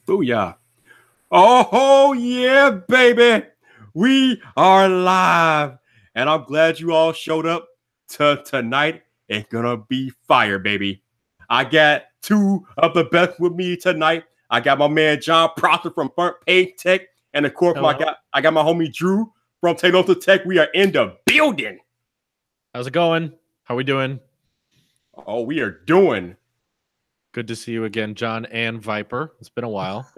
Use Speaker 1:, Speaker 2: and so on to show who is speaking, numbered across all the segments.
Speaker 1: Booyah. Oh, yeah, baby. We are live. And I'm glad you all showed up to tonight. It's gonna be fire, baby. I got two of the best with me tonight. I got my man John Prosser from Front Page Tech. And of course, I got my homie Drew from Taylor to Tech. We are in the building.
Speaker 2: How's it going? How we doing?
Speaker 1: Oh, we are doing.
Speaker 2: Good to see you again, John and Viper. It's been a while.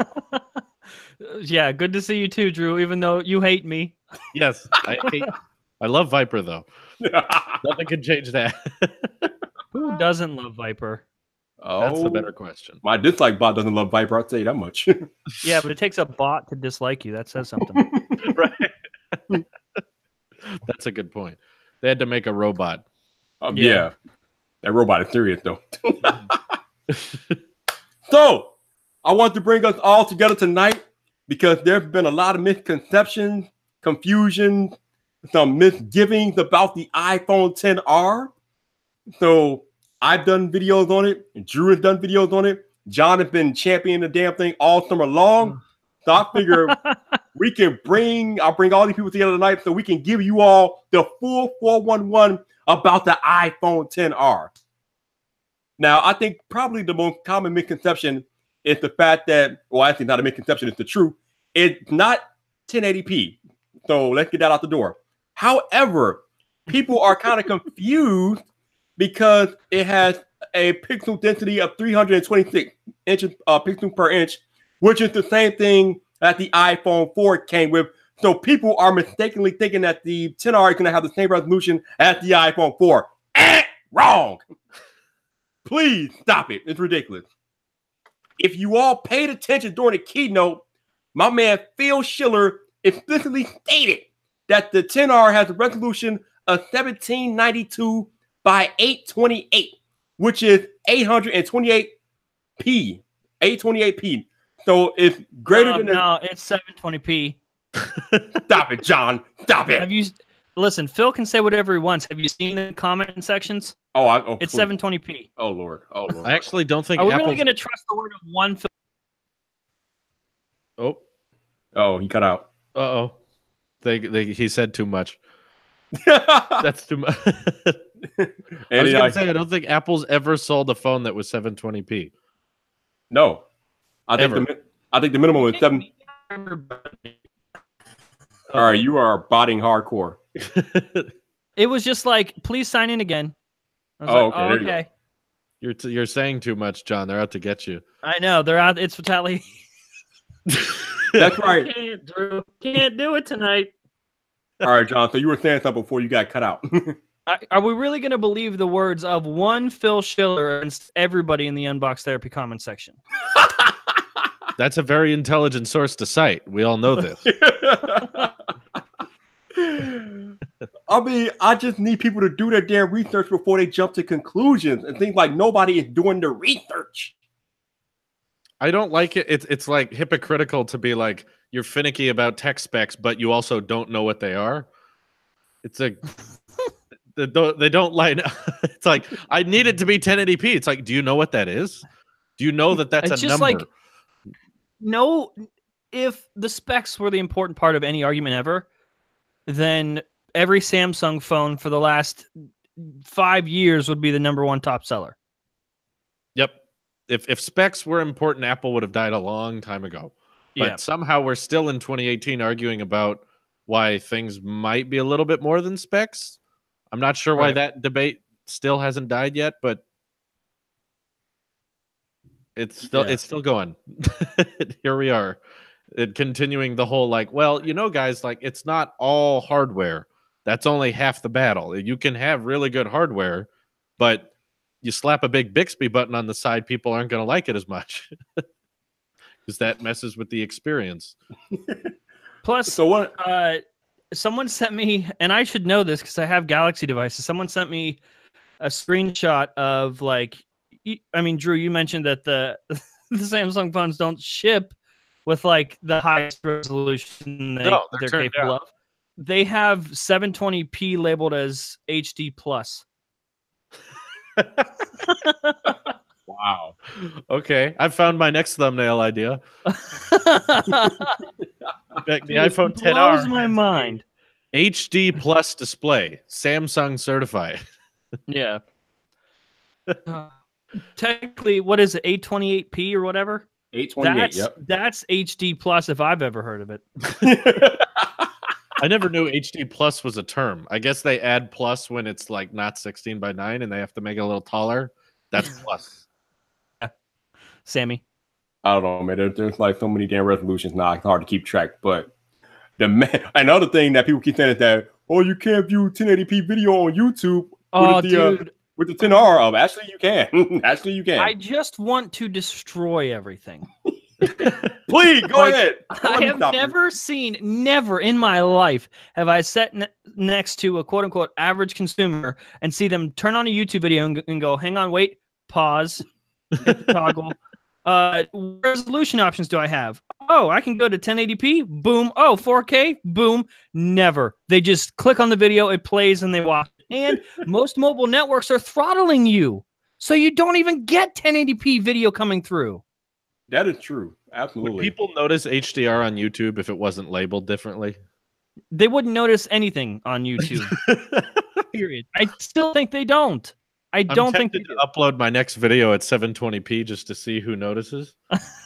Speaker 3: Yeah, good to see you too, Drew, even though you hate me.
Speaker 2: Yes, I love Viper, though. Nothing can change that.
Speaker 3: Who doesn't love Viper?
Speaker 1: Oh,
Speaker 2: that's the better question.
Speaker 1: My dislike bot doesn't love Viper, I'll tell you that much.
Speaker 3: Yeah, but it takes a bot to dislike you. That says something.
Speaker 2: Right. That's a good point. They had to make a robot.
Speaker 1: Yeah. That robot is serious, though. So, I want to bring us all together tonight because there's been a lot of misconceptions, confusion, some misgivings about the iPhone XR. So, I've done videos on it. Drew has done videos on it. John has been championing the damn thing all summer long. So, I figure I'll bring all these people together tonight so we can give you all the full 411 about the iPhone XR. Now, I think probably the most common misconception is the fact that, well, actually not a misconception, it's the truth. It's not 1080p. So let's get that out the door. However, people are kind of confused because it has a pixel density of 326 pixels per inch, which is the same thing that the iPhone 4 came with. So people are mistakenly thinking that the XR is going to have the same resolution as the iPhone 4. Wrong. Please stop it. It's ridiculous. If you all paid attention during the keynote, my man Phil Schiller explicitly stated that the XR has a resolution of 1792 by 828, which is 828p. 828p. So it's greater than...
Speaker 3: No, it's 720p.
Speaker 1: Stop it, John. Stop it.
Speaker 3: Listen, Phil can say whatever he wants. Have you seen the comment sections? It's 720p.
Speaker 1: Oh, Lord.
Speaker 2: I actually don't think
Speaker 3: Are we really going to trust the word of one Phil?
Speaker 1: Oh, he cut out.
Speaker 2: Uh-oh. He said too much. That's too much. I was going to say, I don't think Apple's ever sold a phone that was 720p.
Speaker 1: No. I think the minimum is 7... All right, you are botting hardcore.
Speaker 3: It was just like, please sign in again.
Speaker 1: Okay.
Speaker 2: You're saying too much, John. They're out to get you.
Speaker 3: I know. They're out. It's fatality.
Speaker 1: That's right.
Speaker 3: Can't, Drew. Can't do it tonight.
Speaker 1: All right, John. So you were saying something before you got cut out.
Speaker 3: Are we really going to believe the words of one Phil Schiller and everybody in the Unbox Therapy comment section?
Speaker 2: That's a very intelligent source to cite. We all know this.
Speaker 1: I mean, I just need people to do their damn research before they jump to conclusions. It seems like nobody is doing the research.
Speaker 2: I don't like it. It's like hypocritical to be like, you're finicky about tech specs, but you also don't know what they are. It's like, they don't line up. It's like, I need it to be 1080p. It's like, do you know what that is? Do you know that that's
Speaker 3: it's
Speaker 2: a
Speaker 3: just
Speaker 2: number?
Speaker 3: Like, no, if the specs were the important part of any argument ever, then every Samsung phone for the last 5 years would be the #1 top seller.
Speaker 2: Yep. If specs were important, Apple would have died a long time ago. But somehow we're still in 2018 arguing about why things might be a little bit more than specs. I'm not sure why that debate still hasn't died yet, but it's still going. Here we are. Continuing the whole like, well, you know, guys, like it's not all hardware. That's only half the battle. You can have really good hardware, but you slap a big Bixby button on the side, people aren't going to like it as much because that messes with the experience.
Speaker 3: Plus,
Speaker 1: so what?
Speaker 3: Someone sent me, and I should know this because I have Galaxy devices. Someone sent me a screenshot of like, I mean, Drew, you mentioned that the Samsung phones don't ship with like the highest resolution they're capable of. They have 720p labeled as HD plus.
Speaker 1: Wow.
Speaker 2: Okay, I found my next thumbnail idea. The iPhone 10R
Speaker 3: blows my mind.
Speaker 2: HD plus display, Samsung certified.
Speaker 3: Yeah. Technically, what is it? 828p or whatever.
Speaker 1: 828. Yep.
Speaker 3: That's HD plus if I've ever heard of it.
Speaker 2: I never knew HD plus was a term. I guess they add plus when it's like not 16:9 and they have to make it a little taller. That's plus.
Speaker 3: Sammy.
Speaker 1: I don't know, man. There's like so many damn resolutions now. It's hard to keep track. But another thing that people keep saying is that, oh, you can't view 1080p video on YouTube with the 10R. Actually, you can. Actually, you can.
Speaker 3: I just want to destroy everything.
Speaker 1: Please go ahead.
Speaker 3: I have never in my life have I sat next to a quote unquote average consumer and see them turn on a YouTube video and go, hang on, wait, pause, hit the toggle. What resolution options do I have? Oh, I can go to 1080p. Boom. Oh, 4K. Boom. Never. They just click on the video, it plays, and they watch. And most mobile networks are throttling you, so you don't even get 1080p video coming through.
Speaker 1: That is true. Absolutely.
Speaker 2: Would people notice HDR on YouTube if it wasn't labeled differently?
Speaker 3: They wouldn't notice anything on YouTube. Period. I still think they don't. I'm tempted
Speaker 2: to upload my next video at 720p just to see who notices.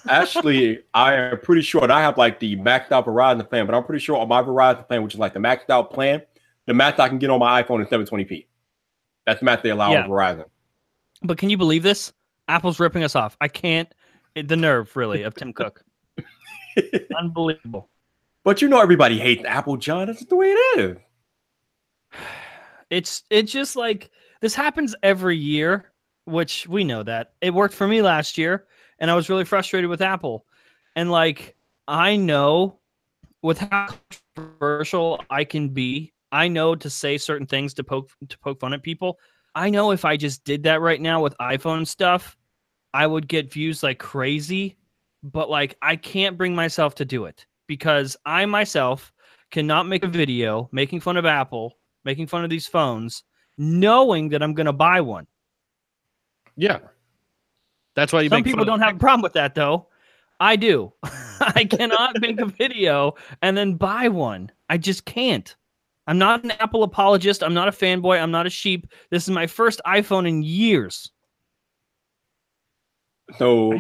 Speaker 1: Actually, I am pretty sure, and I have like the maxed out Verizon plan, but I'm pretty sure on my Verizon plan, which is like the maxed out plan, the max I can get on my iPhone is 720p. That's the max they allow on Verizon.
Speaker 3: But can you believe this? Apple's ripping us off. I can't. The nerve, really, of Tim Cook. Unbelievable.
Speaker 1: But you know everybody hates Apple, John. That's the way it is.
Speaker 3: It's just like this happens every year, which we know that. It worked for me last year, and I was really frustrated with Apple. And like I know with how controversial I can be, I know to say certain things to poke fun at people. I know if I just did that right now with iPhone stuff, I would get views like crazy, but like I can't bring myself to do it because I myself cannot make a video making fun of Apple, making fun of these phones, knowing that I'm going to buy one.
Speaker 2: Yeah. That's why
Speaker 3: Some people don't have a problem with that, though. I do. I cannot make a video and then buy one. I just can't. I'm not an Apple apologist. I'm not a fanboy. I'm not a sheep. This is my first iPhone in years.
Speaker 1: So,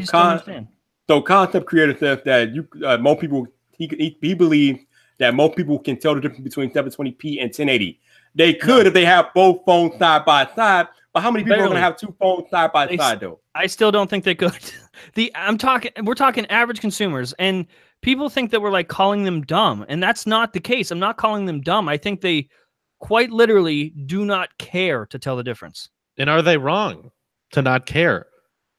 Speaker 1: concept creator says that most people, he believes that most people can tell the difference between 720p and 1080. They could if they have both phones side by side, but how many people are going to have two phones side by side though?
Speaker 3: I still don't think they could. We're talking average consumers, and people think that we're like calling them dumb, and that's not the case. I'm not calling them dumb. I think they quite literally do not care to tell the difference.
Speaker 2: And are they wrong to not care?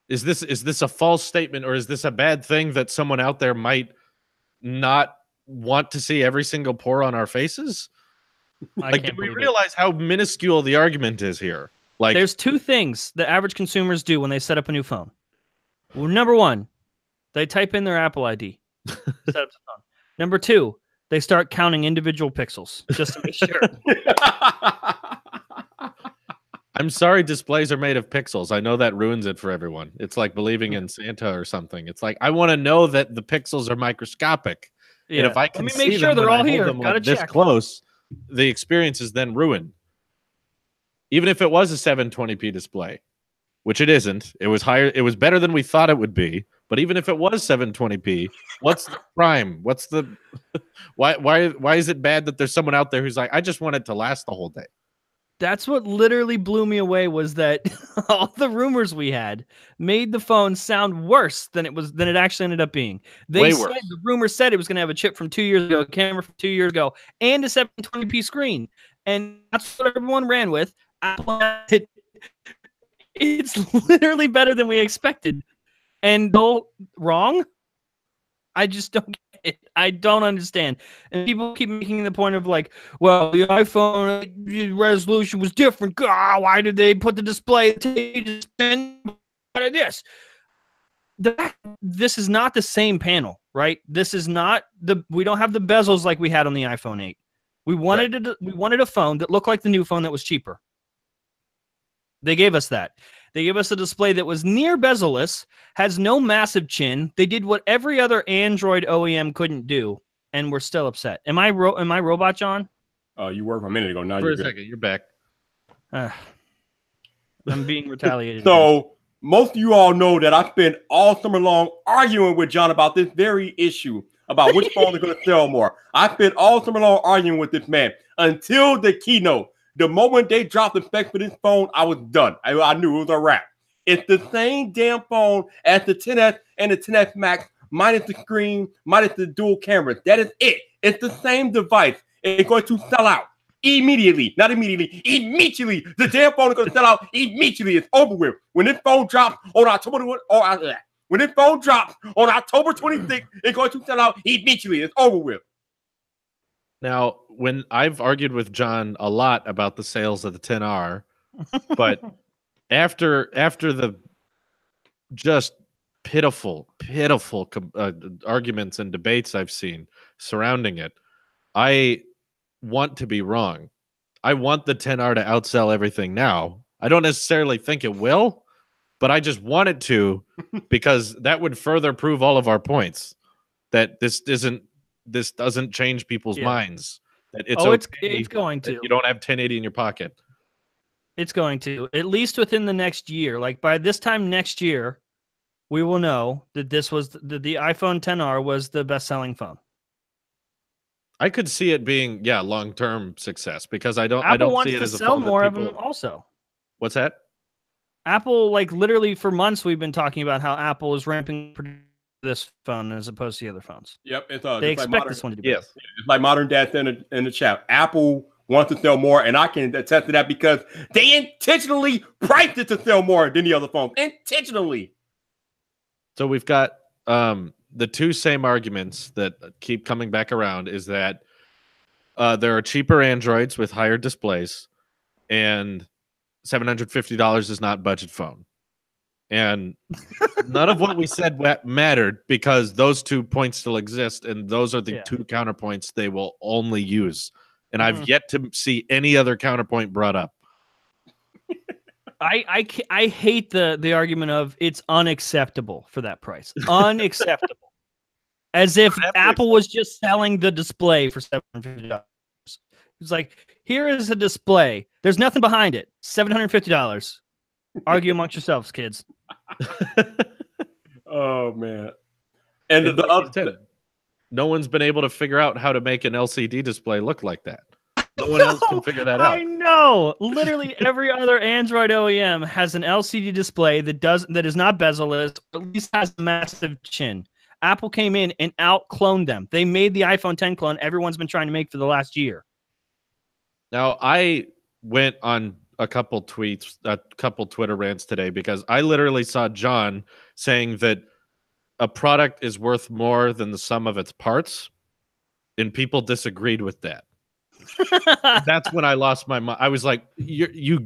Speaker 2: Is this a false statement, or is this a bad thing that someone out there might not want to see every single pore on our faces? Like, do we realize how minuscule the argument is here? Like,
Speaker 3: there's two things that average consumers do when they set up a new phone. Well, number one, they type in their Apple ID. Set up the phone. Number two, they start counting individual pixels just to make sure.
Speaker 2: I'm sorry displays are made of pixels. I know that ruins it for everyone. It's like believing in Santa or something. It's like, I want to know that the pixels are microscopic. Yeah. And if I can
Speaker 3: make sure they're all here,
Speaker 2: gotta check. This close, the experience is then ruined. Even if it was a 720p display, which it isn't, it was higher. It was better than we thought it would be. But even if it was 720p, what's the crime? What's the why is it bad that there's someone out there who's like, I just want it to last the whole day?
Speaker 3: That's what literally blew me away, was that all the rumors we had made the phone sound worse than it actually ended up being. The rumor said it was going to have a chip from 2 years ago, a camera from 2 years ago, and a 720p screen. And that's what everyone ran with. It's literally better than we expected. And wrong? I just don't get it. I don't understand. And people keep making the point of like, well, the iPhone resolution was different. God, why did they put the display this? This is not the same panel, right? This is not we don't have the bezels like we had on the iPhone 8. We wanted a phone that looked like the new phone that was cheaper. They gave us that. They gave us a display that was near bezel-less, has no massive chin. They did what every other Android OEM couldn't do, and we're still upset. Am I Robot John?
Speaker 1: You were for a minute ago. Now
Speaker 2: For
Speaker 1: you're
Speaker 2: a
Speaker 1: good.
Speaker 2: second, you're back.
Speaker 3: I'm being retaliated.
Speaker 1: So most of you all know that I spent all summer long arguing with John about this very issue, about which phones are going to sell more. I spent all summer long arguing with this man until the keynote. The moment they dropped the specs for this phone, I was done. I knew it was a wrap. It's the same damn phone as the 10S and the 10S Max, minus the screen, minus the dual cameras. That is it. It's the same device. It's going to sell out immediately. Not immediately. Immediately. The damn phone is going to sell out immediately. It's over with. When this phone drops on October 26th, it's going to sell out immediately. It's over with.
Speaker 2: Now, when I've argued with John a lot about the sales of the 10R, but after the just pitiful arguments and debates I've seen surrounding it, I want to be wrong. I want the 10R to outsell everything now. I don't necessarily think it will, but I just want it to, because that would further prove all of our points that this doesn't change people's minds. That it's
Speaker 3: it's going to.
Speaker 2: You don't have 1080 in your pocket.
Speaker 3: It's going to, at least within the next year. Like by this time next year, we will know that this was the iPhone 10R was the best-selling phone.
Speaker 2: I could see it being long-term success, because I don't see it as a
Speaker 3: sell
Speaker 2: phone
Speaker 3: more
Speaker 2: that
Speaker 3: of
Speaker 2: people...
Speaker 3: them also.
Speaker 2: What's that?
Speaker 3: Apple, like literally for months, we've been talking about how Apple is ramping this phone as opposed to the other phones.
Speaker 1: Yep, it's
Speaker 3: they expect this one to be better.
Speaker 1: It's like Modern Dad said in the chat. Apple wants to sell more, and I can attest to that because they intentionally priced it to sell more than the other phones. Intentionally.
Speaker 2: So we've got the two same arguments that keep coming back around is that there are cheaper Androids with higher displays, and $750 is not budget phone. And none of what we said mattered, because those 2 points still exist, and those are the two counterpoints they will only use. And I've yet to see any other counterpoint brought up.
Speaker 3: I hate the argument of it's unacceptable for that price. Unacceptable. As if Apple was just selling the display for $750. It's like, here is a display. There's nothing behind it. $750. Argue amongst yourselves, kids.
Speaker 1: Oh man! And the other,
Speaker 2: no one's been able to figure out how to make an LCD display look like that. No one else can figure that out.
Speaker 3: I know. Literally every other Android OEM has an LCD display that is not bezel-less, or at least has a massive chin. Apple came in and out-cloned them. They made the iPhone 10 clone everyone's been trying to make for the last year.
Speaker 2: Now, I went on a couple Twitter rants today, because I literally saw John saying that a product is worth more than the sum of its parts, and people disagreed with that. That's when I lost my mind. I was like, you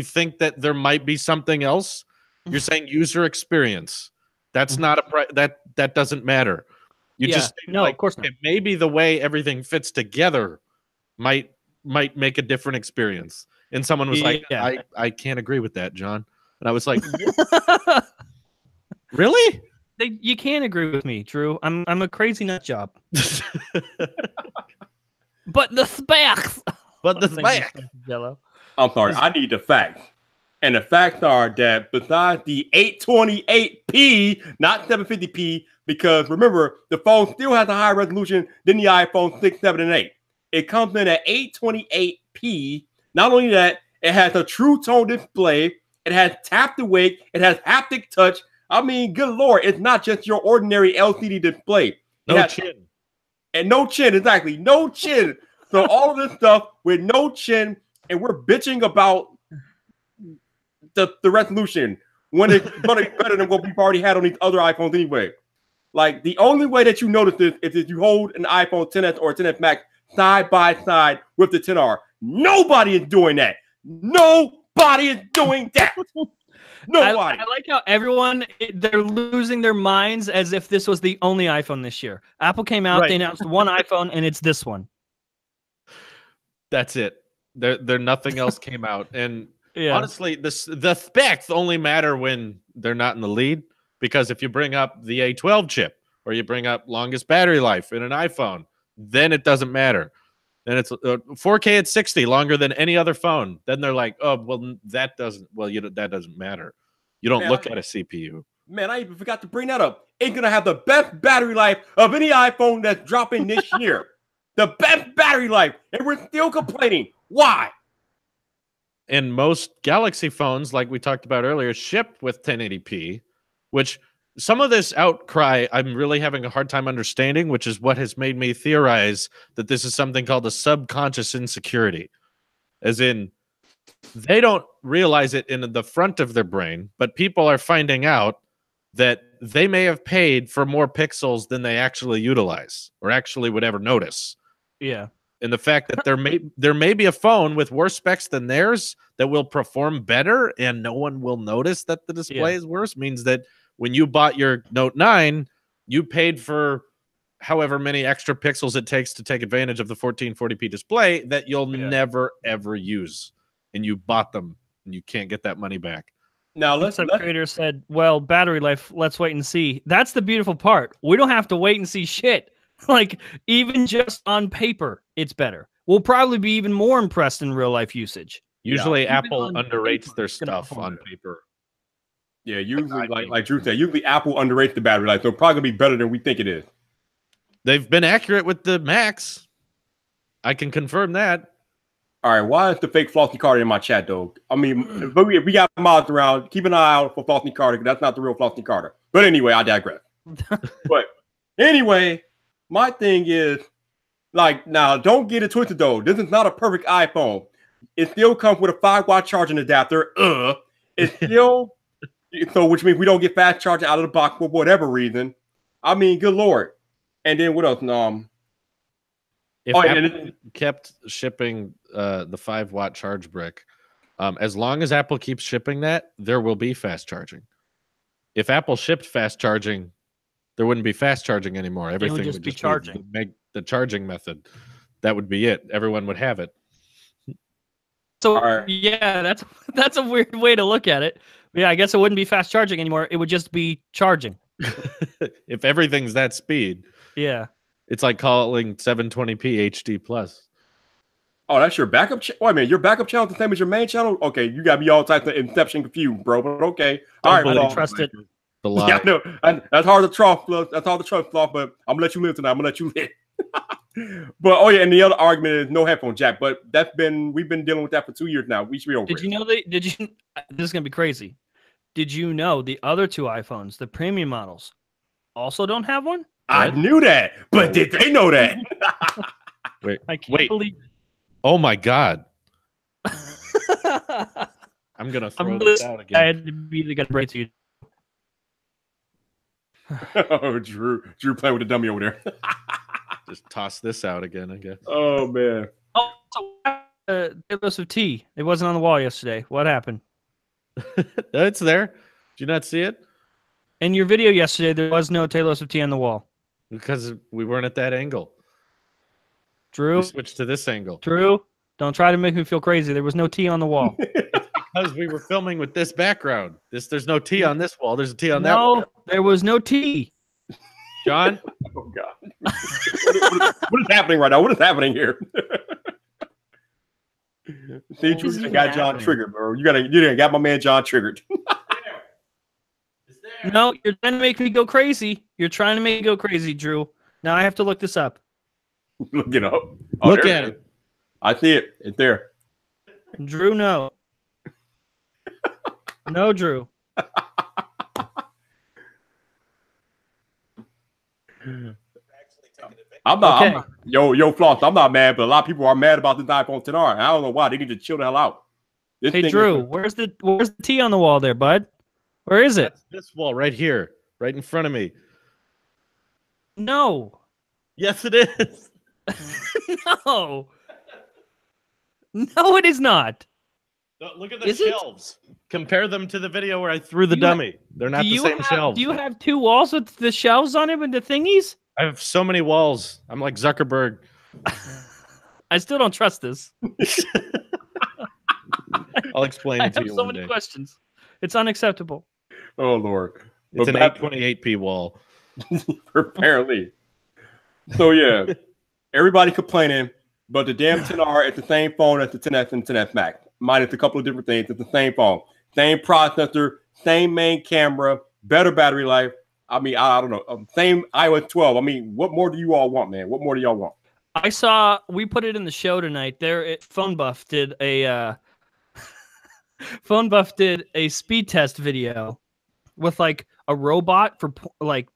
Speaker 2: think that there might be something else? You're saying user experience. That's not that doesn't matter. You just
Speaker 3: no, of course not.
Speaker 2: Maybe the way everything fits together might make a different experience. And someone was like, I can't agree with that, John. And I was like, really?
Speaker 3: You can't agree with me, Drew. I'm a crazy nut job. But the specs. Jello.
Speaker 1: I'm sorry. I need the facts. And the facts are that besides the 828p, not 750p, because remember, the phone still has a higher resolution than the iPhone 6, 7, and 8. It comes in at 828p. Not only that, it has a true tone display. It has tap to wake. It has haptic touch. I mean, good Lord, it's not just your ordinary LCD display.
Speaker 2: No chin.
Speaker 1: And no chin, exactly. No chin. So all of this stuff with no chin, and we're bitching about the resolution when it's going to be better than what we've already had on these other iPhones anyway. Like, the only way that you notice this is if you hold an iPhone 10s or 10s Max side by side with the 10R. Nobody is doing that. Nobody is doing that. Nobody.
Speaker 3: I like how they're losing their minds as if this was the only iPhone this year. Apple came out, They announced one iPhone, and it's this one.
Speaker 2: That's it. There nothing else came out. And Honestly, the specs only matter when they're not in the lead, because if you bring up the A12 chip or you bring up longest battery life in an iPhone, then it doesn't matter. Then it's 4K at 60, longer than any other phone. Then they're like, oh, well, that doesn't matter. You don't look at a CPU.
Speaker 1: Man, I even forgot to bring that up. It's gonna have the best battery life of any iPhone that's dropping this year. The best battery life, and we're still complaining. Why?
Speaker 2: And most Galaxy phones, like we talked about earlier, ship with 1080p, which some of this outcry I'm really having a hard time understanding, which is what has made me theorize that this is something called a subconscious insecurity. As in, they don't realize it in the front of their brain, but people are finding out that they may have paid for more pixels than they actually utilize or actually would ever notice.
Speaker 3: Yeah.
Speaker 2: And the fact that there may be a phone with worse specs than theirs that will perform better and no one will notice that the display is worse means that when you bought your Note 9, you paid for however many extra pixels it takes to take advantage of the 1440p display that you'll never, ever use. And you bought them and you can't get that money back.
Speaker 3: Now, some creator said, well, battery life, let's wait and see. That's the beautiful part. We don't have to wait and see shit. Like, even just on paper, it's better. We'll probably be even more impressed in real life usage.
Speaker 2: Usually Apple underrates their stuff on paper.
Speaker 1: Yeah, usually, like Drew said, usually Apple underrates the battery life, so it's probably gonna be better than we think it is.
Speaker 2: They've been accurate with the Macs. I can confirm that.
Speaker 1: All right, why is the fake Flossy Carter in my chat, though? I mean, but we got mods around. Keep an eye out for Flossy Carter, because that's not the real Flossy Carter. But anyway, I digress. But anyway, my thing is, like, now, don't get it twisted, though. This is not a perfect iPhone. It still comes with a 5-watt charging adapter. It's still... So, which means we don't get fast charging out of the box for whatever reason. I mean, good Lord. And then what else?
Speaker 2: If Apple kept shipping the 5-watt charge brick, as long as Apple keeps shipping that, there will be fast charging. If Apple shipped fast charging, there wouldn't be fast charging anymore. Everything would just be charging. Make the charging method. That would be it. Everyone would have it.
Speaker 3: So yeah, that's a weird way to look at it. Yeah, I guess it wouldn't be fast charging anymore. It would just be charging.
Speaker 2: If everything's that speed.
Speaker 3: Yeah.
Speaker 2: It's like calling 720p HD plus.
Speaker 1: Oh, that's your backup channel? Wait a minute, your backup channel is the same as your main channel? Okay, you got me all types of Inception confused, bro. But okay. All right,
Speaker 3: well, trust it.
Speaker 2: The lie.
Speaker 1: Yeah, no, that's hard to trust. That's hard to trust, but I'm gonna let you live tonight. I'm gonna let you live. But oh yeah, and the other argument is no headphone jack. But we've been dealing with that for 2 years now. We should be over.
Speaker 3: Did you know this is gonna be crazy? Did you know the other two iPhones, the premium models, also don't have one?
Speaker 1: I knew that, but did they know that?
Speaker 2: Wait,
Speaker 3: I can't believe.
Speaker 2: Oh my God! I'm gonna throw this out again.
Speaker 3: I had to be the guy to break to you.
Speaker 1: Oh, Drew playing with the dummy over there.
Speaker 2: Just toss this out again, I guess.
Speaker 1: Oh man.
Speaker 3: Oh, so, Taylor's of tea. It wasn't on the wall yesterday. What happened?
Speaker 2: It's there. Did you not see it?
Speaker 3: In your video yesterday, there was no Taylor's of tea on the wall.
Speaker 2: Because we weren't at that angle.
Speaker 3: Drew,
Speaker 2: we switched to this angle.
Speaker 3: Drew, don't try to make me feel crazy. There was no tea on the wall.
Speaker 2: It's because we were filming with this background. There's no tea on this wall. There's a tea on that wall.
Speaker 3: No, there was no tea.
Speaker 2: John?
Speaker 1: Oh God. What is happening right now? What is happening here? See, you got John triggered, bro. You got my man John triggered.
Speaker 3: No, you're trying to make me go crazy. You're trying to make me go crazy, Drew. Now I have to look this up.
Speaker 1: Look it up. Oh,
Speaker 2: look at it.
Speaker 1: I see it. It's there.
Speaker 3: Drew, no. No, Drew.
Speaker 1: I'm not. Yo, Floss. I'm not mad, but a lot of people are mad about this iPhone 10R. I don't know why. They need to chill the hell out.
Speaker 3: Hey, Drew, where's the tea on the wall there, bud? Where is it?
Speaker 2: This wall right here, right in front of me.
Speaker 3: No.
Speaker 2: Yes, it is.
Speaker 3: No. No, it is not.
Speaker 2: Look at the shelves. Compare them to the video where I threw the dummy. They're not the same shelves.
Speaker 3: Do you have two walls with the shelves on it and the thingies?
Speaker 2: I have so many walls. I'm like Zuckerberg.
Speaker 3: I still don't trust this.
Speaker 2: I'll explain
Speaker 3: I
Speaker 2: it to
Speaker 3: have
Speaker 2: you
Speaker 3: so
Speaker 2: one
Speaker 3: many
Speaker 2: day.
Speaker 3: questions. It's unacceptable.
Speaker 1: Oh Lord.
Speaker 2: It's
Speaker 1: But
Speaker 2: an
Speaker 1: back-
Speaker 2: 828p wall.
Speaker 1: apparently. So yeah, everybody complaining, but the damn 10R is the same phone as the 10S and 10S Max, minus a couple of different things. It's the same phone, same processor, same main camera, better battery life. I mean, I don't know, same iOS 12. I mean, what more do you all want, man? What more do y'all want?
Speaker 3: I saw we put it in the show tonight. Phone Buff did a Phone Buff did a speed test video with like a robot for like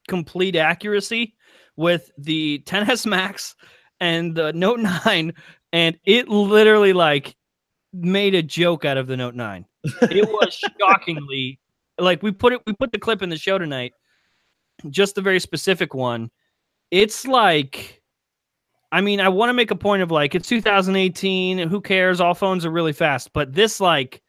Speaker 3: complete accuracy with the 10s Max and the Note 9, and it literally like made a joke out of the Note 9. It was shockingly like we put the clip in the show tonight, just the very specific one. It's like, I mean, I want to make a point of like, it's 2018, who cares? All phones are really fast, but this like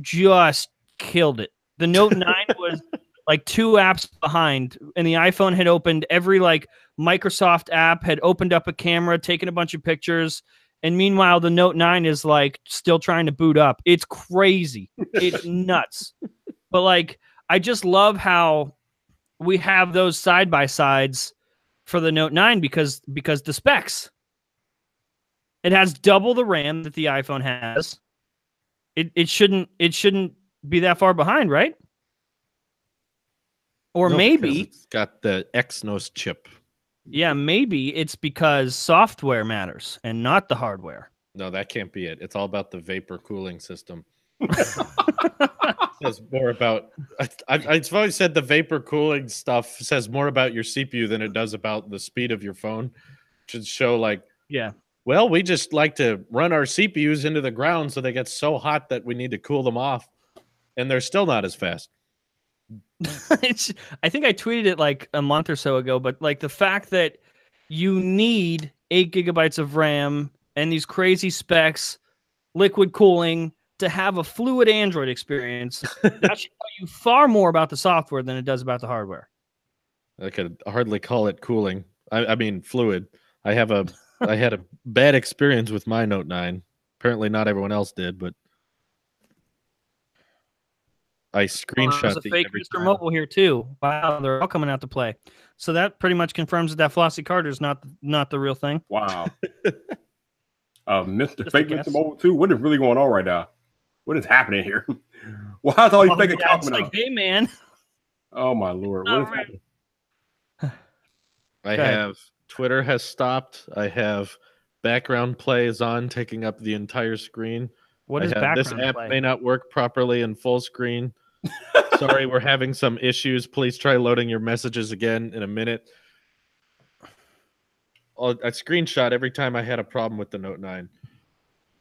Speaker 3: just killed it. The Note 9 was like 2 apps behind, and the iPhone had opened every like Microsoft app, had opened up a camera, taken a bunch of pictures, and meanwhile the Note 9 is like still trying to boot up. It's crazy. It's nuts. But like, I just love how we have those side by sides for the Note 9 because the specs. It has double the RAM that the iPhone has. It shouldn't be that far behind, right? Or
Speaker 2: No,
Speaker 3: maybe
Speaker 2: it's got the Exynos chip.
Speaker 3: yeah, maybe it's because software matters and not the hardware.
Speaker 2: No, that can't be it. It's all about the vapor cooling system. Says more about. I've always said the vapor cooling stuff says more about your CPU than it does about the speed of your phone. Should show like,
Speaker 3: Yeah.
Speaker 2: well, we just like to run our CPUs into the ground so they get so hot that we need to cool them off, and they're still not as fast.
Speaker 3: I think I tweeted it like a month or so ago, but like the fact that you need 8 gigabytes of RAM and these crazy specs, liquid cooling to have a fluid Android experience, that should tell you far more about the software than it does about the hardware.
Speaker 2: I could hardly call it cooling. I mean fluid. I had a bad experience with my Note 9. Apparently not everyone else did, but I screenshot
Speaker 3: There's a fake Mr. Mobile here too. Wow, they're all coming out to play. So that pretty much confirms that Flossie Carter is not the real thing.
Speaker 1: Wow. Mr.
Speaker 3: Just a
Speaker 1: Fake
Speaker 3: guess.
Speaker 1: Mr. Mobile 2, what is really going on right now? What is happening here? Why is all these fake
Speaker 3: yeah,
Speaker 1: accounts
Speaker 3: it's
Speaker 1: coming
Speaker 3: like,
Speaker 1: out?
Speaker 3: hey man.
Speaker 1: Oh my Lord. What is happening?
Speaker 2: I
Speaker 3: Go ahead.
Speaker 2: have Twitter has stopped. I have background play is on, taking up the entire screen.
Speaker 3: What
Speaker 2: I
Speaker 3: is
Speaker 2: have,
Speaker 3: background
Speaker 2: this app
Speaker 3: play?
Speaker 2: may not work properly in full screen. Sorry, we're having some issues. Please try loading your messages again in a minute. I screenshot every time I had a problem with the Note 9.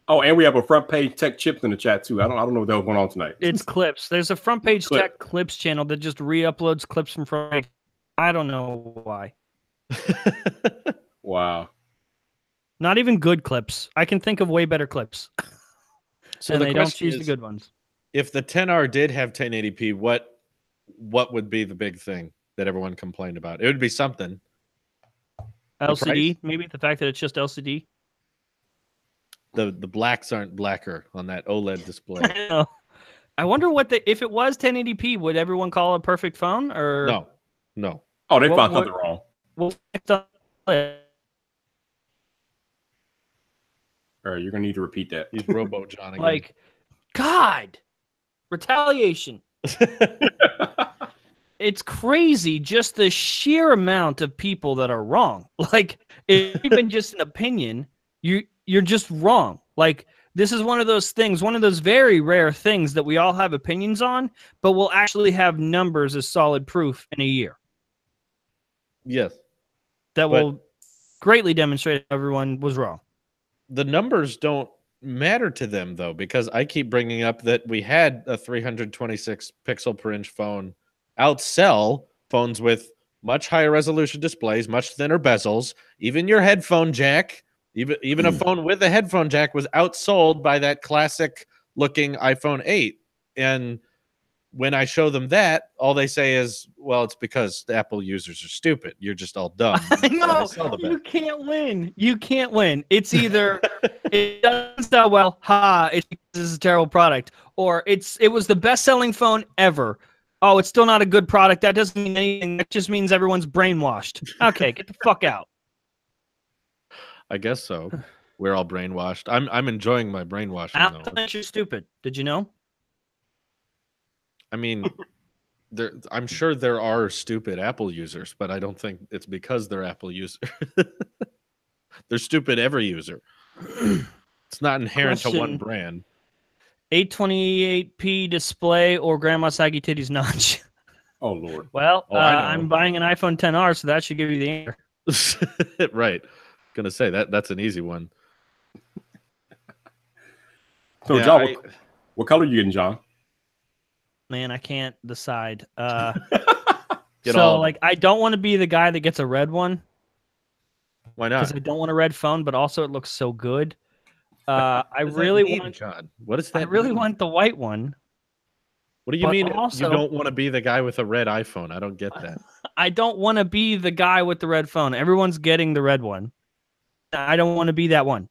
Speaker 1: Oh, and we have a front page tech chips in the chat too. I don't know what the hell's going on tonight.
Speaker 3: It's clips. There's a front page tech clips channel that just re-uploads clips from front. I don't know why.
Speaker 1: Wow.
Speaker 3: Not even good clips. I can think of way better clips.
Speaker 2: So
Speaker 3: and
Speaker 2: the
Speaker 3: they don't
Speaker 2: question
Speaker 3: choose
Speaker 2: is,
Speaker 3: the good ones.
Speaker 2: if the 10R did have 1080p, what would be the big thing that everyone complained about? It would be something.
Speaker 3: LCD, maybe the fact that it's just LCD.
Speaker 2: The blacks aren't blacker on that OLED display.
Speaker 3: I wonder if it was 1080p, would everyone call it a perfect phone or
Speaker 2: No.
Speaker 1: Oh, they found something wrong.
Speaker 3: What?
Speaker 1: All right, you're gonna need to repeat that.
Speaker 2: He's Robo John again.
Speaker 3: Like, God, retaliation. It's crazy, just the sheer amount of people that are wrong. Like, even just an opinion, you're just wrong. Like, this is one of those things, one of those very rare things that we all have opinions on, but we'll actually have numbers as solid proof in a year.
Speaker 2: Yes.
Speaker 3: That will greatly demonstrate everyone was wrong.
Speaker 2: The numbers don't matter to them, though, because I keep bringing up that we had a 326 pixel per inch phone outsell phones with much higher resolution displays, much thinner bezels. Even your headphone jack, even a phone with a headphone jack was outsold by that classic looking iPhone 8. And when I show them that, all they say is, well, it's because the Apple users are stupid. You're just all dumb.
Speaker 3: I know. You can't win. You can't win. It's either it doesn't sell well, it's because this is a terrible product, or it was the best-selling phone ever. Oh, it's still not a good product. That doesn't mean anything. That just means everyone's brainwashed. Okay, get the fuck out.
Speaker 2: I guess so. We're all brainwashed. I'm enjoying my brainwashing.
Speaker 3: I don't think you're stupid. Did you know?
Speaker 2: I mean, I'm sure there are stupid Apple users, but I don't think it's because they're Apple users. They're stupid every user. It's not inherent to one brand.
Speaker 3: 828p display or Grandma Saggy Titties notch?
Speaker 1: Oh, Lord.
Speaker 3: Well, I'm buying an iPhone 10R, so that should give you the answer.
Speaker 2: Right. Gonna say that's an easy one.
Speaker 1: So, yeah, John, what color are you getting, John?
Speaker 3: Man, I can't decide. So, like, I don't want to be the guy that gets a red one.
Speaker 2: Why not?
Speaker 3: Because I don't want a red phone, but also it looks so good. I really want.
Speaker 2: John, what is that?
Speaker 3: I really want the white one.
Speaker 2: What do you mean? Also, you don't want to be the guy with a red iPhone? I don't get that.
Speaker 3: I don't want to be the guy with the red phone. Everyone's getting the red one. I don't want to be that one.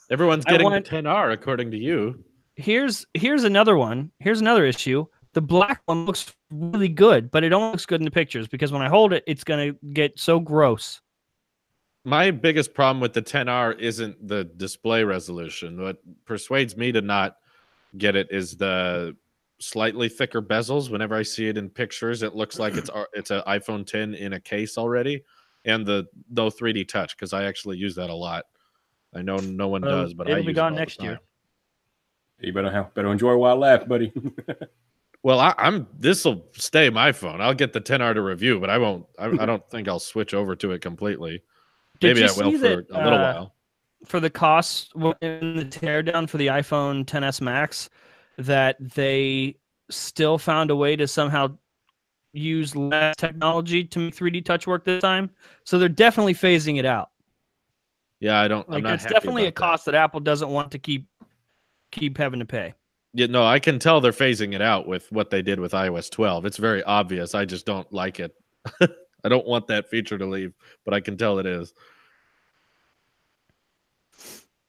Speaker 2: Everyone's getting the 10R, according to you.
Speaker 3: Here's another one. Here's another issue. The black one looks really good, but it only looks good in the pictures because when I hold it, it's going to get so gross.
Speaker 2: My biggest problem with the 10R isn't the display resolution. What persuades me to not get it is the slightly thicker bezels. Whenever I see it in pictures, it looks like it's an iPhone 10 in a case already, and the no 3D touch, because I actually use that a lot. I know no one does, but
Speaker 3: it'll be gone next year.
Speaker 1: You better enjoy it while it lasts, buddy.
Speaker 2: Well, this will stay my phone. I'll get the 10R to review, but I won't. I don't think I'll switch over to it completely. Maybe I will for a little while.
Speaker 3: For the cost in the teardown for the iPhone 10s Max, that they still found a way to somehow use less technology to make 3D touch work this time. So they're definitely phasing it out.
Speaker 2: Yeah, I'm not.
Speaker 3: It's definitely a cost that Apple doesn't want to keep having to pay.
Speaker 2: Yeah, no, I can tell they're phasing it out with what they did with iOS 12. It's very obvious. I just don't like it. I don't want that feature to leave, but I can tell it is.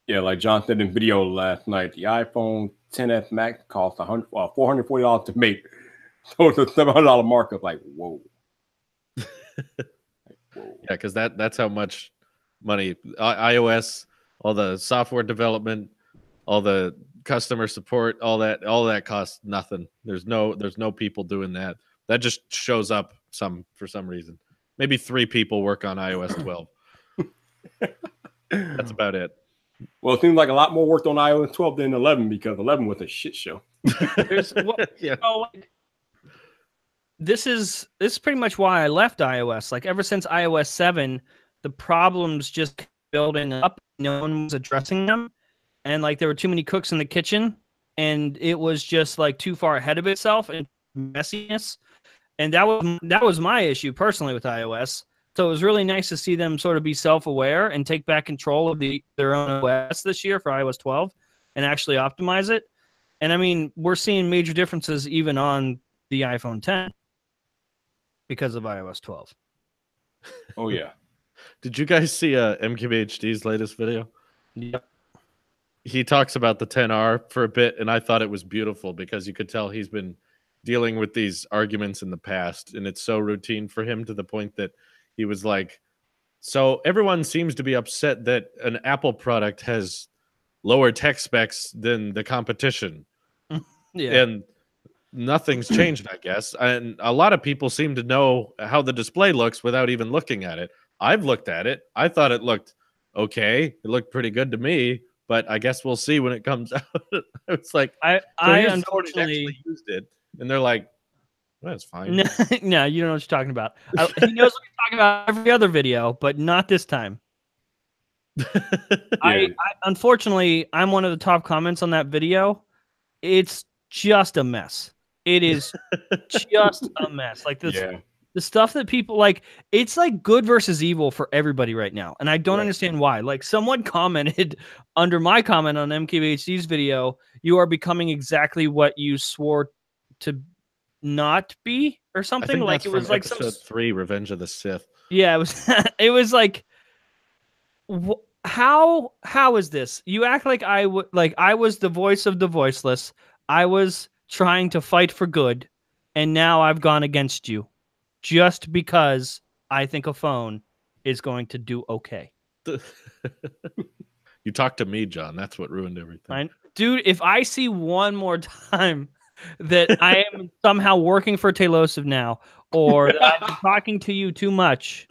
Speaker 1: Yeah, like John said in video last night, the iPhone 10s Max cost $440 to make. So it's a $700 markup. Like, whoa.
Speaker 2: Yeah, because that's how much money iOS, all the software development, all the customer support, all that costs nothing. There's no people doing that. That just shows up for some reason. Maybe 3 people work on iOS 12. That's about it.
Speaker 1: Well, it seems like a lot more worked on iOS 12 than 11 because 11 was a shit show.
Speaker 3: This is pretty much why I left iOS. Like ever since iOS 7, the problems just building up. No one was addressing them, and like there were too many cooks in the kitchen, and it was just like too far ahead of itself and messiness. And that was my issue personally with iOS. So it was really nice to see them sort of be self-aware and take back control of their own OS this year for iOS 12 and actually optimize it. And I mean, we're seeing major differences even on the iPhone 10 because of iOS 12.
Speaker 1: Oh, yeah.
Speaker 2: Did you guys see MKBHD's latest video?
Speaker 3: Yep.
Speaker 2: He talks about the 10R for a bit, and I thought it was beautiful because you could tell he's been dealing with these arguments in the past, and it's so routine for him to the point that he was like, so everyone seems to be upset that an Apple product has lower tech specs than the competition.
Speaker 3: Yeah.
Speaker 2: And nothing's changed, I guess. And a lot of people seem to know how the display looks without even looking at it. I've looked at it. I thought it looked okay. It looked pretty good to me, but I guess we'll see when it comes out. It's like,
Speaker 3: I unfortunately
Speaker 2: used it, and they're like, well, that's fine.
Speaker 3: No, you don't know what you're talking about. He knows what you're talking about every other video, but not this time. I unfortunately, I'm one of the top comments on that video. It's just a mess. It is just a mess. Like this, the stuff that people like, it's like good versus evil for everybody right now. And I don't understand why. Like someone commented under my comment on MKBHD's video, you are becoming exactly what you swore to not be or
Speaker 2: I
Speaker 3: something.
Speaker 2: think
Speaker 3: Like
Speaker 2: that's
Speaker 3: it was
Speaker 2: from
Speaker 3: like
Speaker 2: episode 3, Revenge of the Sith.
Speaker 3: Yeah, it was. It was like, how is this? You act like I was the voice of the voiceless. I was trying to fight for good, and now I've gone against you, just because I think a phone is going to do okay.
Speaker 2: You talked to me, John. That's what ruined everything.
Speaker 3: Dude, if I see one more time that I am somehow working for Taylosive now, or that I've been talking to you too much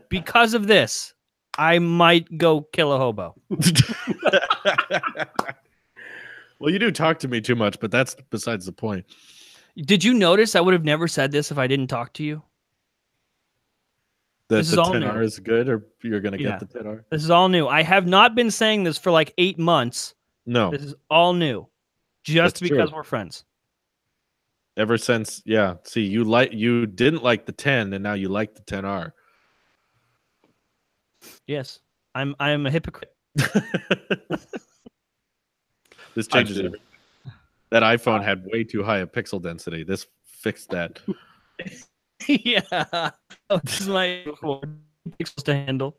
Speaker 3: because of this, I might go kill a hobo.
Speaker 2: Well, you do talk to me too much, but that's besides the point.
Speaker 3: Did you notice I would have never said this if I didn't talk to you?
Speaker 2: That
Speaker 3: This is
Speaker 2: the
Speaker 3: all
Speaker 2: 10R
Speaker 3: new.
Speaker 2: is good, or you're going to
Speaker 3: Yeah.
Speaker 2: get the 10R?
Speaker 3: This is all new. I have not been saying this for like 8 months.
Speaker 2: No.
Speaker 3: This is all new. Just
Speaker 2: That's
Speaker 3: because
Speaker 2: true.
Speaker 3: we're friends.
Speaker 2: Ever since, yeah. See, you didn't like the 10, and now you like the 10R.
Speaker 3: Yes. I am a hypocrite.
Speaker 2: This changes everything. That iPhone had way too high a pixel density. This fixed that.
Speaker 3: Yeah. Oh, this is my pixels to handle.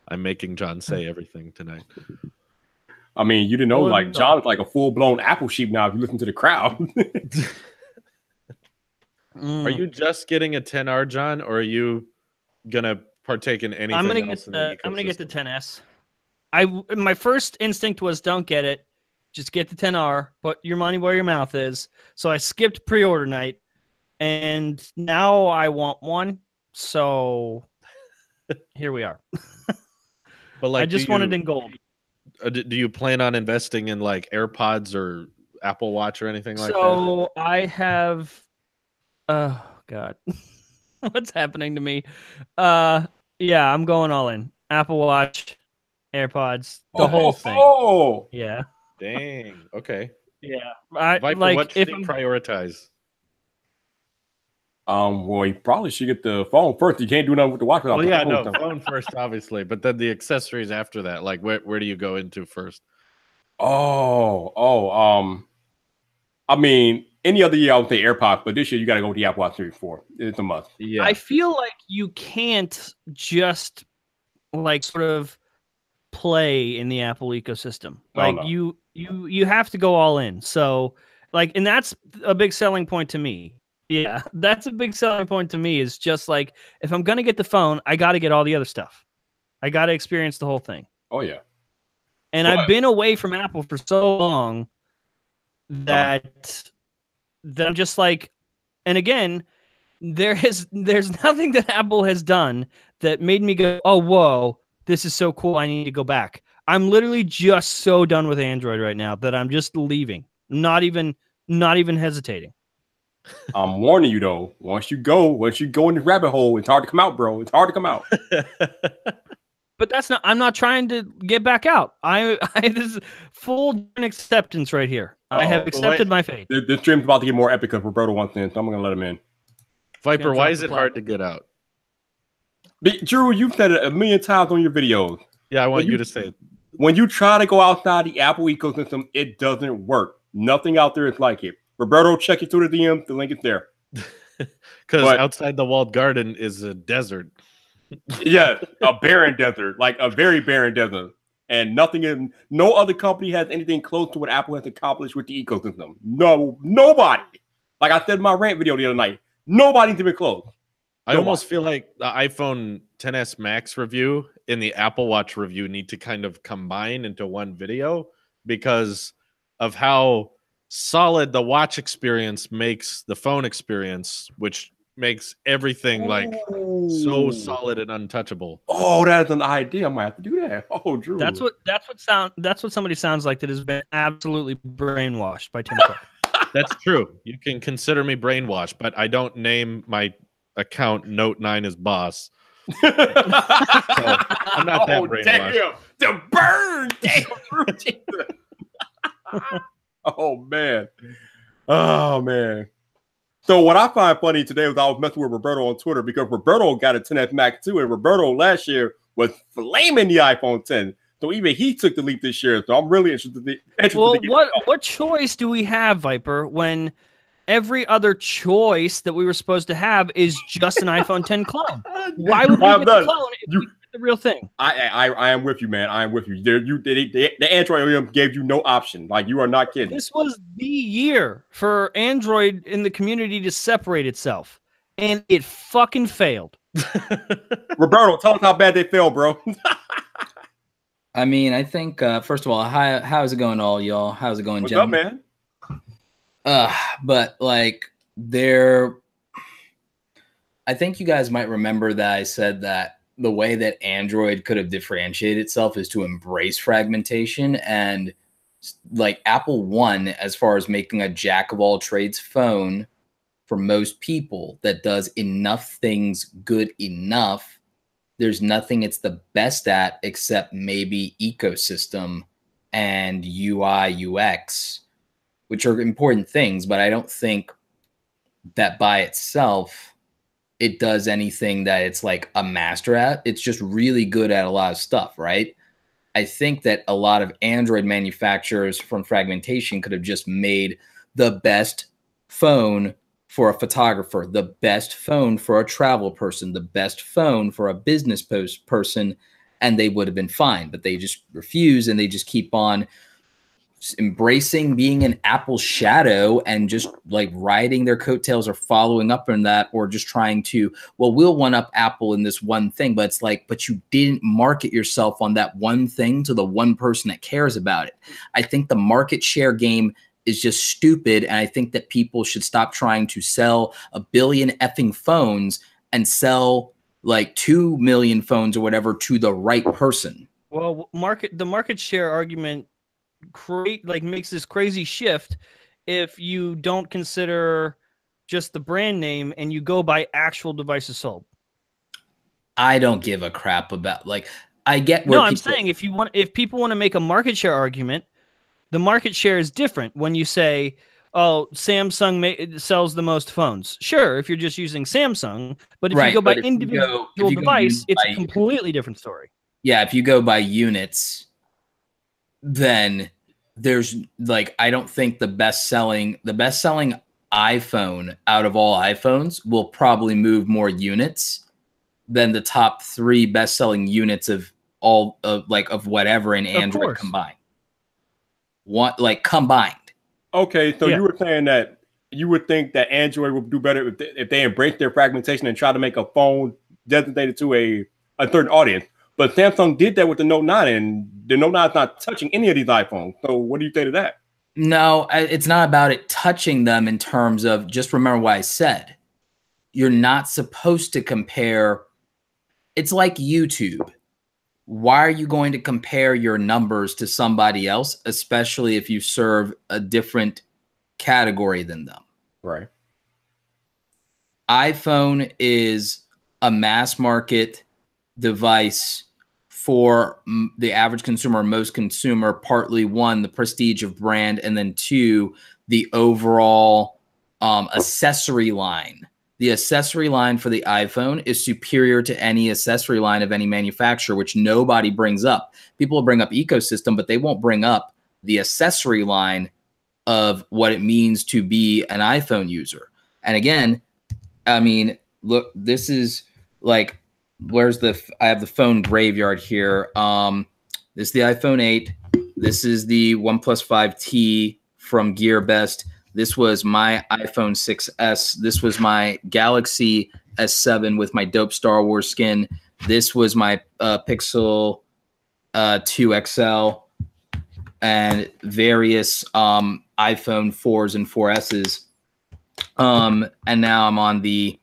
Speaker 2: I'm making John say everything tonight.
Speaker 1: I mean, you didn't know, like, John's like a full-blown Apple sheep now if you listen to the crowd.
Speaker 2: Are you just getting a 10R, John, or are you going to partake in anything else in the ecosystem?
Speaker 3: I'm going to get the 10S. My first instinct was don't get it. Just get the 10R. Put your money where your mouth is. So I skipped pre-order night, and now I want one. So here we are.
Speaker 2: But like,
Speaker 3: I just want it in gold.
Speaker 2: Do you plan on investing in like AirPods or Apple Watch or anything like that?
Speaker 3: So I have. Oh God, what's happening to me? Yeah, I'm going all in. Apple Watch, AirPods, the whole thing.
Speaker 1: Oh,
Speaker 3: yeah.
Speaker 2: Dang. Okay.
Speaker 3: Yeah.
Speaker 2: Viper,
Speaker 3: like
Speaker 2: what should you prioritize?
Speaker 1: Well, you probably should get the phone first. You can't do nothing with the watch without
Speaker 2: the phone. Phone first, obviously, but then the accessories after that. Like, where do you go into first?
Speaker 1: I mean, any other year I would say AirPods, but this year you got to go with the Apple Watch Series 4. It's a must.
Speaker 2: Yeah.
Speaker 3: I feel like you can't just like sort of play in the Apple ecosystem. Like you have to go all in. So like, and that's a big selling point to me. Yeah, that's a big selling point to me, is just like, if I'm going to get the phone, I got to get all the other stuff. I got to experience the whole thing.
Speaker 1: Oh, yeah.
Speaker 3: And I've been away from Apple for so long that I'm just like, and again, there's nothing that Apple has done that made me go, oh, whoa, this is so cool, I need to go back. I'm literally just so done with Android right now that I'm just leaving. Not even hesitating.
Speaker 1: I'm warning you though. Once you go in the rabbit hole, it's hard to come out, bro. It's hard to come out.
Speaker 3: But I'm not trying to get back out. This is full acceptance right here. I have accepted my fate.
Speaker 1: This stream's about to get more epic because Roberto wants in, so I'm gonna let him in.
Speaker 2: Viper, why is it hard to get out?
Speaker 1: Drew, you've said it a million times on your videos.
Speaker 2: Yeah, I want you to say it.
Speaker 1: When you try to go outside the Apple ecosystem, it doesn't work. Nothing out there is like it. Roberto, check it through the DM. The link is there.
Speaker 2: Because outside the walled garden is a desert.
Speaker 1: Yeah, a barren desert, like a very barren desert. And no other company has anything close to what Apple has accomplished with the ecosystem. No, nobody. Like I said in my rant video the other night, nobody's even close.
Speaker 2: I almost feel like the iPhone XS Max review and the Apple Watch review need to kind of combine into one video because of how solid the watch experience makes the phone experience, which makes everything like so solid and untouchable.
Speaker 1: Oh, that's an idea. I might have to do that. Oh, Drew.
Speaker 3: That's what somebody sounds like that has been absolutely brainwashed by Tim Cook.
Speaker 2: That's true. You can consider me brainwashed, but I don't name my account Note 9 as boss. So I'm not that brainwashed.
Speaker 1: Damn, the burn. Damn. Oh man. So what I find funny today was I was messing with Roberto on Twitter because Roberto got a 10S Max too, and Roberto last year was flaming the iPhone 10. So even he took the leap this year. So I'm really interested.
Speaker 3: Well, what choice do we have, Viper, when every other choice that we were supposed to have is just an iPhone 10 clone. Why would we get the clone if we get the real thing?
Speaker 1: I am with you, man. I am with you. The Android OEM gave you no option. Like, you are not kidding.
Speaker 3: This was the year for Android in the community to separate itself, and it fucking failed.
Speaker 1: Roberto, tell us how bad they failed, bro.
Speaker 4: I mean, I think first of all, how's it going, all y'all? How's it going,
Speaker 1: What's
Speaker 4: gentlemen?
Speaker 1: up, man?
Speaker 4: But like I think you guys might remember that I said that the way that Android could have differentiated itself is to embrace fragmentation, and like Apple won as far as making a jack of all trades phone for most people that does enough things good enough. There's nothing it's the best at except maybe ecosystem and UI UX, which are important things, but I don't think that by itself it does anything that it's like a master at. It's just really good at a lot of stuff, right? I think that a lot of Android manufacturers from fragmentation could have just made the best phone for a photographer, the best phone for a travel person, the best phone for a business person, and they would have been fine. But they just refuse, and they just keep on embracing being an Apple shadow and just like riding their coattails or following up on that, or just trying to, well, we'll one up Apple in this one thing. But it's like, but you didn't market yourself on that one thing to the one person that cares about it. I think the market share game is just stupid. And I think that people should stop trying to sell 1 billion effing phones and sell like 2 million phones or whatever to the right person.
Speaker 3: Well, the market share argument makes this crazy shift if you don't consider just the brand name and you go by actual devices sold.
Speaker 4: I don't give a crap about, like, I get where
Speaker 3: I'm saying if people want to make a market share argument, the market share is different when you say, oh, Samsung sells the most phones. Sure, if you're just using Samsung, but if you go by individual device, it's a completely different story.
Speaker 4: Yeah, if you go by units, then there's like, I don't think the best selling iPhone out of all iPhones will probably move more units than the top 3 best selling units of all of whatever in Android combined. Combined.
Speaker 1: Okay, so you were saying that you would think that Android would do better if they embrace their fragmentation and try to make a phone designated to a certain audience. But Samsung did that with the Note 9, and the Note 9 is not touching any of these iPhones. So what do you say to that?
Speaker 4: No, it's not about it touching them in terms of, just remember what I said. You're not supposed to compare. It's like YouTube. Why are you going to compare your numbers to somebody else, especially if you serve a different category than them?
Speaker 1: Right.
Speaker 4: iPhone is a mass market device for the average consumer, most consumer, partly one, the prestige of brand, and then 2, the overall accessory line. The accessory line for the iPhone is superior to any accessory line of any manufacturer, which nobody brings up. People will bring up ecosystem, but they won't bring up the accessory line of what it means to be an iPhone user. And again, I mean, look, this is like, I have the phone graveyard here. This is the iPhone 8. This is the OnePlus 5T from GearBest. This was my iPhone 6S. This was my Galaxy S7 with my dope Star Wars skin. This was my Pixel 2 XL and various iPhone 4s and 4Ss. And now I'm on the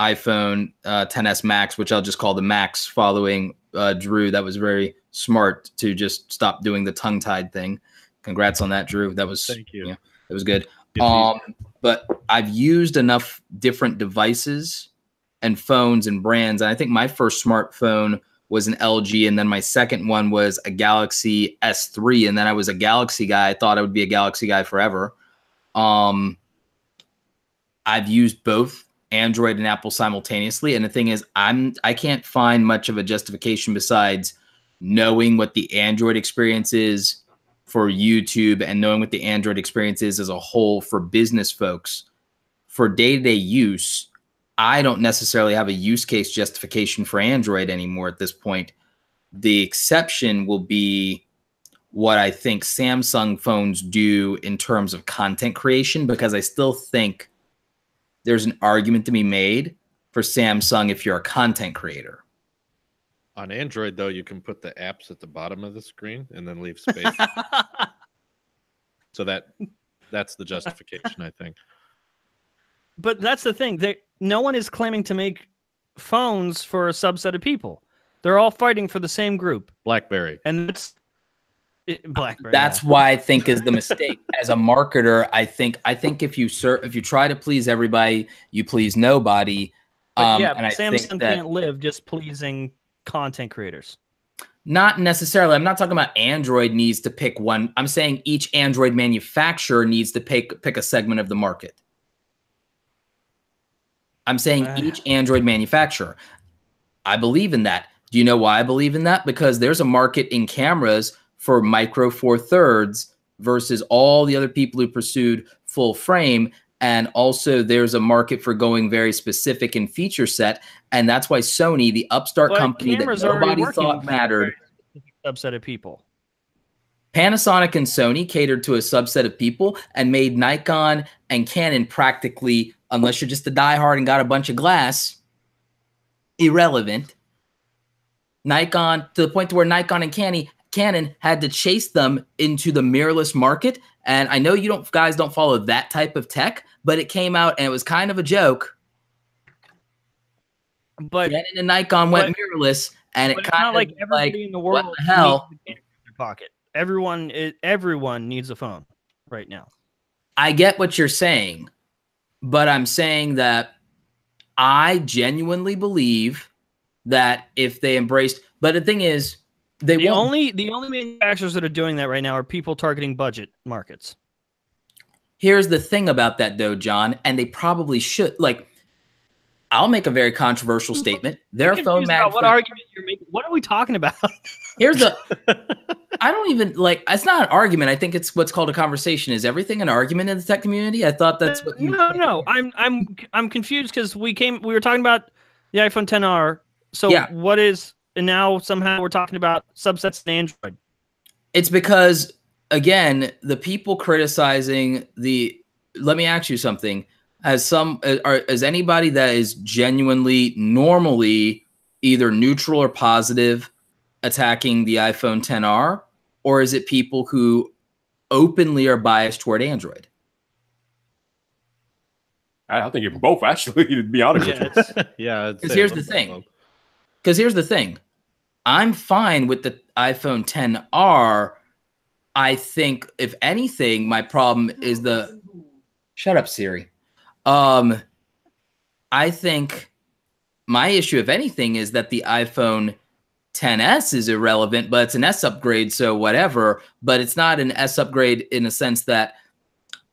Speaker 4: iPhone XS Max, which I'll just call the Max, following Drew. That was very smart to just stop doing the tongue-tied thing. Congrats on that, Drew. That was, thank you. Yeah, it was good. But I've used enough different devices and phones and brands. And I think my first smartphone was an LG, and then my second one was a Galaxy S3. And then I was a Galaxy guy. I thought I would be a Galaxy guy forever. I've used both Android and Apple simultaneously. And the thing is, I can't find much of a justification besides knowing what the Android experience is for YouTube and knowing what the Android experience is as a whole for business folks, for day-to-day use, I don't necessarily have a use case justification for Android anymore at this point. The exception will be what I think Samsung phones do in terms of content creation, because I still think there's an argument to be made for Samsung if you're a content creator.
Speaker 2: On Android, though, you can put the apps at the bottom of the screen and then leave space. So that's the justification, I think.
Speaker 3: But that's the thing. No one is claiming to make phones for a subset of people. They're all fighting for the same group.
Speaker 2: BlackBerry.
Speaker 3: And that's BlackBerry.
Speaker 4: That's why I think is the mistake. As a marketer, I think if you try to please everybody, you please nobody.
Speaker 3: And
Speaker 4: that
Speaker 3: Samsung can't live just pleasing content creators.
Speaker 4: Not necessarily. I'm not talking about Android needs to pick one. I'm saying each Android manufacturer needs to pick a segment of the market. I'm saying each Android manufacturer. I believe in that. Do you know why I believe in that? Because there's a market in cameras for micro four thirds versus all the other people who pursued full frame. And also there's a market for going very specific in feature set. And that's why Sony, the upstart company that nobody thought mattered.
Speaker 3: Subset of people.
Speaker 4: Panasonic and Sony catered to a subset of people and made Nikon and Canon practically, unless you're just a diehard and got a bunch of glass, irrelevant. Nikon, to the point to where Nikon and Canon had to chase them into the mirrorless market. And I know you guys don't follow that type of tech, but it came out and it was kind of a joke.
Speaker 3: But
Speaker 4: Canon and Nikon went mirrorless, and it kind of
Speaker 3: like everybody in the world
Speaker 4: what the hell?
Speaker 3: needs a camera in their pocket. Everyone needs a phone right now.
Speaker 4: I get what you're saying, but I'm saying that I genuinely believe that if they embraced, but the thing is, the only
Speaker 3: manufacturers that are doing that right now are people targeting budget markets.
Speaker 4: Here's the thing about that, though, John, and they probably should. Like, I'll make a very controversial statement. Their phone manufacturer.
Speaker 3: What argument you're making? What are we talking about?
Speaker 4: Here's the. I don't even like. It's not an argument. I think it's what's called a conversation. Is everything an argument in the tech community? I thought that's what.
Speaker 3: No. I'm confused because we were talking about the iPhone XR. So
Speaker 4: yeah.
Speaker 3: What is, and now somehow we're talking about subsets in Android.
Speaker 4: It's because, again, the people criticizing the. Let me ask you something. As anybody that is genuinely, normally either neutral or positive attacking the iPhone XR, or is it people who openly are biased toward Android?
Speaker 1: I think you're both, actually, to be honest with you.
Speaker 2: Yeah.
Speaker 4: Because here's the thing. I'm fine with the iPhone XR. I think, if anything, my problem is the... Shut up, Siri. I think my issue, if anything, is that the iPhone XS is irrelevant, but it's an S upgrade, so whatever. But it's not an S upgrade in a sense that,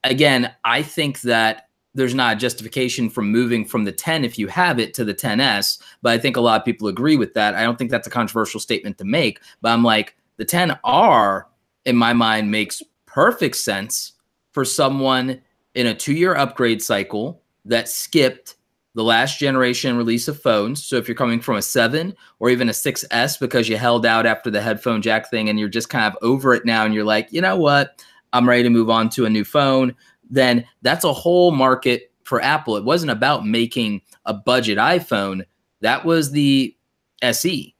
Speaker 4: again, I think that there's not a justification for moving from the 10 if you have it to the XS. But I think a lot of people agree with that. I don't think that's a controversial statement to make. But I'm like, the XR, in my mind, makes perfect sense for someone in a 2-year upgrade cycle that skipped the last generation release of phones. So if you're coming from a 7 or even a 6S because you held out after the headphone jack thing and you're just kind of over it now and you're like, you know what, I'm ready to move on to a new phone, then that's a whole market for Apple. It wasn't about making a budget iPhone. That was the SE.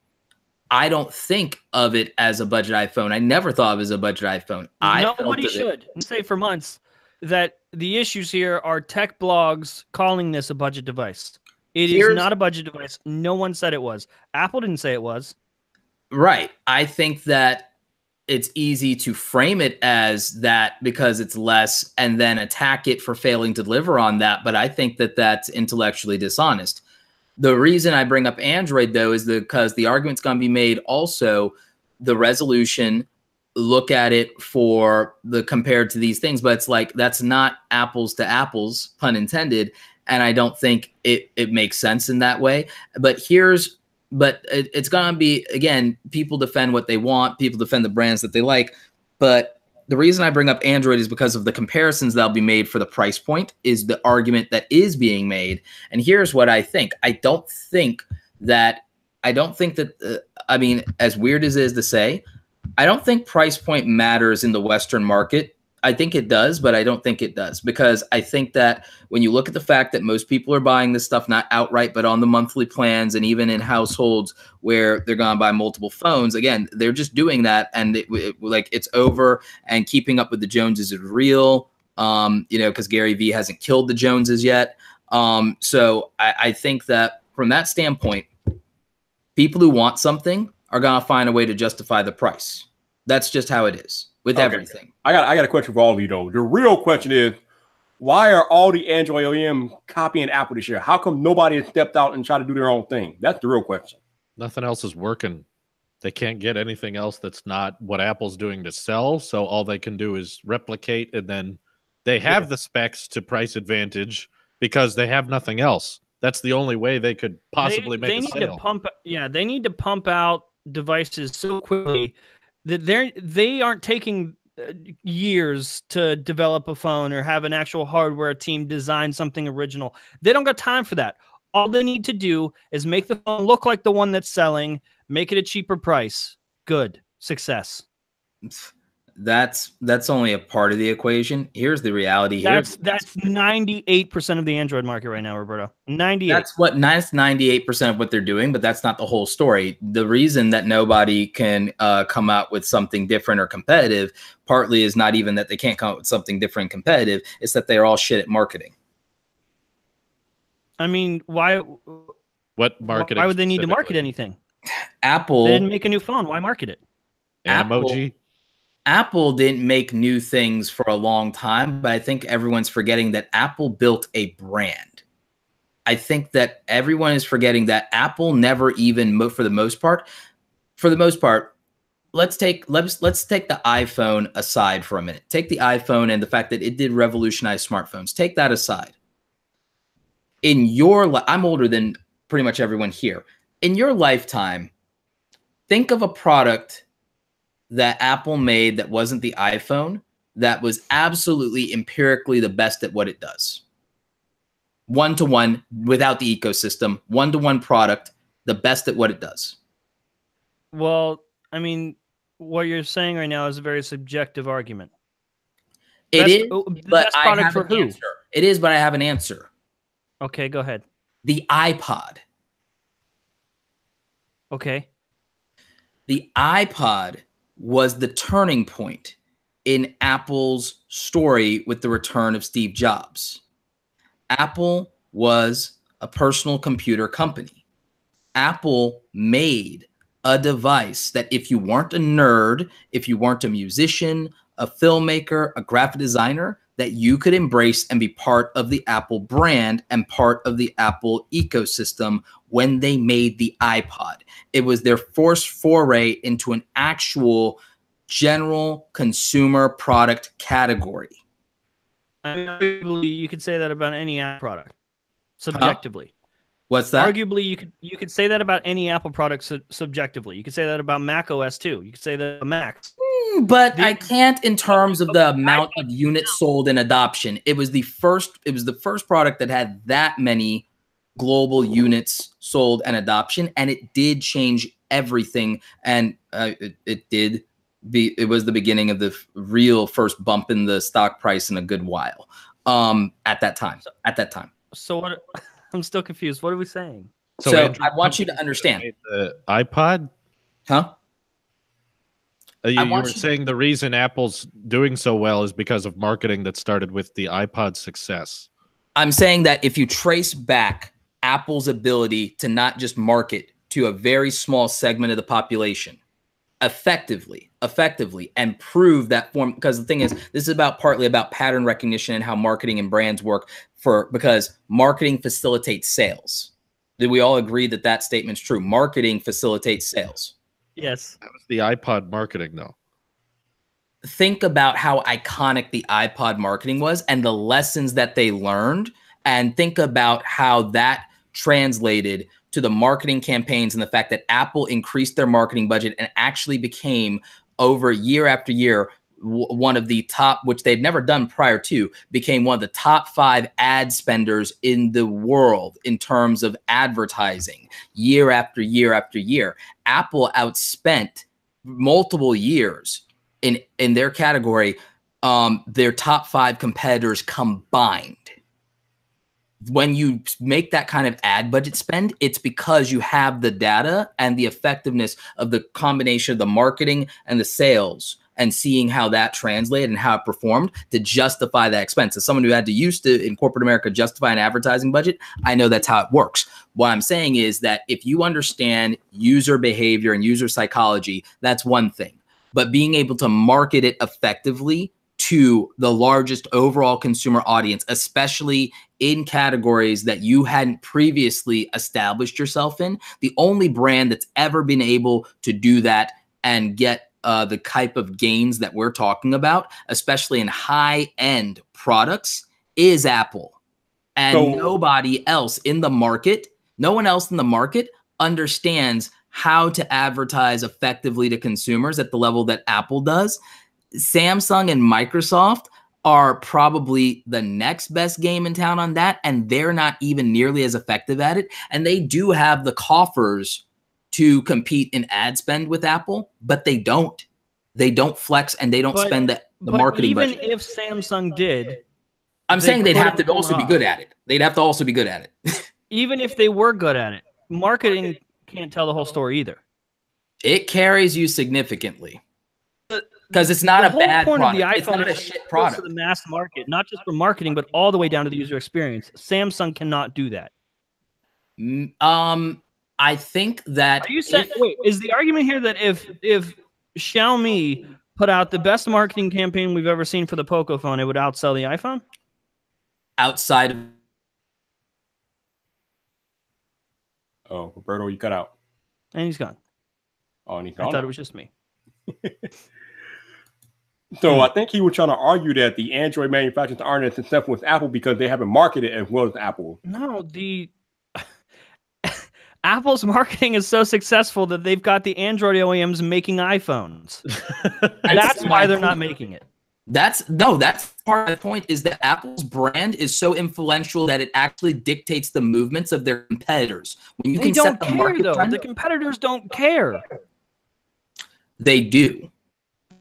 Speaker 4: I don't think of it as a budget iPhone. I never thought of it as a budget iPhone.
Speaker 3: Nobody should say for months that the issues here are tech blogs calling this a budget device. It is not a budget device. No one said it was. Apple didn't say it was.
Speaker 4: Right. I think that it's easy to frame it as that because it's less and then attack it for failing to deliver on that. But I think that that's intellectually dishonest. The reason I bring up Android, though, is because the argument's going to be made also the resolution. Look at it for the compared to these things, but it's like that's not apples to apples, pun intended. And I don't think it makes sense in that way. But it's gonna be, again, people defend what they want, people defend the brands that they like. But the reason I bring up Android is because of the comparisons that'll be made for the price point is the argument that is being made. And here's what I think. I don't think that, I mean, as weird as it is to say, I don't think price point matters in the Western market. I think it does, but I don't think it does, because I think that when you look at the fact that most people are buying this stuff not outright, but on the monthly plans, and even in households where they're going to buy multiple phones, again, they're just doing that, and like it's over. And keeping up with the Joneses is real, you know, because Gary Vee hasn't killed the Joneses yet. So I think that from that standpoint, people who want something are going to find a way to justify the price. That's just how it is with everything.
Speaker 1: I got a question for all of you though. The real question is, why are all the Android OEM copying Apple this year? How come nobody has stepped out and tried to do their own thing? That's the real question.
Speaker 2: Nothing else is working. They can't get anything else that's not what Apple's doing to sell. So all they can do is replicate, and then they have the specs to price advantage because they have nothing else. That's the only way they could possibly make a sale.
Speaker 3: They need to pump out devices so quickly that they aren't taking years to develop a phone or have an actual hardware team design something original. They don't got time for that. All they need to do is make the phone look like the one that's selling, make it a cheaper price. Good. Success.
Speaker 4: That's only a part of the equation. Here's the reality.
Speaker 3: That's 98% of the Android market right now, Roberto. 98.
Speaker 4: That's 98% of what they're doing, but that's not the whole story. The reason that nobody can come out with something different or competitive, partly is not even that they can't come up with something different and competitive, it's that they're all shit at marketing.
Speaker 3: I mean, why?
Speaker 2: What marketing?
Speaker 3: Why would they need to market anything?
Speaker 4: Apple
Speaker 3: They didn't make a new phone. Why market it?
Speaker 2: Emoji.
Speaker 4: Apple didn't make new things for a long time, but I think everyone's forgetting that Apple built a brand. I think that everyone is forgetting that Apple never even, for the most part, let's take the iPhone aside for a minute. Take the iPhone and the fact that it did revolutionize smartphones. Take that aside. In your life, I'm older than pretty much everyone here. In your lifetime, think of a product that Apple made that wasn't the iPhone, that was absolutely empirically the best at what it does. One-to-one, without the ecosystem, one-to-one product, the best at what it does.
Speaker 3: Well, I mean, what you're saying right now is a very subjective argument.
Speaker 4: It is, but I have an answer. It is, but I have an answer.
Speaker 3: Okay, go ahead.
Speaker 4: The iPod.
Speaker 3: Okay.
Speaker 4: The iPod was the turning point in Apple's story with the return of Steve Jobs. Apple was a personal computer company. Apple made a device that if you weren't a nerd, if you weren't a musician, a filmmaker, a graphic designer, that you could embrace and be part of the Apple brand and part of the Apple ecosystem when they made the iPod. It was their first foray into an actual general consumer product category.
Speaker 3: I mean, arguably, you could say that about any Apple product, subjectively.
Speaker 4: What's that?
Speaker 3: Arguably, you could say that about any Apple product subjectively. You could say that about Mac OS too. You could say that about Macs.
Speaker 4: But I can't in terms of the amount of units sold and adoption. It was the first product that had that many global units sold and adoption, and it did change everything. And it was the beginning of the real first bump in the stock price in a good while. At that time.
Speaker 3: So what? I'm still confused. What are we saying?
Speaker 4: So Andrew, I want you to understand
Speaker 2: the iPod,
Speaker 4: huh?
Speaker 2: You were saying the reason Apple's doing so well is because of marketing that started with the iPod success.
Speaker 4: I'm saying that if you trace back Apple's ability to not just market to a very small segment of the population effectively and prove that form, because the thing is, this is partly about pattern recognition and how marketing and brands work because marketing facilitates sales. Did we all agree that that statement's true? Marketing facilitates sales.
Speaker 3: Yes.
Speaker 2: That was the iPod marketing, though.
Speaker 4: Think about how iconic the iPod marketing was and the lessons that they learned, and think about how that translated to the marketing campaigns and the fact that Apple increased their marketing budget and actually became, over year after year, one of the top, which they'd never done prior to, became one of the top 5 ad spenders in the world in terms of advertising year after year after year. Apple outspent multiple years in their category, their top 5 competitors combined. When you make that kind of ad budget spend, it's because you have the data and the effectiveness of the combination of the marketing and the sales and seeing how that translated and how it performed to justify that expense. As someone who had to used to, in corporate America, justify an advertising budget, I know that's how it works. What I'm saying is that if you understand user behavior and user psychology, that's one thing. But being able to market it effectively to the largest overall consumer audience, especially in categories that you hadn't previously established yourself in. The only brand that's ever been able to do that and get the type of gains that we're talking about, especially in high-end products, is Apple. And nobody else in the market, no one else in the market understands how to advertise effectively to consumers at the level that Apple does. Samsung and Microsoft are probably the next best game in town on that, and they're not even nearly as effective at it. And they do have the coffers to compete in ad spend with Apple, but they don't. They don't flex and they don't spend the marketing budget.
Speaker 3: Even if Samsung did,
Speaker 4: I'm saying they'd have to also be good at it. They'd have to also be good at it.
Speaker 3: Even if they were good at it, marketing can't tell the whole story either.
Speaker 4: It carries you significantly. Because it's not a bad product.
Speaker 3: Of the iPhone,
Speaker 4: it's not a shit product.
Speaker 3: For the mass market, not just for marketing, but all the way down to the user experience. Samsung cannot do that.
Speaker 4: I think that.
Speaker 3: Are you saying? Wait, is the argument here that if Xiaomi put out the best marketing campaign we've ever seen for the Poco phone, it would outsell the iPhone?
Speaker 4: Outside of.
Speaker 1: Oh, Roberto, you cut out.
Speaker 3: And he's gone.
Speaker 1: Oh, and he's gone.
Speaker 3: I thought it was just me.
Speaker 1: So I think he was trying to argue that the Android manufacturers aren't as successful as Apple because they haven't marketed as well as Apple.
Speaker 3: No, Apple's marketing is so successful that they've got the Android OEMs making iPhones. That's why they're not making it.
Speaker 4: That's part of the point, is that Apple's brand is so influential that it actually dictates the movements of their competitors. When you
Speaker 3: they
Speaker 4: can
Speaker 3: don't
Speaker 4: set the
Speaker 3: care,
Speaker 4: market
Speaker 3: though.
Speaker 4: trend,
Speaker 3: The competitors don't care.
Speaker 4: They do.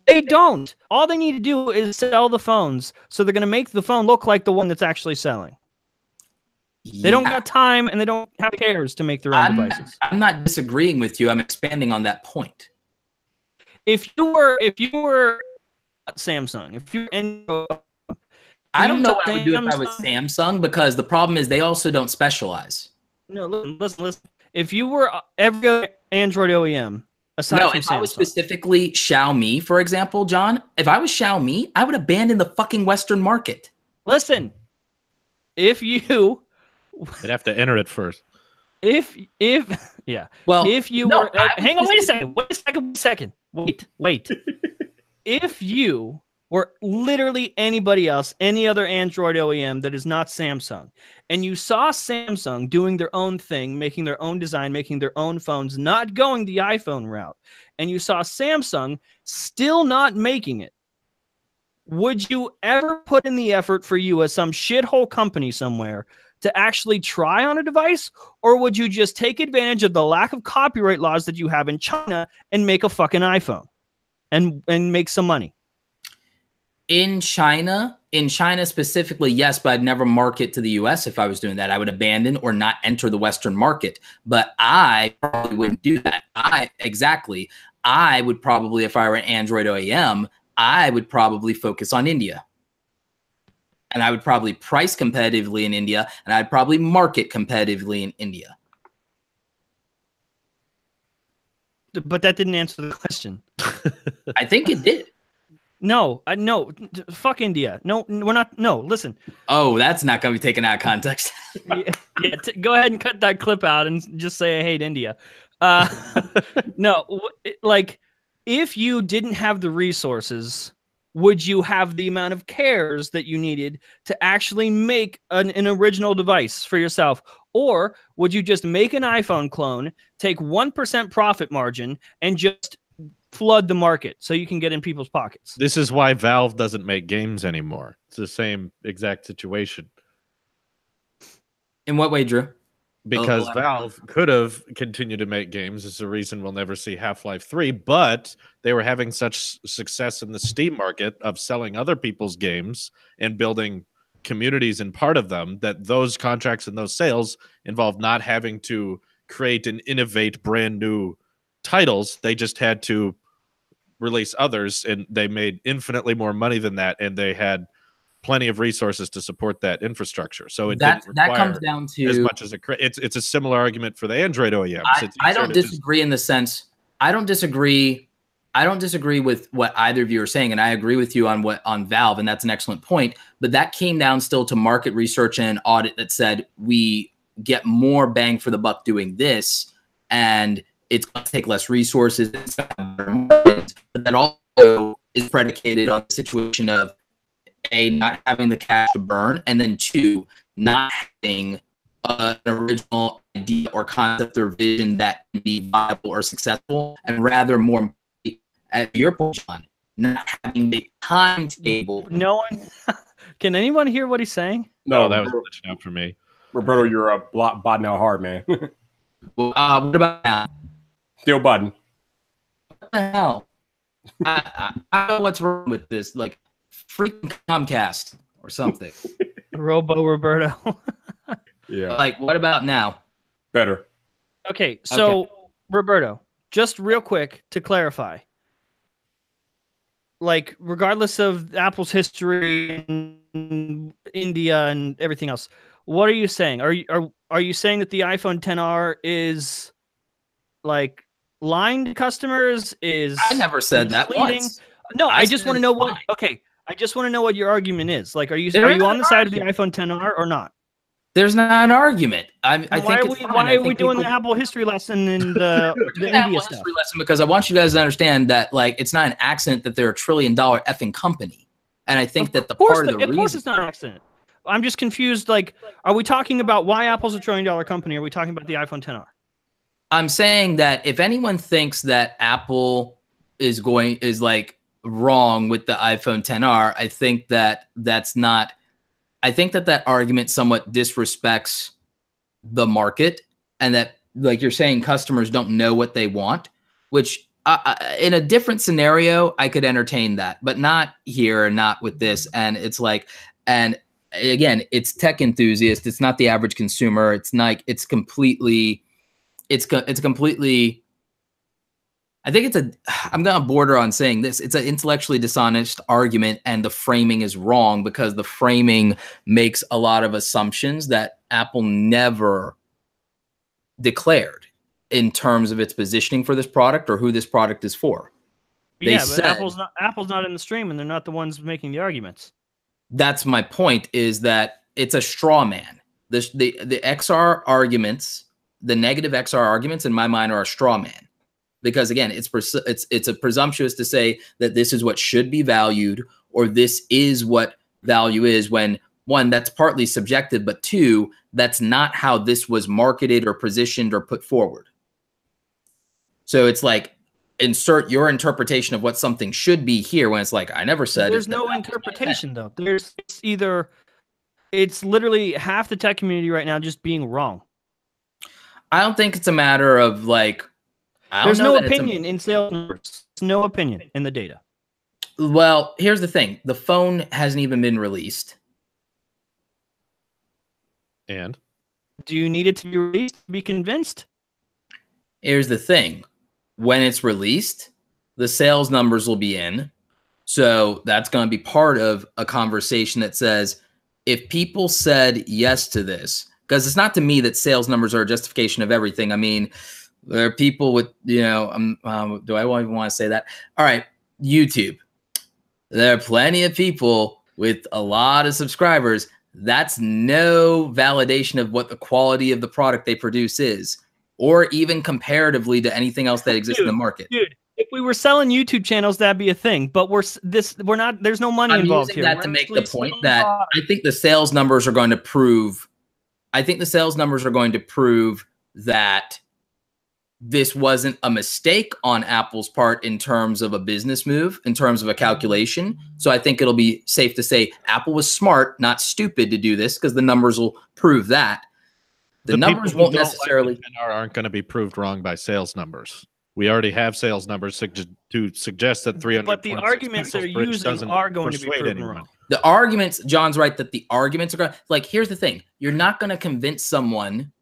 Speaker 3: They don't. All they need to do is sell the phones. So they're going to make the phone look like the one that's actually selling. Yeah. They don't got time and they don't have cares to make their own devices.
Speaker 4: I'm not disagreeing with you. I'm expanding on that point.
Speaker 3: If you were Samsung, if you
Speaker 4: I don't know what I would do if I was Samsung, because the problem is they also don't specialize.
Speaker 3: No, listen. If you were every other Android OEM,
Speaker 4: no, if I was specifically Xiaomi, for example, John, if I was Xiaomi, I would abandon the fucking Western market.
Speaker 3: Listen, if you...
Speaker 2: They'd have to enter it first.
Speaker 3: Yeah. Well, if you were... hang on, wait a second. Wait. If you were literally anybody else, any other Android OEM that is not Samsung, and you saw Samsung doing their own thing, making their own design, making their own phones, not going the iPhone route, and you saw Samsung still not making it, would you ever put in the effort for you as some shithole company somewhere to actually try on a device? Or would you just take advantage of the lack of copyright laws that you have in China and make a fucking iPhone and make some money?
Speaker 4: In China specifically, yes, but I'd never market to the US if I was doing that. I would abandon or not enter the Western market. But I probably wouldn't do that. I would probably, if I were an Android OEM, I would probably focus on India. And I would probably price competitively in India, and I'd probably market competitively in India.
Speaker 3: But that didn't answer the question.
Speaker 4: I think it did.
Speaker 3: No, fuck India. No, we're not. No, listen.
Speaker 4: Oh, that's not going to be taken out of context.
Speaker 3: Go ahead and cut that clip out and just say I hate India. No, like, if you didn't have the resources, would you have the amount of cares that you needed to actually make an original device for yourself? Or would you just make an iPhone clone, take 1% profit margin, and just flood the market so you can get in people's pockets.
Speaker 2: This is why Valve doesn't make games anymore. It's the same exact situation.
Speaker 4: In what way, Drew?
Speaker 2: Because Valve could have continued to make games. Is the reason we'll never see Half-Life 3, but they were having such success in the Steam market of selling other people's games and building communities in part of them that those contracts and those sales involved not having to create and innovate brand new titles. They just had to release others, and they made infinitely more money than that, and they had plenty of resources to support that infrastructure. So that
Speaker 4: comes down to
Speaker 2: as much as it's a similar argument for the Android OEMs.
Speaker 4: I don't disagree in the sense I don't disagree with what either of you are saying, and I agree with you on Valve, and that's an excellent point. But that came down still to market research and an audit that said we get more bang for the buck doing this, and it's going to take less resources. But that also is predicated on the situation of A, not having the cash to burn, and then 2, not having an original idea or concept or vision that can be viable or successful, and rather more, at your point, John, not having the timetable.
Speaker 3: No one can anyone hear what he's saying?
Speaker 2: No, that was glitching out for me.
Speaker 1: Roberto, you're a bot now hard, man.
Speaker 4: What about now?
Speaker 1: Still button.
Speaker 4: What the hell? I don't know what's wrong with this. Like, freaking Comcast or something.
Speaker 3: Robo Roberto.
Speaker 1: Yeah.
Speaker 4: Like, what about now?
Speaker 1: Better.
Speaker 3: Okay, so Roberto, just real quick to clarify. Like, regardless of Apple's history in India and everything else, what are you saying? Are you saying that the iPhone XR is like lying to customers?
Speaker 4: I never said that once.
Speaker 3: No, I just want to know what. Okay, I just want to know what your argument is. Like, are you on the side of the iPhone XR or not?
Speaker 4: There's not an argument. Why
Speaker 3: are we doing the Apple history lesson and the India stuff?
Speaker 4: History lesson because I want you guys to understand that like it's not an accident that they're a $1 trillion effing company, and I think that the part of the reason.
Speaker 3: Of course, it's not an accident. I'm just confused. Like, are we talking about why Apple's a $1 trillion company? Or are we talking about the iPhone XR?
Speaker 4: I'm saying that if anyone thinks that Apple is like wrong with the iPhone XR, I think that that's not. I think that argument somewhat disrespects the market, and that, like you're saying, customers don't know what they want, which in a different scenario, I could entertain that, but not here and not with this. And it's like, and again, it's tech enthusiasts. It's not the average consumer. It's not, it's completely, I think I'm going to border on saying this. It's an intellectually dishonest argument, and the framing is wrong because the framing makes a lot of assumptions that Apple never declared in terms of its positioning for this product or who this product is for.
Speaker 3: But Apple's not in the stream, and they're not the ones making the arguments.
Speaker 4: That's my point, is that it's a straw man. The XR arguments, the negative XR arguments in my mind are a straw man. Because again, it's a presumptuous to say that this is what should be valued or this is what value is, when 1, that's partly subjective, but 2, that's not how this was marketed or positioned or put forward. So it's like, insert your interpretation of what something should be here when it's like, I never said.
Speaker 3: There's no interpretation though. It's literally half the tech community right now just being wrong.
Speaker 4: I don't think it's a matter of like,
Speaker 3: there's no opinion in sales numbers. There's no opinion in the data.
Speaker 4: Well, here's the thing. The phone hasn't even been released.
Speaker 2: And?
Speaker 3: Do you need it to be released to be convinced?
Speaker 4: Here's the thing. When it's released, the sales numbers will be in. So that's going to be part of a conversation that says, if people said yes to this, because it's not to me that sales numbers are a justification of everything. I mean, there are people with, do I even want to say that? All right, YouTube. There are plenty of people with a lot of subscribers. That's no validation of what the quality of the product they produce is, or even comparatively to anything else that exists in the market.
Speaker 3: Dude, if we were selling YouTube channels, that'd be a thing. But we're not. There's no money involved here.
Speaker 4: I'm using that to make the point that I think the sales numbers are going to prove. I think the sales numbers are going to prove that this wasn't a mistake on Apple's part in terms of a business move, in terms of a calculation. So I think it'll be safe to say Apple was smart, not stupid to do this, because the numbers will prove that. The numbers won't necessarily
Speaker 2: aren't going to be proved wrong by sales numbers. We already have sales numbers to suggest that 300.
Speaker 3: But the arguments they're using are going to be proven wrong.
Speaker 4: The arguments, John's right that the arguments are going to, like, here's the thing. You're not going to convince someone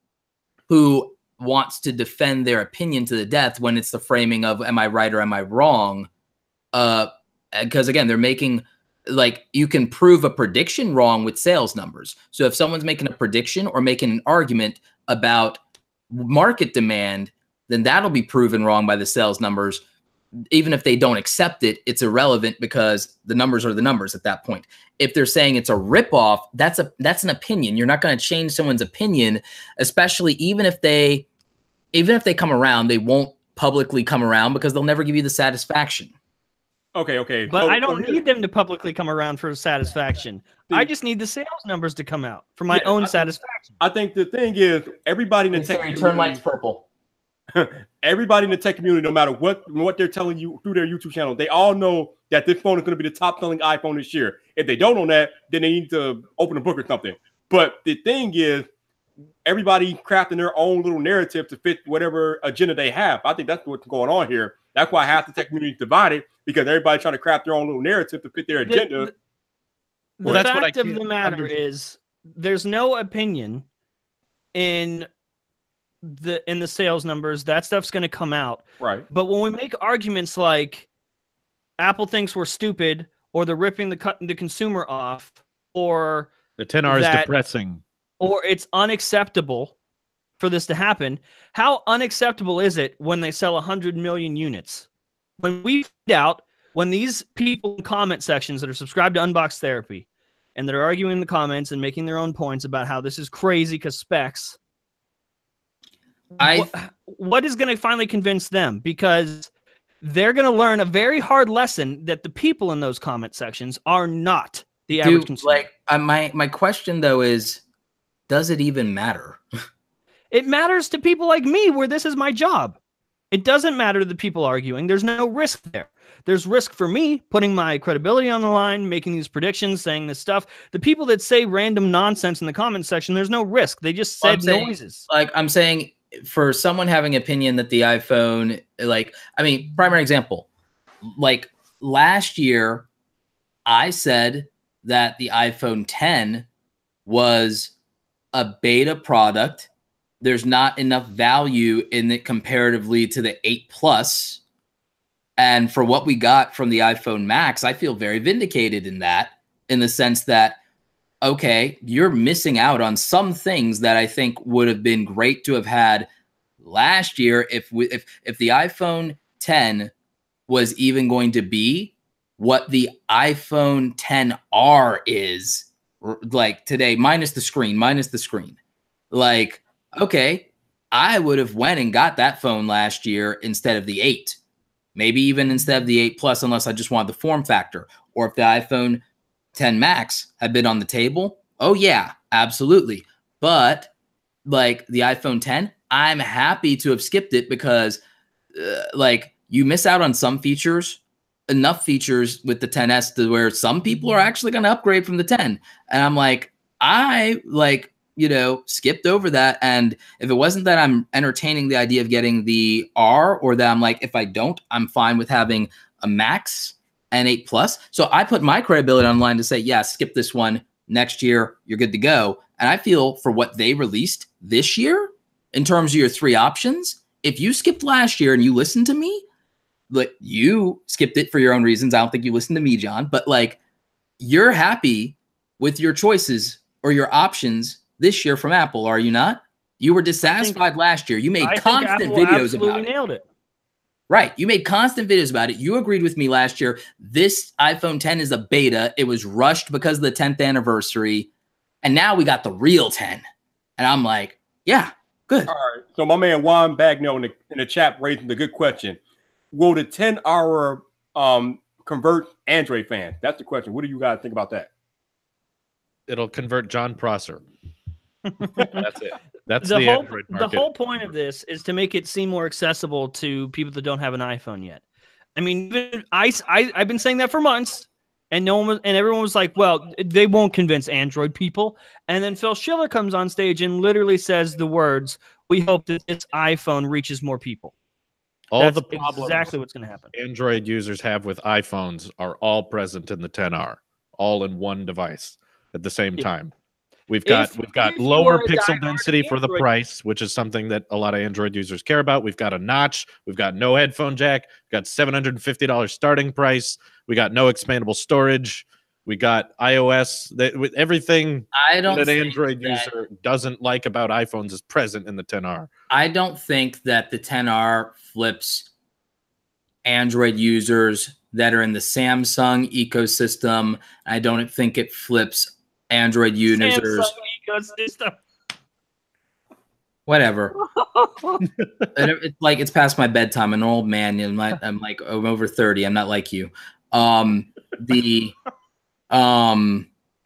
Speaker 4: who wants to defend their opinion to the death when it's the framing of, am I right or am I wrong? Because again, they're making, like, you can prove a prediction wrong with sales numbers. So if someone's making a prediction or making an argument about market demand, then that'll be proven wrong by the sales numbers. Even if they don't accept it, it's irrelevant because the numbers are the numbers at that point. If they're saying it's a ripoff, that's an opinion. You're not going to change someone's opinion, especially even if they come around, they won't publicly come around because they'll never give you the satisfaction.
Speaker 1: Okay.
Speaker 3: But I don't need them to publicly come around for satisfaction. I just need the sales numbers to come out for my own satisfaction.
Speaker 1: I think the thing is, everybody in the tech
Speaker 4: community, turn lights purple.
Speaker 1: Everybody in the tech community, no matter what they're telling you through their YouTube channel, they all know that this phone is going to be the top selling iPhone this year. If they don't know that, then they need to open a book or something. But the thing is, everybody crafting their own little narrative to fit whatever agenda they have. I think that's what's going on here. That's why half the tech community is divided, because everybody's trying to craft their own little narrative to fit their agenda.
Speaker 3: The fact of the matter is, there's no opinion in the sales numbers. That stuff's going to come out.
Speaker 1: Right.
Speaker 3: But when we make arguments like Apple thinks we're stupid, or they're ripping the consumer off, or
Speaker 2: the 10R is depressing,
Speaker 3: or it's unacceptable for this to happen, how unacceptable is it when they sell 100 million units? When we find out, when these people in comment sections that are subscribed to Unbox Therapy and that are arguing in the comments and making their own points about how this is crazy because specs, what is going to finally convince them? Because they're going to learn a very hard lesson that the people in those comment sections are not the average consumer.
Speaker 4: Like, my question though is, does it even matter?
Speaker 3: It matters to people like me, where this is my job. It doesn't matter to the people arguing. There's no risk there. There's risk for me putting my credibility on the line, making these predictions, saying this stuff. The people that say random nonsense in the comment section, there's no risk. They just said noises.
Speaker 4: Like, I'm saying, for someone having opinion that the iPhone, like, I mean, primary example, like last year, I said that the iPhone 10 was a beta product. There's not enough value in it comparatively to the 8 Plus. And for what we got from the iPhone Max, I feel very vindicated in that, in the sense that, okay, you're missing out on some things that I think would have been great to have had last year if the iPhone 10 was even going to be what the iPhone 10R is, like today, minus the screen. Like, okay, I would have went and got that phone last year instead of the 8. Maybe even instead of the 8 Plus, unless I just wanted the form factor. Or if the iPhone 10 Max had been on the table, oh yeah, absolutely. But like the iPhone 10, I'm happy to have skipped it because like you miss out on some features, enough features with the 10S to where some people are actually going to upgrade from the 10. And I'm like, I like, you know, skipped over that. And if it wasn't that I'm entertaining the idea of getting the R, or that I'm like, if I don't, I'm fine with having a Max and 8 Plus. So I put my credibility online to say, yeah, skip this one. Next year, you're good to go. And I feel for what they released this year, in terms of your 3 options, if you skipped last year and you listened to me, like you skipped it for your own reasons. I don't think you listened to me, John, but like you're happy with your choices or your options this year from Apple, are you not? You were dissatisfied last year. You made constant videos about it.
Speaker 3: Nailed it.
Speaker 4: Right. You made constant videos about it. You agreed with me last year. This iPhone 10 is a beta. It was rushed because of the 10th anniversary. And now we got the real 10. And I'm like, yeah, good.
Speaker 1: All right. So my man Juan Bagnell in the chat raising the good question. Will the 10-hour convert Android fans? That's the question. What do you guys think about that?
Speaker 2: It'll convert John Prosser. That's it. That's
Speaker 3: the
Speaker 2: the
Speaker 3: whole
Speaker 2: Android
Speaker 3: the
Speaker 2: market.
Speaker 3: whole point of this is to make it seem more accessible to people that don't have an iPhone yet. I mean, even I've been saying that for months, and everyone was like, "Well, they won't convince Android people." And then Phil Schiller comes on stage and literally says the words, "We hope that this iPhone reaches more people."
Speaker 2: All
Speaker 3: That's
Speaker 2: the problems
Speaker 3: exactly what's going to happen.
Speaker 2: Android users have with iPhones are all present in the 10R, all in one device at the same time. We've got
Speaker 3: if you
Speaker 2: lower
Speaker 3: are a
Speaker 2: pixel
Speaker 3: diehard
Speaker 2: density for the
Speaker 3: Android-
Speaker 2: price, which is something that a lot of Android users care about. We've got a notch. We've got no headphone jack. We've got $750 starting price. We got no expandable storage. We got iOS. With everything
Speaker 4: I don't
Speaker 2: that an
Speaker 4: think
Speaker 2: Android
Speaker 4: that-
Speaker 2: user doesn't like about iPhones is present in the 10R.
Speaker 4: I don't think that the 10R flips Android users that are in the Samsung ecosystem. I don't think it flips Android users.
Speaker 3: Samsung ecosystem.
Speaker 4: Whatever. It's like it's past my bedtime. I'm an old man. I'm over 30. I'm not like you. Anyway,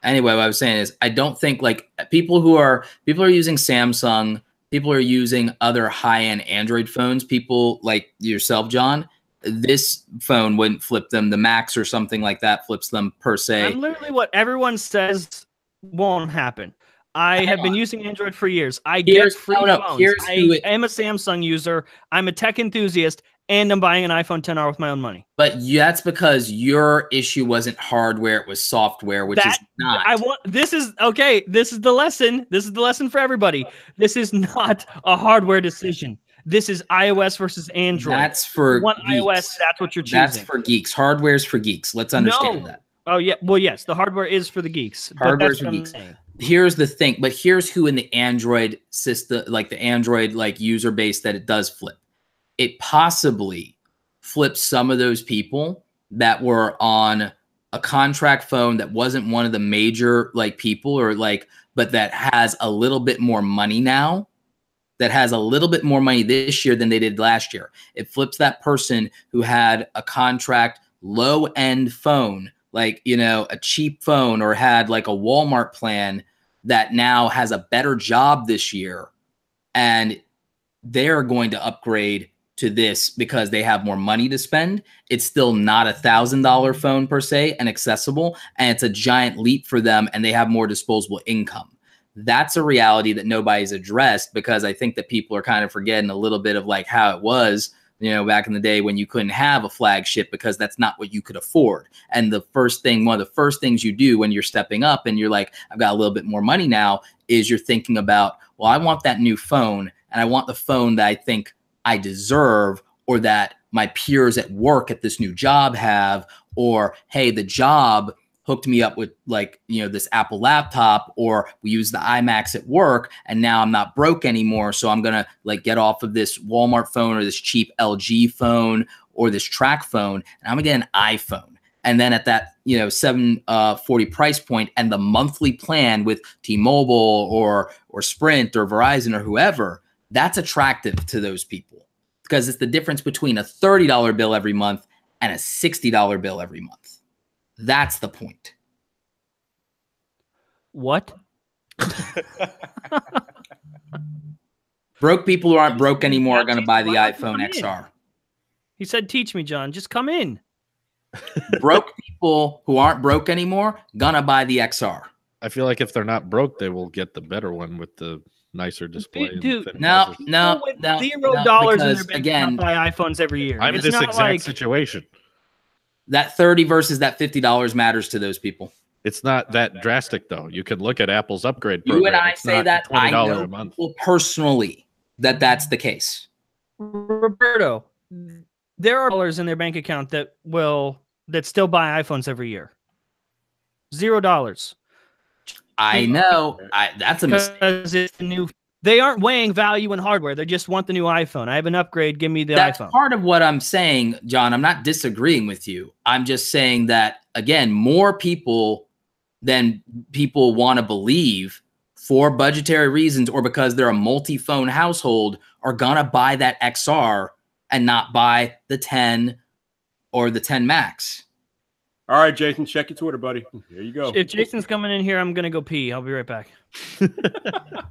Speaker 4: what I was saying is I don't think like people are using Samsung, people are using other high-end Android phones, people like yourself, John. This phone wouldn't flip them. The Max or something like that flips them per se.
Speaker 3: I'm literally what everyone says won't happen. I have been using Android for years. I get free phones. I am a Samsung user. I'm a tech enthusiast, and I'm buying an iPhone XR with my own money.
Speaker 4: But that's because your issue wasn't hardware; it was software, which is not.
Speaker 3: This is okay. This is the lesson. This is the lesson for everybody. This is not a hardware decision. This is iOS versus Android.
Speaker 4: That's for
Speaker 3: geeks. iOS. That's what you're choosing.
Speaker 4: That's for geeks. Hardware's for geeks. Let's understand that.
Speaker 3: Oh yeah. Well, yes, the hardware is for the geeks.
Speaker 4: Hardware's for geeks. Here's the thing, but here's who in the Android system, like the Android user base that it does flip. It possibly flips some of those people that were on a contract phone that wasn't one of the major people but that has a little bit more money now, that has a little bit more money this year than they did last year. It flips that person who had a contract low-end phone, a cheap phone, or had a Walmart plan that now has a better job this year, and they're going to upgrade to this because they have more money to spend. It's still not $1,000 phone per se and accessible, and it's a giant leap for them, and they have more disposable income. That's a reality that nobody's addressed, because I think that people are kind of forgetting a little bit of how it was, back in the day when you couldn't have a flagship because that's not what you could afford. And one of the first things you do when you're stepping up and you're like, I've got a little bit more money now, is you're thinking about, well, I want that new phone, and I want the phone that I think I deserve, or that my peers at work at this new job have, or, hey, the job hooked me up with this Apple laptop, or we use the iMacs at work, and now I'm not broke anymore. So I'm going to get off of this Walmart phone or this cheap LG phone or this track phone, and I'm gonna get an iPhone. And then at that, $740 price point, and the monthly plan with T-Mobile or Sprint or Verizon or whoever, that's attractive to those people, because it's the difference between a $30 bill every month and a $60 bill every month. That's the point.
Speaker 3: What?
Speaker 4: Broke people who aren't broke anymore are going to buy the iPhone XR.
Speaker 3: He said, teach me, John. Just come in.
Speaker 4: Broke people who aren't broke anymore, going to buy the XR.
Speaker 2: I feel like if they're not broke, they will get the better one with the nicer display.
Speaker 3: Dude,
Speaker 4: no.
Speaker 3: $0 in their bank account buy iPhones every year.
Speaker 2: I'm in this exact situation.
Speaker 4: That $30 versus that $50 matters to those people.
Speaker 2: It's not that drastic, though. You can look at Apple's upgrade program.
Speaker 4: You and I say that
Speaker 2: $20
Speaker 4: I know
Speaker 2: a month.
Speaker 4: people personally that's the case.
Speaker 3: Roberto, there are dollars in their bank account that still buy iPhones every year. $0.
Speaker 4: I know. That's a mistake.
Speaker 3: Because it's new. They aren't weighing value in hardware. They just want the new iPhone. I have an upgrade. Give me the
Speaker 4: That's
Speaker 3: iPhone.
Speaker 4: Part of what I'm saying, John. I'm not disagreeing with you. I'm just saying that, again, more people than people want to believe, for budgetary reasons or because they're a multi-phone household, are going to buy that XR and not buy the 10 or the 10 Max.
Speaker 1: All right, Jason, check your Twitter, buddy. Here you go.
Speaker 3: If Jason's coming in here, I'm gonna go pee. I'll be right back.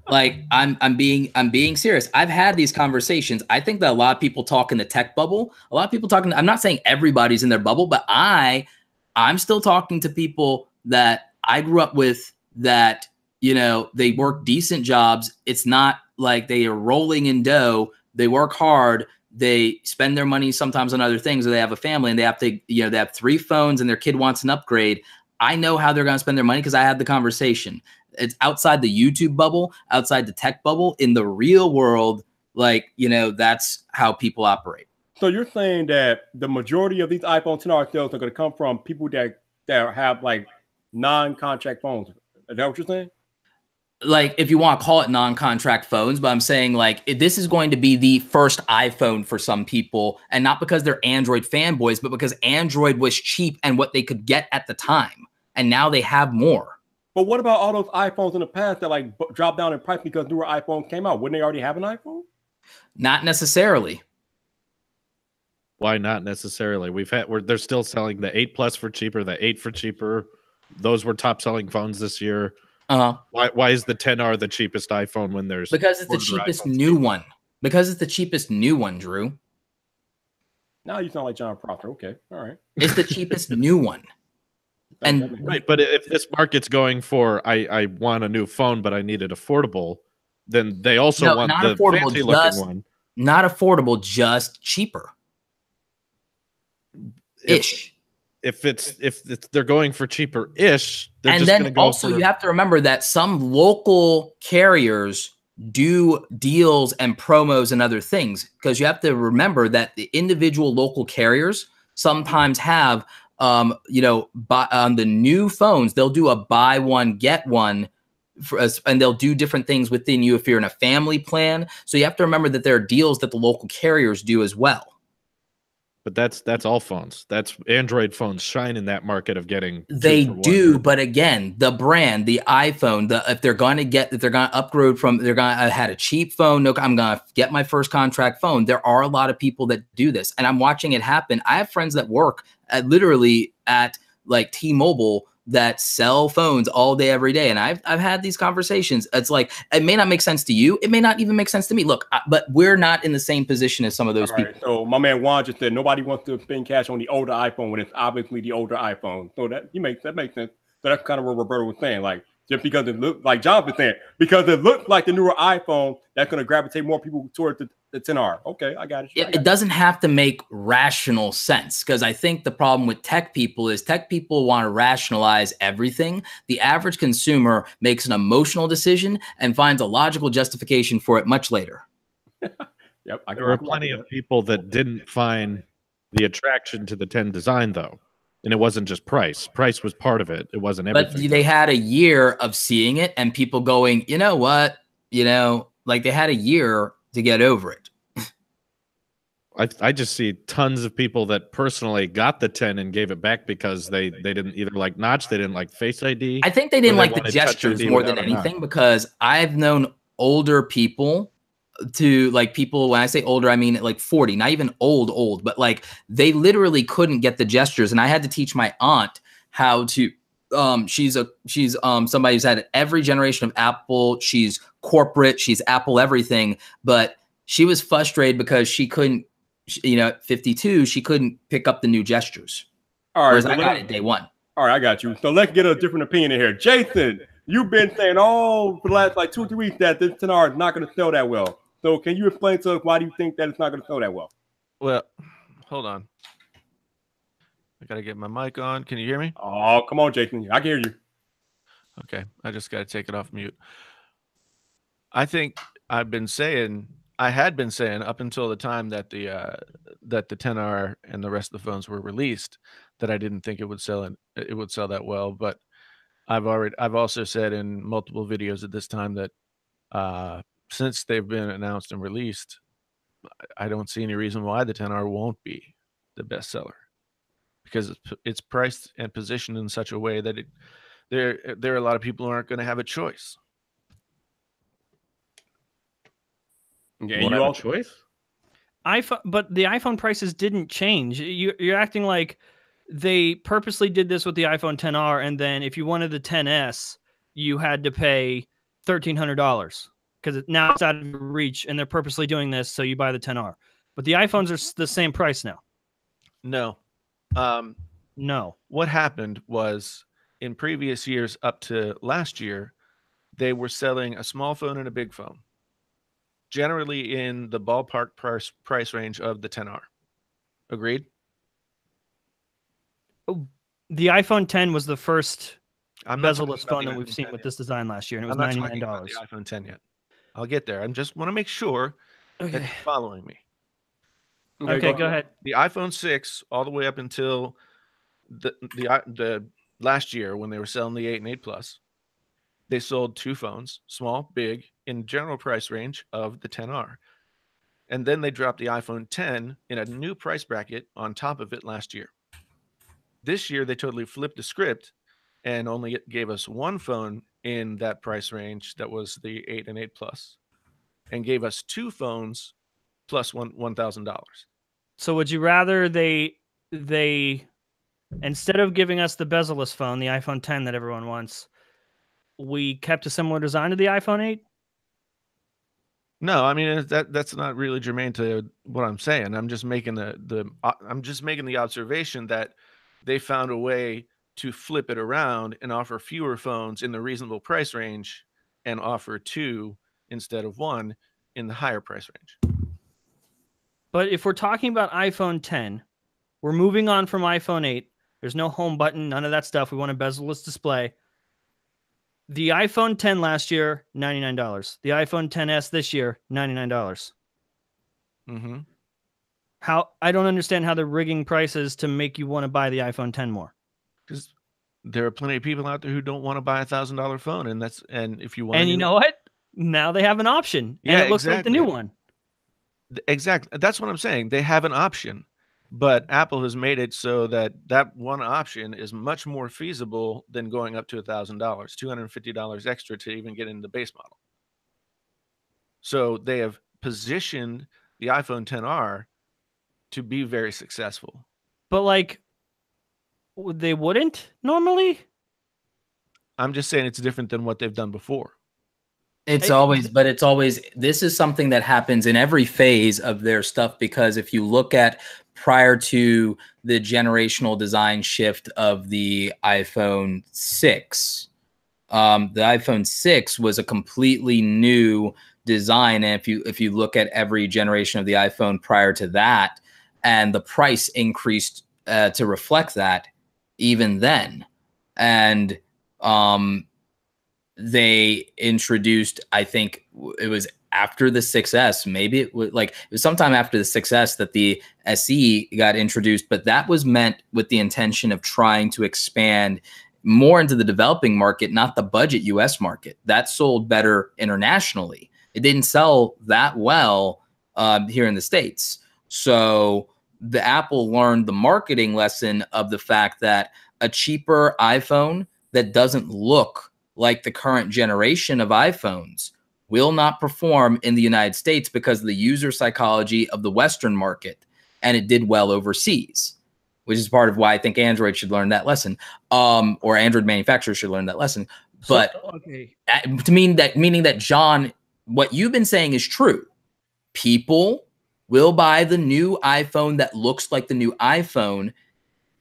Speaker 4: Like I'm being serious. I've had these conversations. I think that a lot of people talk in the tech bubble. A lot of people talking. I'm not saying everybody's in their bubble, but I'm still talking to people that I grew up with that, you know, they work decent jobs. It's not like they are rolling in dough. They work hard. They spend their money sometimes on other things, or they have a family and they have to, you know, they have 3 phones and their kid wants an upgrade. I know how they're going to spend their money because I had the conversation. It's outside the YouTube bubble, outside the tech bubble. In the real world, like, you know, that's how people operate.
Speaker 1: So you're saying that the majority of these iPhone 10R sales are going to come from people that have like non-contract phones. Is that what you're saying?
Speaker 4: Like, if you want to call it non-contract phones, but I'm saying like this is going to be the first iPhone for some people, and not because they're Android fanboys, but because Android was cheap and what they could get at the time, and now they have more.
Speaker 1: But what about all those iPhones in the past that like dropped down in price because newer iPhones came out? Wouldn't they already have an iPhone?
Speaker 4: Not necessarily.
Speaker 2: Why not necessarily? They're still selling the 8 Plus for cheaper, the 8 for cheaper. Those were top selling phones this year. Why is the 10R the cheapest iPhone when there's
Speaker 4: because it's the cheapest new one? Because it's the cheapest new one, Drew.
Speaker 1: Now you sound like John Proctor. Okay, all right.
Speaker 4: It's the cheapest new one. And
Speaker 2: right, but if this market's going for I want a new phone, but I need it affordable, then they also want the fancy looking one.
Speaker 4: Not affordable, just cheaper. Ish.
Speaker 2: If they're going for cheaper ish, they're
Speaker 4: and
Speaker 2: just
Speaker 4: then
Speaker 2: gonna go
Speaker 4: also you have to remember that some local carriers do deals and promos and other things, because you have to remember that the individual local carriers sometimes have you know, on the new phones, they'll do a buy one get one, and they'll do different things within you if you're in a family plan. So you have to remember that there are deals that the local carriers do as well.
Speaker 2: But that's all phones. That's Android phones shine in that market of getting.
Speaker 4: They do, but again, the brand, the iPhone, if they're going to upgrade from, I had a cheap phone. No, I'm going to get my first contract phone. There are a lot of people that do this, and I'm watching it happen. I have friends that work literally at like T-Mobile that sell phones all day, every day. And I've had these conversations. It's like, it may not make sense to you. It may not even make sense to me. Look, but we're not in the same position as some of those people.
Speaker 1: So my man Juan just said, nobody wants to spend cash on the older iPhone when it's obviously the older iPhone. So that makes sense. So that's kind of what Roberto was saying. Like, just because it looked like John was saying, because it looks like the newer iPhone, that's going to gravitate more people towards the 10R. Okay, I got it.
Speaker 4: It doesn't have to make rational sense, because I think the problem with tech people is tech people want to rationalize everything. The average consumer makes an emotional decision and finds a logical justification for it much later.
Speaker 1: Yep,
Speaker 2: there were plenty of people that didn't find the attraction to the 10 design, though. And it wasn't just price. Price was part of it. It wasn't everything.
Speaker 4: But they had a year of seeing it and people going, you know what? You know, like they had a year to get over it.
Speaker 2: I just see tons of people that personally got the 10 and gave it back because they didn't either like Notch, they didn't like Face ID.
Speaker 4: I think they didn't like the gestures more than anything, because I've known older people to, like, people, when I say older, I mean like 40, not even old, but like they literally couldn't get the gestures. And I had to teach my aunt how to, she's somebody who's had every generation of Apple. She's corporate, she's Apple everything, but she was frustrated because she couldn't, you know, at 52, she couldn't pick up the new gestures.
Speaker 1: All right,
Speaker 4: whereas I got it day one.
Speaker 1: All right, I got you. So let's get a different opinion in here. Jason, you've been saying all for the last like 2 or 3 weeks that this 10R is not going to sell that well. So can you explain to us why do you think that it's not going to sell that well?
Speaker 5: Well, hold on. I got to get my mic on. Can you hear me?
Speaker 1: Oh, come on, Jason. I can hear you.
Speaker 5: Okay. I just got to take it off mute. I think I had been saying up until the time that the 10R and the rest of the phones were released that I didn't think it would sell that well. But I've also said in multiple videos at this time that since they've been announced and released, I don't see any reason why the 10R won't be the best seller, because it's priced and positioned in such a way that there are a lot of people who aren't going to have a choice.
Speaker 1: Yeah,
Speaker 2: you have a choice.
Speaker 3: But the iPhone prices didn't change. You're acting like they purposely did this with the iPhone 10R, and then if you wanted the 10s, you had to pay $1,300 because now it's out of your reach, and they're purposely doing this so you buy the 10R. But the iPhones are the same price now.
Speaker 5: No.
Speaker 3: No.
Speaker 5: What happened was in previous years up to last year, they were selling a small phone and a big phone, generally in the ballpark price range of the 10R. Agreed?
Speaker 3: The iPhone 10 was the first
Speaker 5: I'm not
Speaker 3: bezel-less phone that we've seen with this design last year, and it was
Speaker 5: I'm not
Speaker 3: $99.
Speaker 5: talking about the iPhone 10 yet. I'll get there. I just want to make sure that you're following me.
Speaker 3: Okay, go ahead.
Speaker 5: The iPhone 6 all the way up until the last year when they were selling the 8 and 8 Plus, they sold two phones, small, big, in general price range of the 10R. And then they dropped the iPhone 10 in a new price bracket on top of it last year. This year, they totally flipped the script and only gave us one phone in that price range that was the 8 and 8 Plus, and gave us two phones plus $1,000.
Speaker 3: So would you rather they instead of giving us the bezel-less phone, the iPhone 10 that everyone wants, we kept a similar design to the iPhone 8?
Speaker 5: No, I mean that's not really germane to what I'm saying. I'm just making the observation that they found a way to flip it around and offer fewer phones in the reasonable price range and offer two instead of one in the higher price range.
Speaker 3: But if we're talking about iPhone 10, we're moving on from iPhone 8. There's no home button, none of that stuff. We want a bezel-less display. The iPhone 10 last year, $99. The iPhone 10s this year, $99.
Speaker 5: Mm-hmm.
Speaker 3: How I don't understand how they're rigging prices to make you want to buy the iPhone 10 more.
Speaker 5: Because there are plenty of people out there who don't want to buy $1,000 phone, and if you want,
Speaker 3: and you know what? Now they have an option, and it looks like the new one.
Speaker 5: Exactly, that's what I'm saying. They have an option, but Apple has made it so that that one option is much more feasible than going up to $1,000, $250 extra to even get into the base model. So they have positioned the iPhone 10R to be very successful.
Speaker 3: But like, they wouldn't normally?
Speaker 5: I'm just saying it's different than what they've done before.
Speaker 4: It's always, this is something that happens in every phase of their stuff, because if you look at prior to the generational design shift of the iPhone 6, the iPhone 6 was a completely new design. And if you look at every generation of the iPhone prior to that, and the price increased to reflect that even then. And they introduced, I think it was after the 6S, maybe it was sometime after the 6S that the SE got introduced, but that was meant with the intention of trying to expand more into the developing market, not the budget US market. That sold better internationally. It didn't sell that well here in the States. So the Apple learned the marketing lesson of the fact that a cheaper iPhone that doesn't look like the current generation of iPhones will not perform in the United States because of the user psychology of the Western market. And it did well overseas, which is part of why I think Android should learn that lesson, or Android manufacturers should learn that lesson. But meaning that, John, what you've been saying is true. People will buy the new iPhone that looks like the new iPhone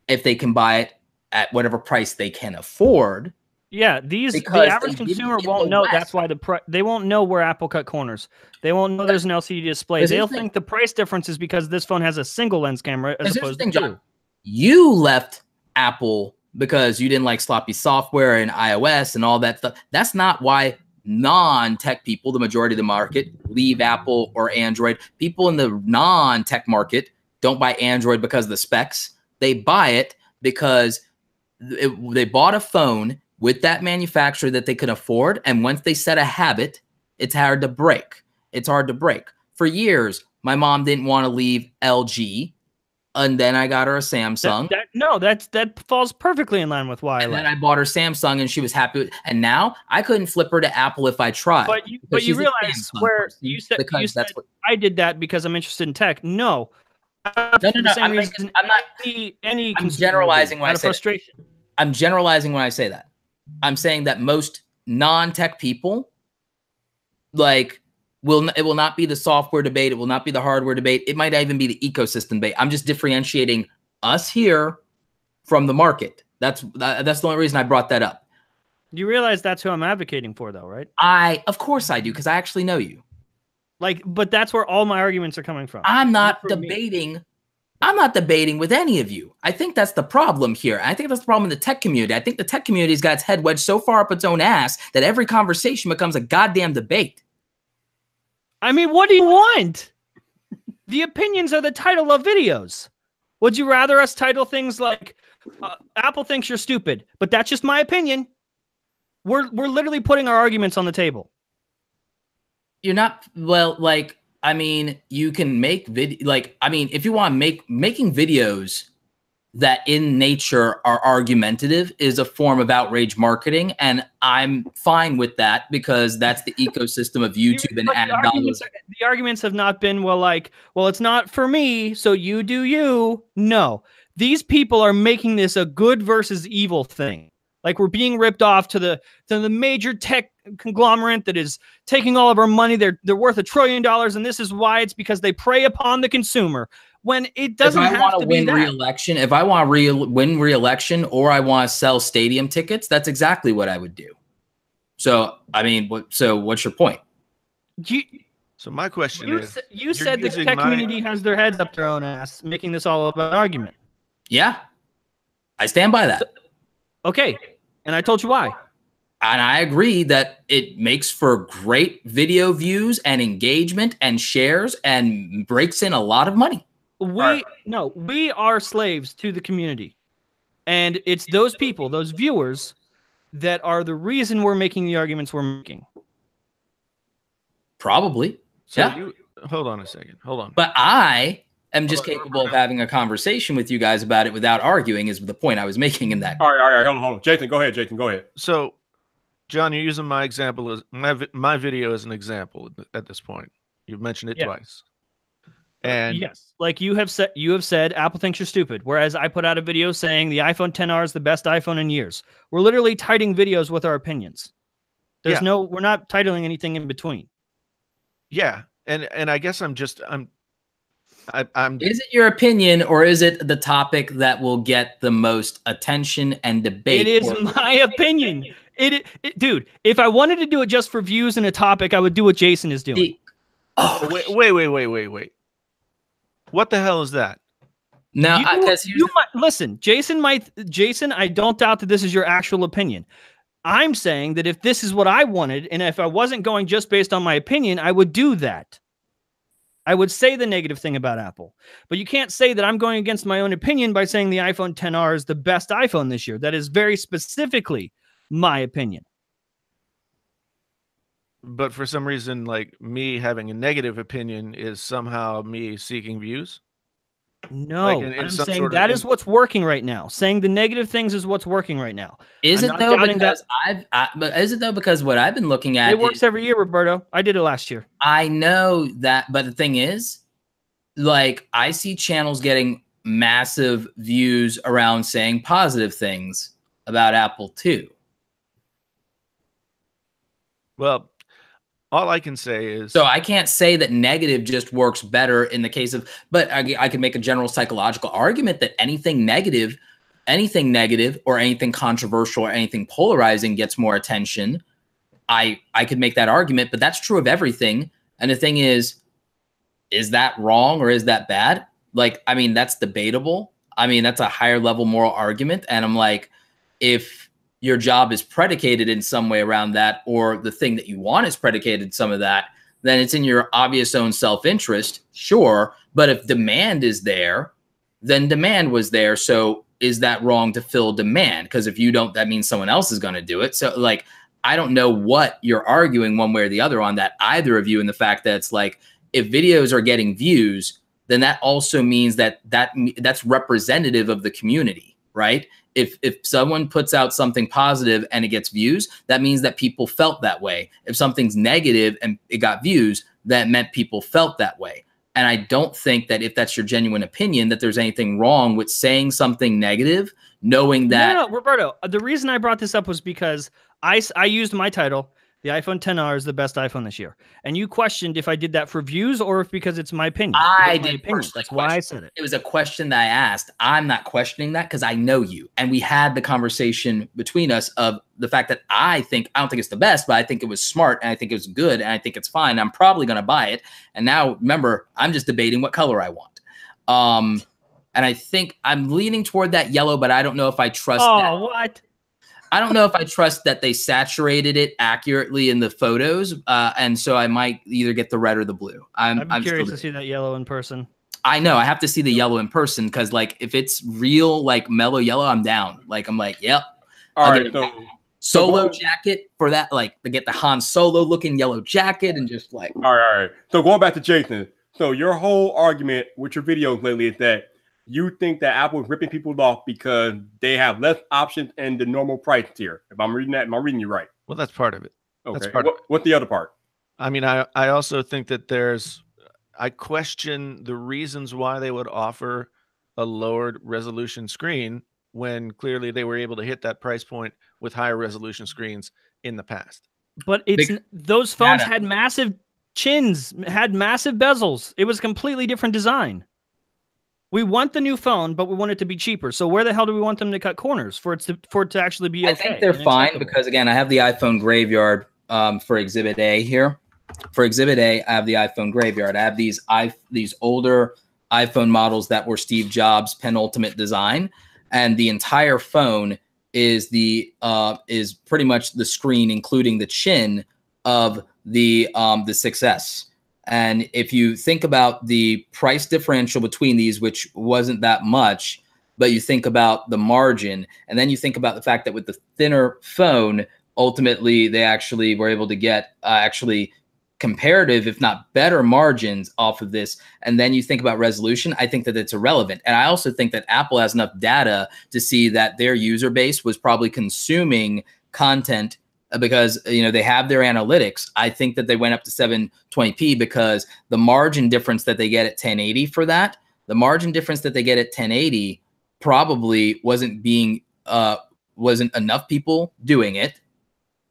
Speaker 4: if they can buy it at whatever price they can afford.
Speaker 3: Yeah, the average consumer won't know. That's why they won't know where Apple cut corners. They won't know there's an LCD display. They'll think the price difference is because this phone has a single lens camera as opposed to two.
Speaker 4: You left Apple because you didn't like sloppy software and iOS and all that stuff. That's not why non-tech people, the majority of the market, leave Apple or Android. People in the non-tech market don't buy Android because of the specs. They buy it because they bought a phone with that manufacturer that they could afford. And once they set a habit, it's hard to break. It's hard to break. For years, my mom didn't want to leave LG. And then I got her a Samsung.
Speaker 3: That falls perfectly in line with why.
Speaker 4: And then I bought her Samsung, and she was happy with, and now I couldn't flip her to Apple if I tried.
Speaker 3: But you realize where you said I did that because I'm interested in tech. No,
Speaker 4: No. I'm not. I'm generalizing when I say frustration. I'm generalizing when I say that. I'm saying that most non-tech people, like, it will not be the software debate. It will not be the hardware debate. It might even be the ecosystem debate. I'm just differentiating us here from the market. That's the only reason I brought that up.
Speaker 3: You realize that's who I'm advocating for, though, right?
Speaker 4: Of course I do, because I actually know you.
Speaker 3: Like, but that's where all my arguments are coming from.
Speaker 4: I'm not debating. I'm not debating with any of you. I think that's the problem here. I think that's the problem in the tech community. I think the tech community's got its head wedged so far up its own ass that every conversation becomes a goddamn debate.
Speaker 3: I mean, what do you want? The opinions are the title of videos. Would you rather us title things like Apple thinks you're stupid, but that's just my opinion? We're literally putting our arguments on the table.
Speaker 4: You're not, well, like, I mean, you can make if you want to making videos that in nature are argumentative is a form of outrage marketing. And I'm fine with that because that's the ecosystem of YouTube and ad dollars.
Speaker 3: The arguments have not been, well, it's not for me, so you do you. No, these people are making this a good versus evil thing. Like, we're being ripped off to the major tech conglomerate that is taking all of our money. They're worth $1 trillion, and this is why. It's because they prey upon the consumer. When it doesn't have to be that.
Speaker 4: If I want to win re-election, or I want to sell stadium tickets, that's exactly what I would do. So, I mean, what's your point?
Speaker 5: So my question is,
Speaker 3: you said the tech community has their heads up their own ass, making this all about an argument.
Speaker 4: Yeah, I stand by that.
Speaker 3: Okay, and I told you why.
Speaker 4: And I agree that it makes for great video views and engagement and shares and breaks in a lot of money.
Speaker 3: We are slaves to the community. And it's those people, those viewers, that are the reason we're making the arguments we're making.
Speaker 4: Probably.
Speaker 5: So
Speaker 4: yeah.
Speaker 5: Hold on a second. Hold on.
Speaker 4: But I am just capable of having a conversation with you guys about it without arguing, is the point I was making in that.
Speaker 1: All right. Hold on. Jason, go ahead.
Speaker 5: So, John, you're using my example as my video as an example at this point. You've mentioned it twice. And
Speaker 3: yes, like you have said, Apple thinks you're stupid. Whereas I put out a video saying the iPhone XR is the best iPhone in years. We're literally titling videos with our opinions. We're not titling anything in between.
Speaker 5: Yeah, and I guess I'm. Is
Speaker 4: it your opinion, or is it the topic that will get the most attention and debate?
Speaker 3: It is my opinion. Dude, if I wanted to do it just for views and a topic, I would do what Jason is doing.
Speaker 5: Wait. What the hell is that?
Speaker 3: Now, listen, Jason, I don't doubt that this is your actual opinion. I'm saying that if this is what I wanted, and if I wasn't going just based on my opinion, I would do that. I would say the negative thing about Apple. But you can't say that I'm going against my own opinion by saying the iPhone XR is the best iPhone this year. That is very specifically my opinion.
Speaker 5: But for some reason, like, me having a negative opinion is somehow me seeking views?
Speaker 3: No, like I'm saying that is what's working right now. Saying the negative things is what's working right now.
Speaker 4: Is it though? Because is it though? Because what I've been looking at,
Speaker 3: it works every year, Roberto. I did it last year.
Speaker 4: I know that, but the thing is, like, I see channels getting massive views around saying positive things about Apple too.
Speaker 5: Well, all I can say is...
Speaker 4: So I can't say that negative just works better in the case of... But I could make a general psychological argument that anything negative or anything controversial or anything polarizing gets more attention. I could make that argument, but that's true of everything. And the thing is that wrong or is that bad? Like, I mean, that's debatable. I mean, that's a higher level moral argument. And I'm like, if your job is predicated in some way around that, or the thing that you want is predicated in some of that, then it's in your obvious own self-interest, sure. But if demand is there, then demand was there. So is that wrong to fill demand? Because if you don't, that means someone else is going to do it. So, like, I don't know what you're arguing one way or the other on that, either of you, in the fact that it's like, if videos are getting views, then that also means that's representative of the community, right? If someone puts out something positive and it gets views, that means that people felt that way. If something's negative and it got views, that meant people felt that way. And I don't think that if that's your genuine opinion, that there's anything wrong with saying something negative, knowing that.
Speaker 3: No, Roberto, the reason I brought this up was because I used my title, the iPhone XR is the best iPhone this year. And you questioned if I did that for views or if because it's my opinion.
Speaker 4: I
Speaker 3: did
Speaker 4: opinion.
Speaker 3: That's why I said it.
Speaker 4: It was a question that I asked. I'm not questioning that because I know you. And we had the conversation between us of the fact that I don't think it's the best, but I think it was smart and I think it was good and I think it's fine. I'm probably going to buy it. And now remember, I'm just debating what color I want. And I think I'm leaning toward that yellow, but I don't know if I trust that.
Speaker 3: Oh, what?
Speaker 4: I don't know if I trust that they saturated it accurately in the photos, and so I might either get the red or the blue. I'm
Speaker 3: curious to see that yellow in person.
Speaker 4: I know I have to see the yellow in person because, like, if it's real, like mellow yellow, I'm down. Like, I'm like, yep.
Speaker 1: All right,
Speaker 4: Solo jacket for that, like, to get the Han Solo looking yellow jacket and just like.
Speaker 1: All right. So going back to Jason, so your whole argument with your videos lately is that you think that Apple is ripping people off because they have less options in the normal price tier. If I'm reading that, am I reading you right?
Speaker 5: Well, that's part of it.
Speaker 1: Okay. What's the other part?
Speaker 5: I mean, I also think that I question the reasons why they would offer a lowered resolution screen when clearly they were able to hit that price point with higher resolution screens in the past.
Speaker 3: But those phones had massive chins, had massive bezels. It was a completely different design. We want the new phone, but we want it to be cheaper. So where the hell do we want them to cut corners for it to actually be okay?
Speaker 4: I think they're fine because, again, I have the iPhone Graveyard for Exhibit A here. For Exhibit A, I have the iPhone Graveyard. I have these older iPhone models that were Steve Jobs' penultimate design, and the entire phone is pretty much the screen, including the chin of the 6S. And if you think about the price differential between these, which wasn't that much, but you think about the margin, and then you think about the fact that with the thinner phone, ultimately they actually were able to get actually comparative, if not better margins off of this. And then you think about resolution, I think that it's irrelevant. And I also think that Apple has enough data to see that their user base was probably consuming content because, you know, they have their analytics. I think that they went up to 720p because the margin difference that they get at 1080 for that, the margin difference that they get at 1080 probably wasn't enough people doing it,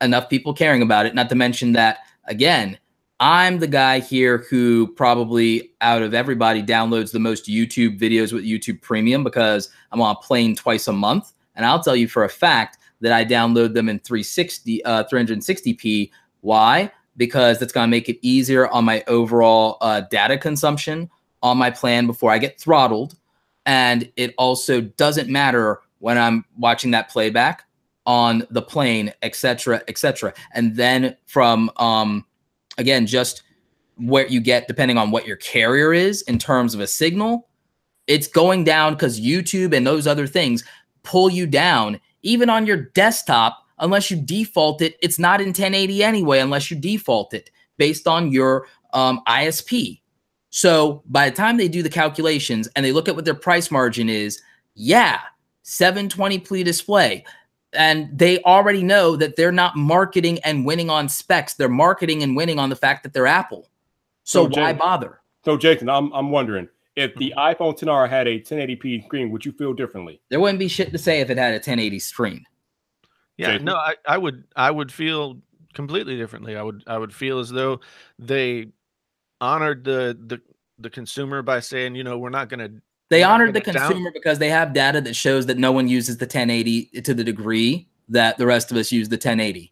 Speaker 4: enough people caring about it. Not to mention that, again, I'm the guy here who probably out of everybody downloads the most YouTube videos with YouTube Premium because I'm on a plane twice a month. And I'll tell you for a fact that I download them in 360p. Why? Because that's going to make it easier on my overall data consumption on my plan before I get throttled. And it also doesn't matter when I'm watching that playback on the plane, etc., etc. And then from, again, just what you get depending on what your carrier is in terms of a signal, it's going down because YouTube and those other things pull you down. Even on your desktop, unless you default it, it's not in 1080 anyway, unless you default it based on your ISP. So by the time they do the calculations and they look at what their price margin is, yeah, 720p display. And they already know that they're not marketing and winning on specs. They're marketing and winning on the fact that they're Apple. So why bother?
Speaker 1: So Jason, I'm wondering, if the iPhone XR had a 1080p screen, would you feel differently?
Speaker 4: There wouldn't be shit to say if it had a 1080 screen.
Speaker 5: Yeah, Jason? No, I would feel completely differently. I would feel as though they honored the consumer by saying, you know, we're not going to.
Speaker 4: They honored the consumer because they have data that shows that no one uses the 1080 to the degree that the rest of us use the 1080,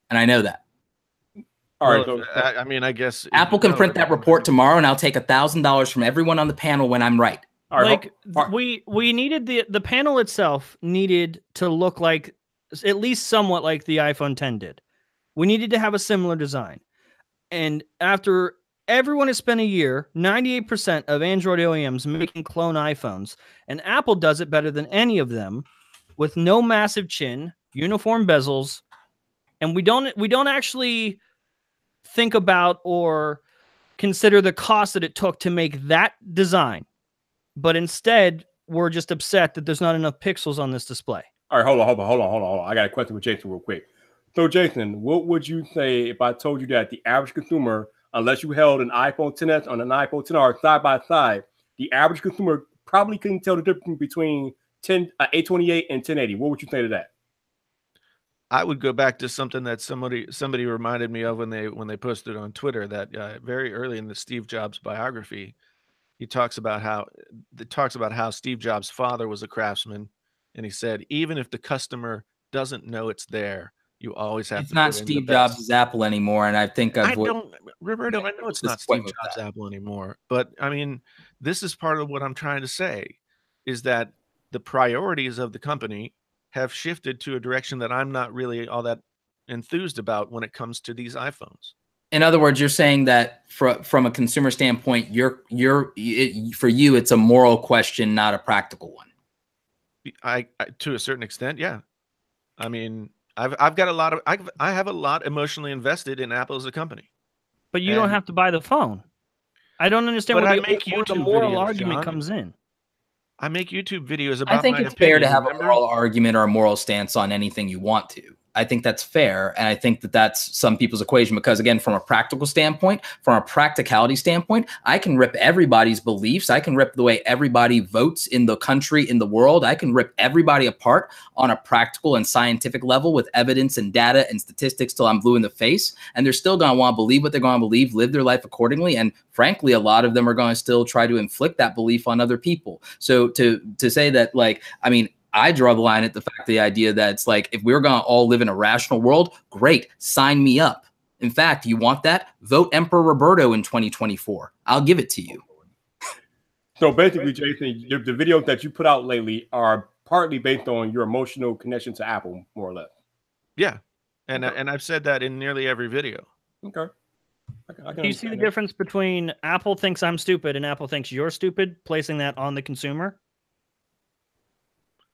Speaker 4: and I know that.
Speaker 1: All right.
Speaker 5: Well, I mean, I guess
Speaker 4: Apple can print that report tomorrow, and I'll take $1,000 from everyone on the panel when I'm right.
Speaker 1: All right.
Speaker 3: We needed the panel itself needed to look like at least somewhat like the iPhone 10 did. We needed to have a similar design, and after everyone has spent a year, 98% of Android OEMs making clone iPhones, and Apple does it better than any of them, with no massive chin, uniform bezels, and we don't actually think about or consider the cost that it took to make that design, but instead we're just upset that there's not enough pixels on this display.
Speaker 1: All right, hold on. I got a question with Jason real quick. So Jason, what would you say if I told you that the average consumer unless you held an iPhone 10s on an iPhone 10R side by side, the average consumer probably couldn't tell the difference between 828 and 1080. What would you say to that?
Speaker 5: I would go back to something that somebody reminded me of when they posted on Twitter, that very early in the Steve Jobs biography, he talks about how Steve Jobs' father was a craftsman, and he said even if the customer doesn't know it's there, you always have
Speaker 4: It's
Speaker 5: to.
Speaker 4: not Steve Jobs' Apple anymore, and I think
Speaker 5: Roberto, I know it's not Steve Jobs' Apple anymore, but I mean, this is part of what I'm trying to say, is that the priorities of the company have shifted to a direction that I'm not really all that enthused about when it comes to these iPhones.
Speaker 4: In other words, you're saying that from a consumer standpoint, for you, it's a moral question, not a practical one.
Speaker 5: I to a certain extent, yeah. I mean, I've got a lot of I have a lot emotionally invested in Apple as a company.
Speaker 3: But you don't have to buy the phone. I don't understand where the moral argument comes in.
Speaker 5: I make YouTube videos about.
Speaker 4: I think it's fair to have a moral argument or a moral stance on anything you want to. I think that's fair, and I think that that's some people's equation, because again, from a practical standpoint, from a practicality standpoint, I can rip everybody's beliefs. I can rip the way everybody votes in the country, in the world. I can rip everybody apart on a practical and scientific level with evidence and data and statistics till I'm blue in the face, and they're still going to want to believe what they're going to believe, live their life accordingly, and frankly, a lot of them are going to still try to inflict that belief on other people. So to say that, like, I mean, I draw the line at the fact, the idea that it's like, if we're going to all live in a rational world, great, sign me up. In fact, you want that? Vote Emperor Roberto in 2024. I'll give it to you.
Speaker 1: So basically, Jason, the videos that you put out lately are partly based on your emotional connection to Apple, more or less.
Speaker 5: Yeah, and I've said that in nearly every video.
Speaker 1: Okay.
Speaker 3: Do you see the difference between Apple thinks I'm stupid and Apple thinks you're stupid, placing that on the consumer?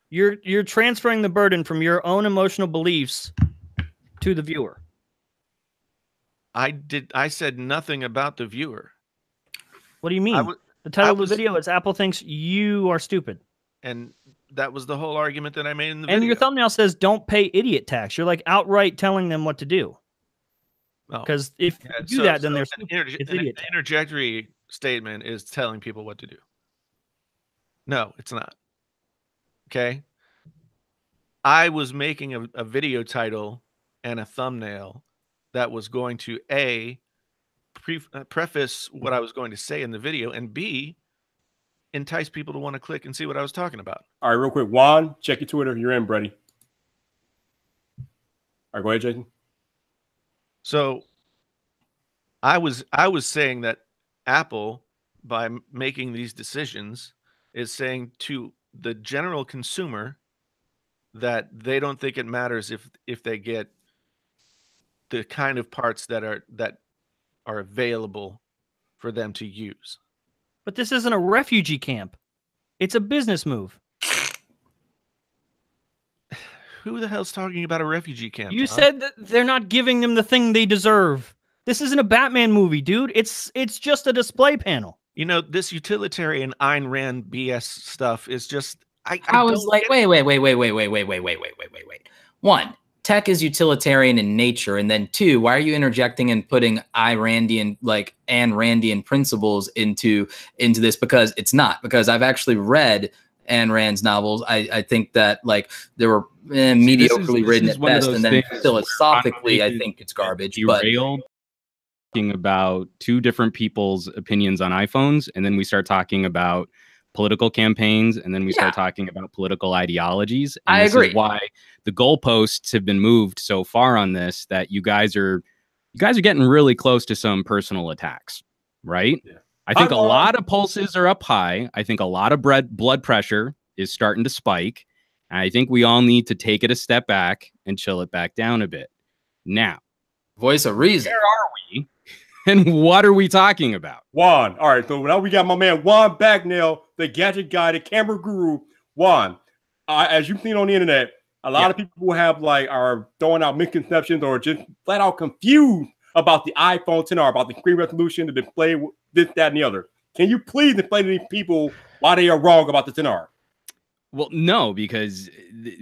Speaker 3: You're transferring the burden from your own emotional beliefs to the viewer.
Speaker 5: I said nothing about the viewer.
Speaker 3: What do you mean? The title of the video is Apple thinks you are stupid.
Speaker 5: And that was the whole argument that I made in the video.
Speaker 3: And your thumbnail says don't pay idiot tax. You're like outright telling them what to do. Because if you do that, then there's
Speaker 5: an interjectory statement is telling people what to do. No, it's not. Okay. I was making a video title and a thumbnail that was going to preface what I was going to say in the video, and B, entice people to want to click and see what I was talking about.
Speaker 1: All right, real quick, Juan, check your Twitter. You're in, buddy. All right, go ahead, Jason.
Speaker 5: So I was saying that Apple, by making these decisions, is saying to the general consumer that they don't think it matters if they get the kind of parts that are available for them to use.
Speaker 3: But this isn't a refugee camp. It's a business move.
Speaker 5: Who the hell's talking about a refugee camp?
Speaker 3: You said that they're not giving them the thing they deserve. This isn't a Batman movie, dude. It's just a display panel.
Speaker 5: You know, this utilitarian Ayn Rand BS stuff is just...
Speaker 4: I was like, wait. One, tech is utilitarian in nature. And then two, why are you interjecting and putting Ayn Randian principles into this? Because it's not. Because I've actually read Ayn Rand's novels. I think that, like, they were mediocrely written at best. And then philosophically, I think it's garbage. But
Speaker 6: talking about two different people's opinions on iPhones, and then we start talking about political campaigns, and then we start talking about political ideologies. And this is why the goalposts have been moved so far on this, that you guys are getting really close to some personal attacks, right? Yeah. I think a lot of pulses are up high. I think a lot of blood pressure is starting to spike. And I think we all need to take it a step back and chill it back down a bit. Now,
Speaker 4: voice of reason.
Speaker 6: Where are we? And what are we talking about?
Speaker 1: Juan. All right, so now we got my man Juan Bagnell, the gadget guy, the camera guru. Juan, as you've seen on the internet, a lot of people are throwing out misconceptions or just flat out confused about the iPhone 10R, about the screen resolution, the display, this, that, and the other. Can you please explain to these people why they are wrong about the 10R?
Speaker 6: Well, no, because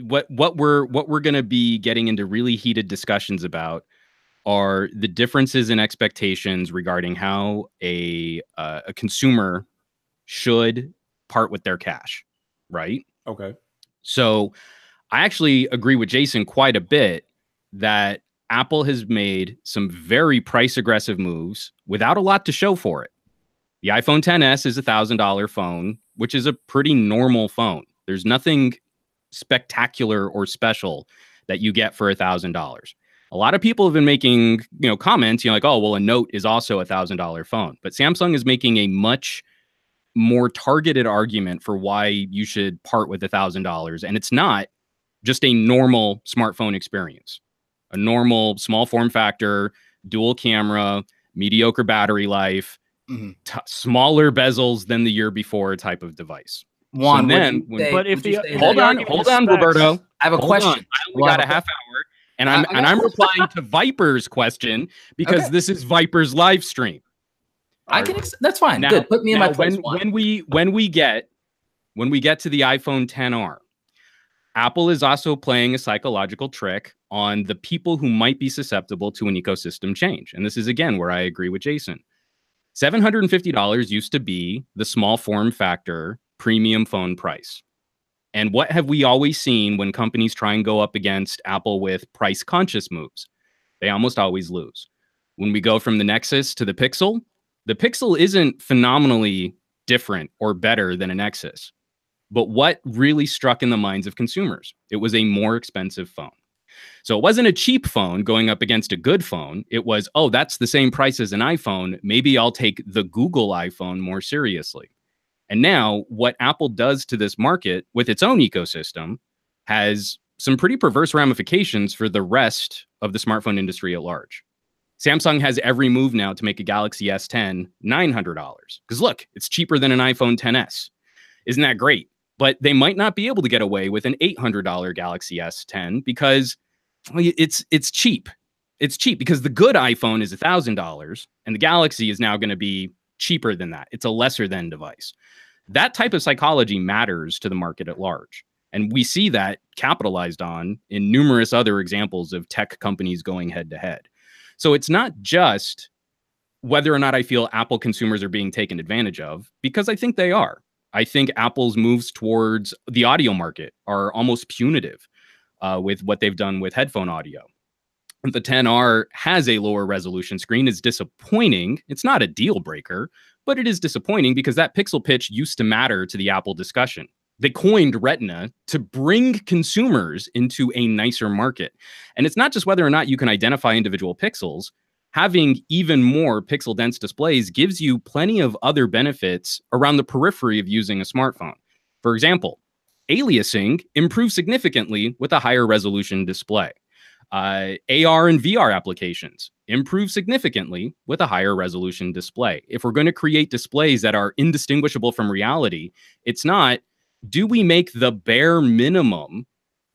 Speaker 6: what we're going to be getting into really heated discussions about are the differences in expectations regarding how a consumer should part with their cash, right?
Speaker 1: Okay.
Speaker 6: So I actually agree with Jason quite a bit that Apple has made some very price aggressive moves without a lot to show for it. The iPhone XS is $1,000 phone, which is a pretty normal phone. There's nothing spectacular or special that you get for $1,000. A lot of people have been making, comments, like, oh, well, a Note is also $1,000 phone. But Samsung is making a much more targeted argument for why you should part with $1,000. And it's not just a normal smartphone experience, a normal small form factor, dual camera, mediocre battery life, smaller bezels than the year before type of device.
Speaker 4: Juan,
Speaker 6: hold on, Roberto.
Speaker 4: I have a question.
Speaker 6: I only got a half hour, and I'm replying to Viper's question because this is Viper's live stream.
Speaker 4: That's fine. Now, good. Put me in my place.
Speaker 6: When we get to the iPhone XR, Apple is also playing a psychological trick on the people who might be susceptible to an ecosystem change. And this is, again, where I agree with Jason. $750 used to be the small form factor premium phone price. And what have we always seen when companies try and go up against Apple with price conscious moves? They almost always lose. When we go from the Nexus to the Pixel isn't phenomenally different or better than a Nexus. But what really struck in the minds of consumers? It was a more expensive phone. So it wasn't a cheap phone going up against a good phone. It was, oh, that's the same price as an iPhone. Maybe I'll take the Google iPhone more seriously. And now what Apple does to this market with its own ecosystem has some pretty perverse ramifications for the rest of the smartphone industry at large. Samsung has every move now to make a Galaxy S10 $900. Because look, it's cheaper than an iPhone XS. Isn't that great? But they might not be able to get away with an $800 Galaxy S10 because it's cheap. It's cheap because the good iPhone is $1,000 and the Galaxy is now going to be cheaper than that. It's a lesser than device. That type of psychology matters to the market at large. And we see that capitalized on in numerous other examples of tech companies going head to head. So it's not just whether or not I feel Apple consumers are being taken advantage of, because I think they are. I think Apple's moves towards the audio market are almost punitive with what they've done with headphone audio. The XR has a lower resolution screen. It's disappointing. It's not a deal breaker, but it is disappointing because that pixel pitch used to matter to the Apple discussion. They coined Retina to bring consumers into a nicer market. And it's not just whether or not you can identify individual pixels. Having even more pixel dense displays gives you plenty of other benefits around the periphery of using a smartphone. For example, aliasing improves significantly with a higher resolution display. AR and VR applications improve significantly with a higher resolution display. If we're going to create displays that are indistinguishable from reality, it's not, do we make the bare minimum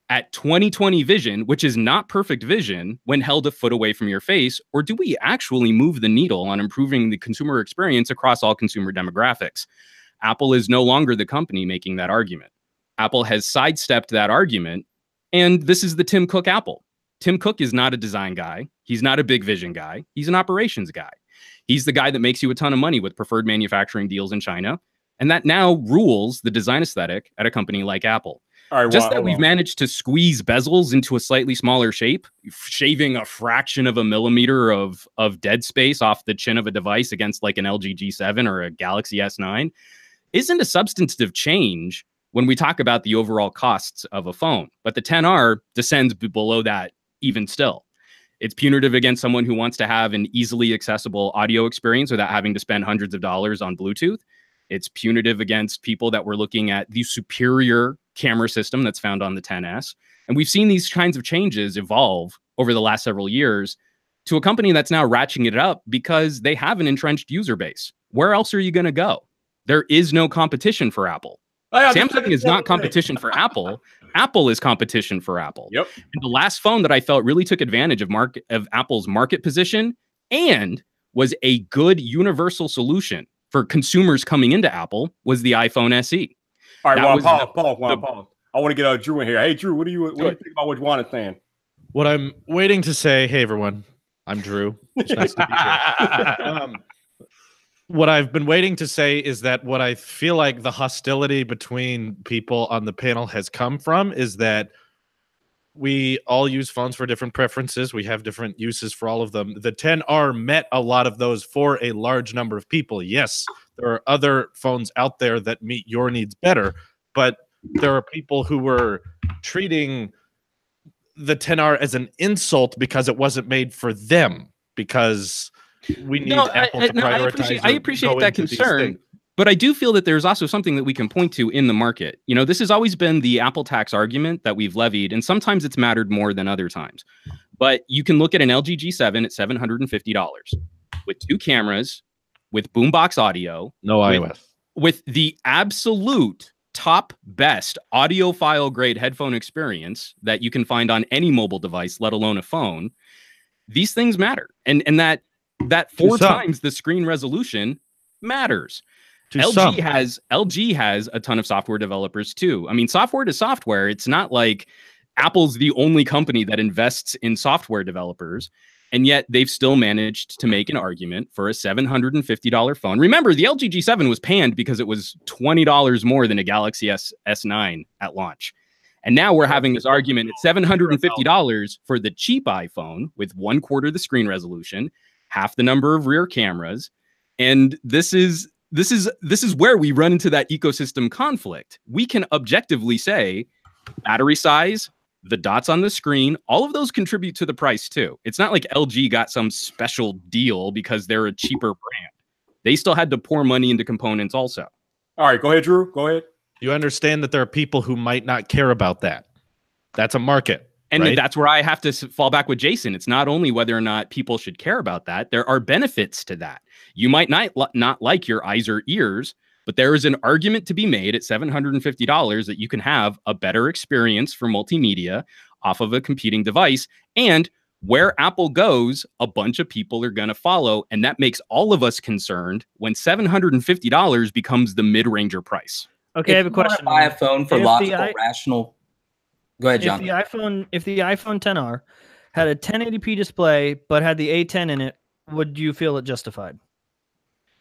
Speaker 6: at 20/20 vision, which is not perfect vision when held a foot away from your face, or do we actually move the needle on improving the consumer experience across all consumer demographics? Apple is no longer the company making that argument. Apple has sidestepped that argument, and this is the Tim Cook Apple. Tim Cook is not a design guy. He's not a big vision guy. He's an operations guy. He's the guy that makes you a ton of money with preferred manufacturing deals in China, and that now rules the design aesthetic at a company like Apple. All right, just that we've managed to squeeze bezels into a slightly smaller shape, shaving a fraction of a millimeter of dead space off the chin of a device against like an LG G7 or a Galaxy S9, isn't a substantive change when we talk about the overall costs of a phone. But the XR descends below that even still. It's punitive against someone who wants to have an easily accessible audio experience without having to spend hundreds of dollars on Bluetooth. It's punitive against people that were looking at the superior camera system that's found on the XS. And we've seen these kinds of changes evolve over the last several years to a company that's now ratcheting it up because they have an entrenched user base. Where else are you going to go? There is no competition for Apple. Samsung is not competition for Apple. Apple is competition for Apple.
Speaker 1: Yep.
Speaker 6: And the last phone that I felt really took advantage of Apple's market position and was a good universal solution for consumers coming into Apple was the iPhone SE.
Speaker 1: All right, Paul. I want to get Drew in here. Hey, Drew, what do you think about what Juan is saying?
Speaker 2: What I'm waiting to say, hey, everyone, I'm Drew. It's nice to be here. What I've been waiting to say is that what I feel like the hostility between people on the panel has come from is that we all use phones for different preferences. We have different uses for all of them. The 10R met a lot of those for a large number of people. Yes, there are other phones out there that meet your needs better, but there are people who were treating the 10R as an insult because it wasn't made for them, because we need Apple to prioritize.
Speaker 6: I appreciate that concern. But I do feel that there's also something that we can point to in the market. You know, this has always been the Apple tax argument that we've levied, and sometimes it's mattered more than other times. But you can look at an LG G7 at $750 with 2 cameras, with boombox audio,
Speaker 2: no iOS,
Speaker 6: with the absolute top best audiophile grade headphone experience that you can find on any mobile device, let alone a phone. These things matter, and that 4 times the screen resolution matters. LG has a ton of software developers too. I mean, software to software. It's not like Apple's the only company that invests in software developers, and yet they've still managed to make an argument for a $750 phone. Remember, the LG G7 was panned because it was $20 more than a Galaxy S9 at launch. And now we're having this argument at $750 for the cheap iPhone with 1/4 the screen resolution, half the number of rear cameras. And this is where we run into that ecosystem conflict. We can objectively say battery size, the dots on the screen, all of those contribute to the price too. It's not like LG got some special deal because they're a cheaper brand. They still had to pour money into components also.
Speaker 1: All right, go ahead, Drew. Go ahead.
Speaker 2: You understand that there are people who might not care about that. That's a market.
Speaker 6: And
Speaker 2: right?
Speaker 6: That's where I have to fall back with Jason. It's not only whether or not people should care about that. There are benefits to that. You might not like your eyes or ears, but there is an argument to be made at $750 that you can have a better experience for multimedia off of a competing device. And where Apple goes, a bunch of people are going to follow. And that makes all of us concerned when $750 becomes the mid-ranger price.
Speaker 3: Okay, I have a question.
Speaker 4: Buy a phone for logical, rational. Go ahead, John.
Speaker 3: If the iPhone 10R had a 1080p display but had the A10 in it, would you feel it justified?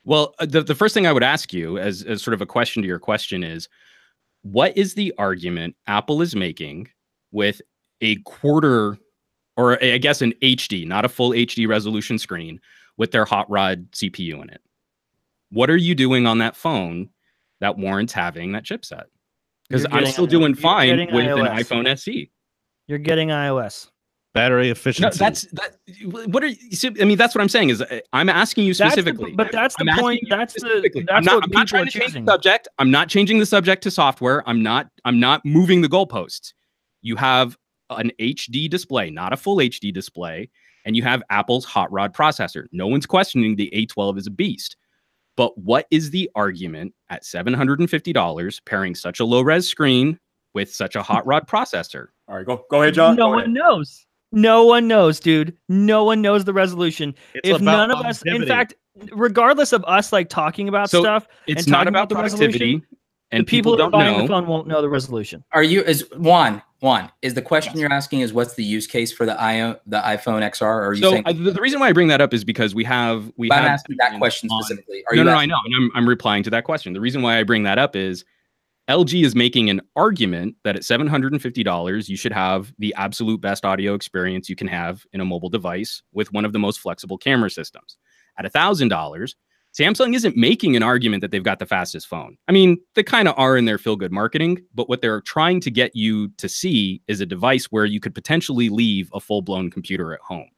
Speaker 6: Well, the first thing I would ask you as sort of a question to your question is, what is the argument Apple is making with a 1/4, or I guess an HD, not a full HD resolution screen, with their hot rod CPU in it? What are you doing on that phone that warrants having that chipset? Because I'm still doing fine with an iPhone SE.
Speaker 3: You're getting iOS.
Speaker 2: Battery efficiency.
Speaker 6: No, what are you? I mean, that's what I'm saying. Is I'm asking you specifically.
Speaker 3: That's the point. That's
Speaker 6: I'm not trying to change the subject. I'm not changing the subject to software. I'm not moving the goalposts. You have an HD display, not a full HD display, and you have Apple's hot rod processor. No one's questioning the A12 is a beast. But what is the argument at $750 pairing such a low res screen with such a hot rod processor?
Speaker 1: All right, go ahead, John.
Speaker 3: No one knows. No one knows, dude. No one knows the resolution. If none of us, in fact, regardless of us like talking about stuff,
Speaker 6: it's not about the productivity, and
Speaker 3: people that are buying the phone won't know the resolution.
Speaker 4: Are you Juan? Is the question you're asking is what's the use case for the iPhone XR? Or are you saying
Speaker 6: the reason why I bring that up is because I'm
Speaker 4: asking that question specifically.
Speaker 6: I know, and I'm replying to that question. The reason why I bring that up is LG is making an argument that at $750, you should have the absolute best audio experience you can have in a mobile device with one of the most flexible camera systems. At $1,000, Samsung isn't making an argument that they've got the fastest phone. I mean, they kind of are in their feel-good marketing, but what they're trying to get you to see is a device where you could potentially leave a full-blown computer at home.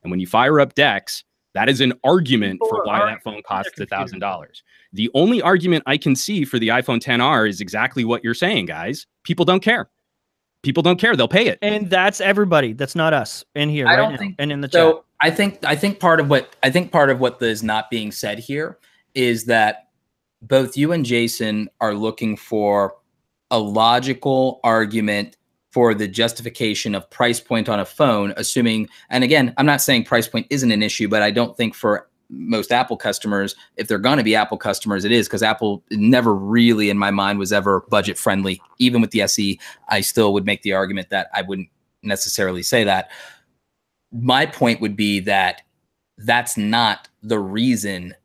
Speaker 6: And when you fire up DeX, that is an argument for why that phone costs $1,000. The only argument I can see for the iPhone XR is exactly what you're saying, guys. People don't care. People don't care. They'll pay it.
Speaker 3: And that's everybody. That's not us in here and in the chat.
Speaker 4: So I think part of what is not being said here is that both you and Jason are looking for a logical argument for the justification of price point on a phone, assuming, and again, I'm not saying price point isn't an issue, but I don't think for most Apple customers, if they're going to be Apple customers, it is, because Apple never really, in my mind, was ever budget friendly. Even with the SE, I still would make the argument that I wouldn't necessarily say that. my point would be that that's not the reason,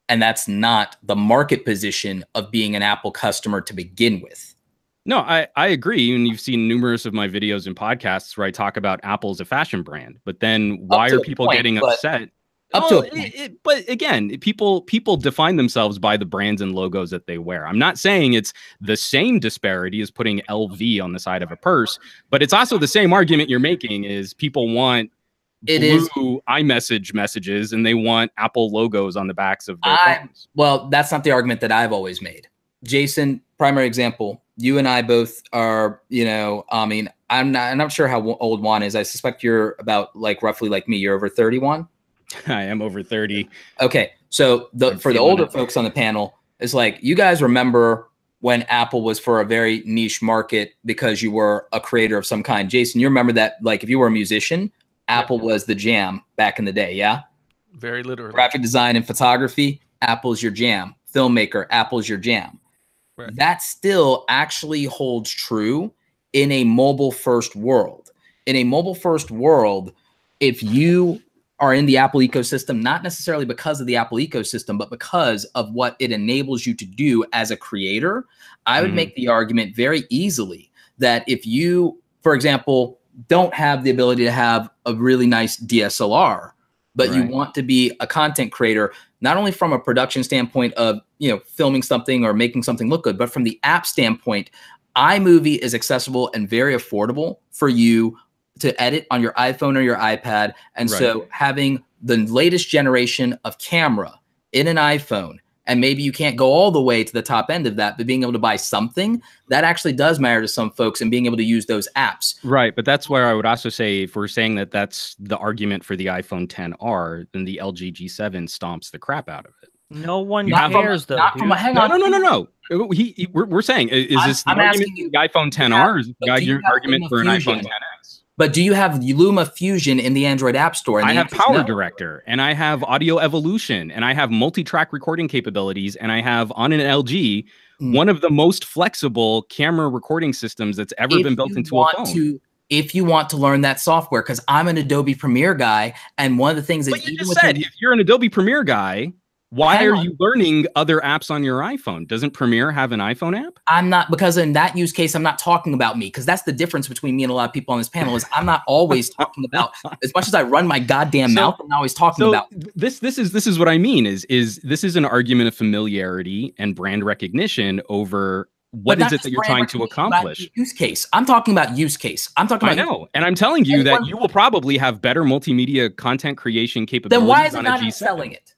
Speaker 4: and that's not the market position of being an Apple customer to begin with.
Speaker 6: No, I agree. And you've seen numerous of my videos and podcasts where I talk about Apple as a fashion brand. But then why are people getting upset? But again, people define themselves by the brands and logos that they wear. I'm not saying it's the same disparity as putting LV on the side of a purse, but it's also the same argument you're making is people want blue iMessage messages and they want Apple logos on the backs of their phones.
Speaker 4: Well, that's not the argument that I've always made. Jason, primary example, you and I both are, I mean, I'm not sure how old Juan is. I suspect you're about roughly like me. You're over 31.
Speaker 6: I am over 30.
Speaker 4: Okay. So for the older folks on the panel, it's like, you guys remember when Apple was for a very niche market because you were a creator of some kind. Jason, you remember that, like, if you were a musician, Apple was the jam back in the day. Yeah.
Speaker 5: Very literally.
Speaker 4: Graphic design and photography, Apple's your jam. Filmmaker, Apple's your jam. Right. That still actually holds true in a mobile first world. In a mobile first world, if you are in the Apple ecosystem, not necessarily because of the Apple ecosystem, but because of what it enables you to do as a creator, I would make the argument very easily that if you, for example, don't have the ability to have a really nice DSLR, but you want to be a content creator, not only from a production standpoint of, filming something or making something look good, but from the app standpoint, iMovie is accessible and very affordable for you to edit on your iPhone or your iPad. And so having the latest generation of camera in an iPhone, and maybe you can't go all the way to the top end of that, but being able to buy something, that actually does matter to some folks, and being able to use those apps.
Speaker 6: Right. But that's where I would also say, if we're saying that that's the argument for the iPhone XR, then the LG G7 stomps the crap out of it.
Speaker 3: No one cares, though.
Speaker 6: No. We're saying, is this the argument for the iPhone XR, or is it your argument for an iPhone XS?
Speaker 4: But do you have Luma Fusion in the Android App Store? And
Speaker 6: I have Power Director, and I have Audio Evolution, and I have multi-track recording capabilities, and I have, on an LG, one of the most flexible camera recording systems that's ever been built into a phone.
Speaker 4: If you want to learn that software, because I'm an Adobe Premiere guy, and one of the things that
Speaker 6: you just said, if you're an Adobe Premiere guy, why are you learning other apps on your iPhone? Doesn't Premiere have an iPhone app?
Speaker 4: I'm not, because in that use case, I'm not talking about me, because that's the difference between me and a lot of people on this panel is I'm not always talking about, as much as I run my goddamn mouth, I'm not always talking about.
Speaker 6: This is what I mean is this is an argument of familiarity and brand recognition over what is it that you're trying to accomplish?
Speaker 4: Use case. I'm talking about use case. I'm talking about.
Speaker 6: I know, and I'm telling you that you will probably have better multimedia content creation capabilities.
Speaker 4: Then why is it
Speaker 6: on
Speaker 4: not
Speaker 6: a G7.
Speaker 4: selling it?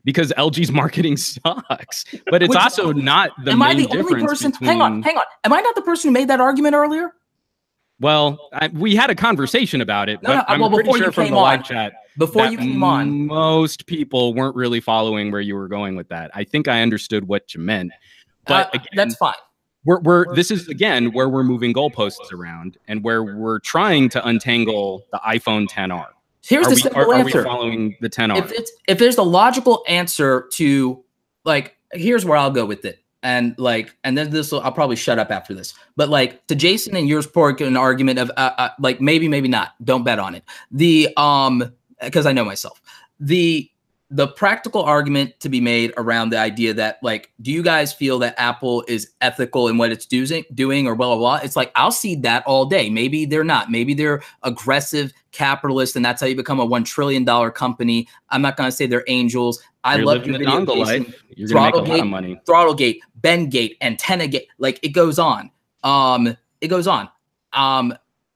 Speaker 6: Because LG's marketing sucks, but it's also not the main difference. Am I the only person?
Speaker 4: Hang on. Am I not the person who made that argument earlier?
Speaker 6: Well, we had a conversation about it, but I'm pretty sure from the live chat
Speaker 4: before you came on,
Speaker 6: most people weren't really following where you were going with that. I think I understood what you meant, but again,
Speaker 4: that's fine.
Speaker 6: This is again where we're moving goalposts around and where we're trying to untangle the iPhone XR.
Speaker 4: Here's the simple answer.
Speaker 6: Are we following the XR?
Speaker 4: If there's the logical answer to, like, here's where I'll go with it. And then I'll probably shut up after this. But to Jason and yours, Pork, an argument of maybe not. Don't bet on it. Because I know myself. The practical argument to be made around the idea that, do you guys feel that Apple is ethical in what it's doing or blah, blah, blah? It's I'll see that all day. Maybe they're not. Maybe they're aggressive capitalist, and that's how you become a $1 trillion company. I'm not going to say they're angels. I love your video, Jason.
Speaker 6: You're going to make a lot of money.
Speaker 4: Throttlegate, Bengate, Antenna-gate. It goes on. It goes on.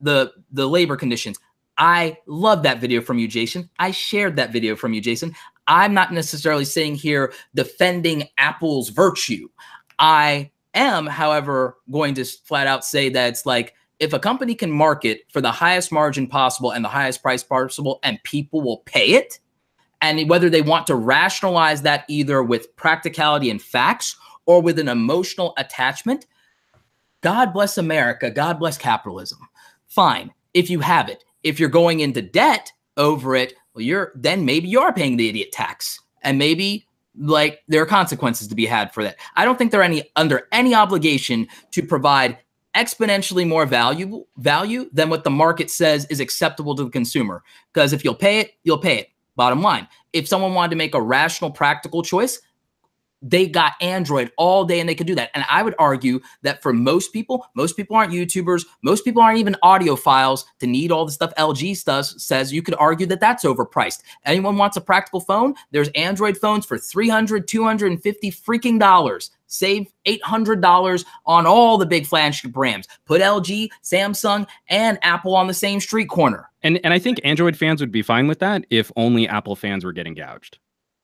Speaker 4: The labor conditions. I love that video from you, Jason. I shared that video from you, Jason. I'm not necessarily sitting here defending Apple's virtue. I am, however, going to flat out say that it's if a company can market for the highest margin possible and the highest price possible and people will pay it, and whether they want to rationalize that either with practicality and facts or with an emotional attachment, God bless America, God bless capitalism. Fine, if you have it. If you're going into debt over it, well, then maybe you are paying the idiot tax, and maybe there are consequences to be had for that. I don't think they're under any obligation to provide exponentially more value than what the market says is acceptable to the consumer. Because if you'll pay it, you'll pay it. Bottom line. If someone wanted to make a rational, practical choice, they got Android all day and they could do that. And I would argue that for most people aren't YouTubers, most people aren't even audiophiles to need all the stuff LG says. You could argue that that's overpriced. Anyone wants a practical phone? There's Android phones for $300, $250 freaking dollars. Save $800 on all the big flagship brands. Put LG, Samsung, and Apple on the same street corner.
Speaker 6: And I think Android fans would be fine with that if only Apple fans were getting gouged.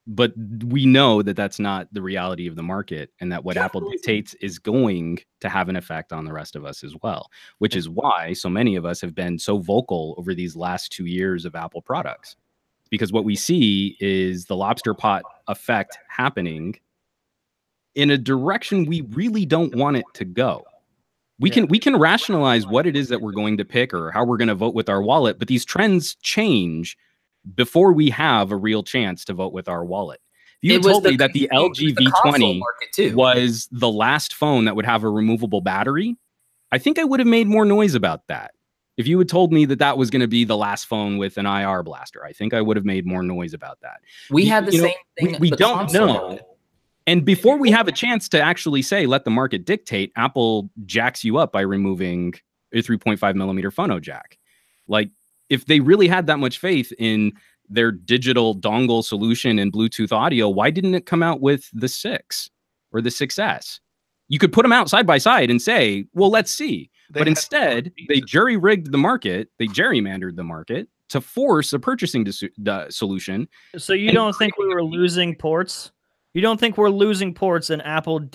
Speaker 6: But we know that that's not the reality of the market, and that what Apple dictates is going to have an effect on the rest of us as well, which is why so many of us have been so vocal over these last 2 years of Apple products, because what we see is the lobster pot effect happening in a direction we really don't want it to go. We can rationalize what it is that we're going to pick or how we're going to vote with our wallet, but these trends change before we have a real chance to vote with our wallet. If you told me that the LG V20 was the last phone that would have a removable battery, I think I would have made more noise about that. If you had told me that that was going to be the last phone with an IR blaster, I think I would have made more noise about that.
Speaker 4: We had the same thing.
Speaker 6: We don't know. And before we have a chance to actually say, let the market dictate, Apple jacks you up by removing a 3.5 millimeter phono jack. Like, if they really had that much faith in their digital dongle solution and Bluetooth audio, why didn't it come out with the 6 or the 6S? You could put them out side by side and say, well, let's see. But instead, they jury-rigged the market. They gerrymandered the market to force a purchasing solution.
Speaker 3: So you don't think we were losing ports? You don't think we're losing ports and Apple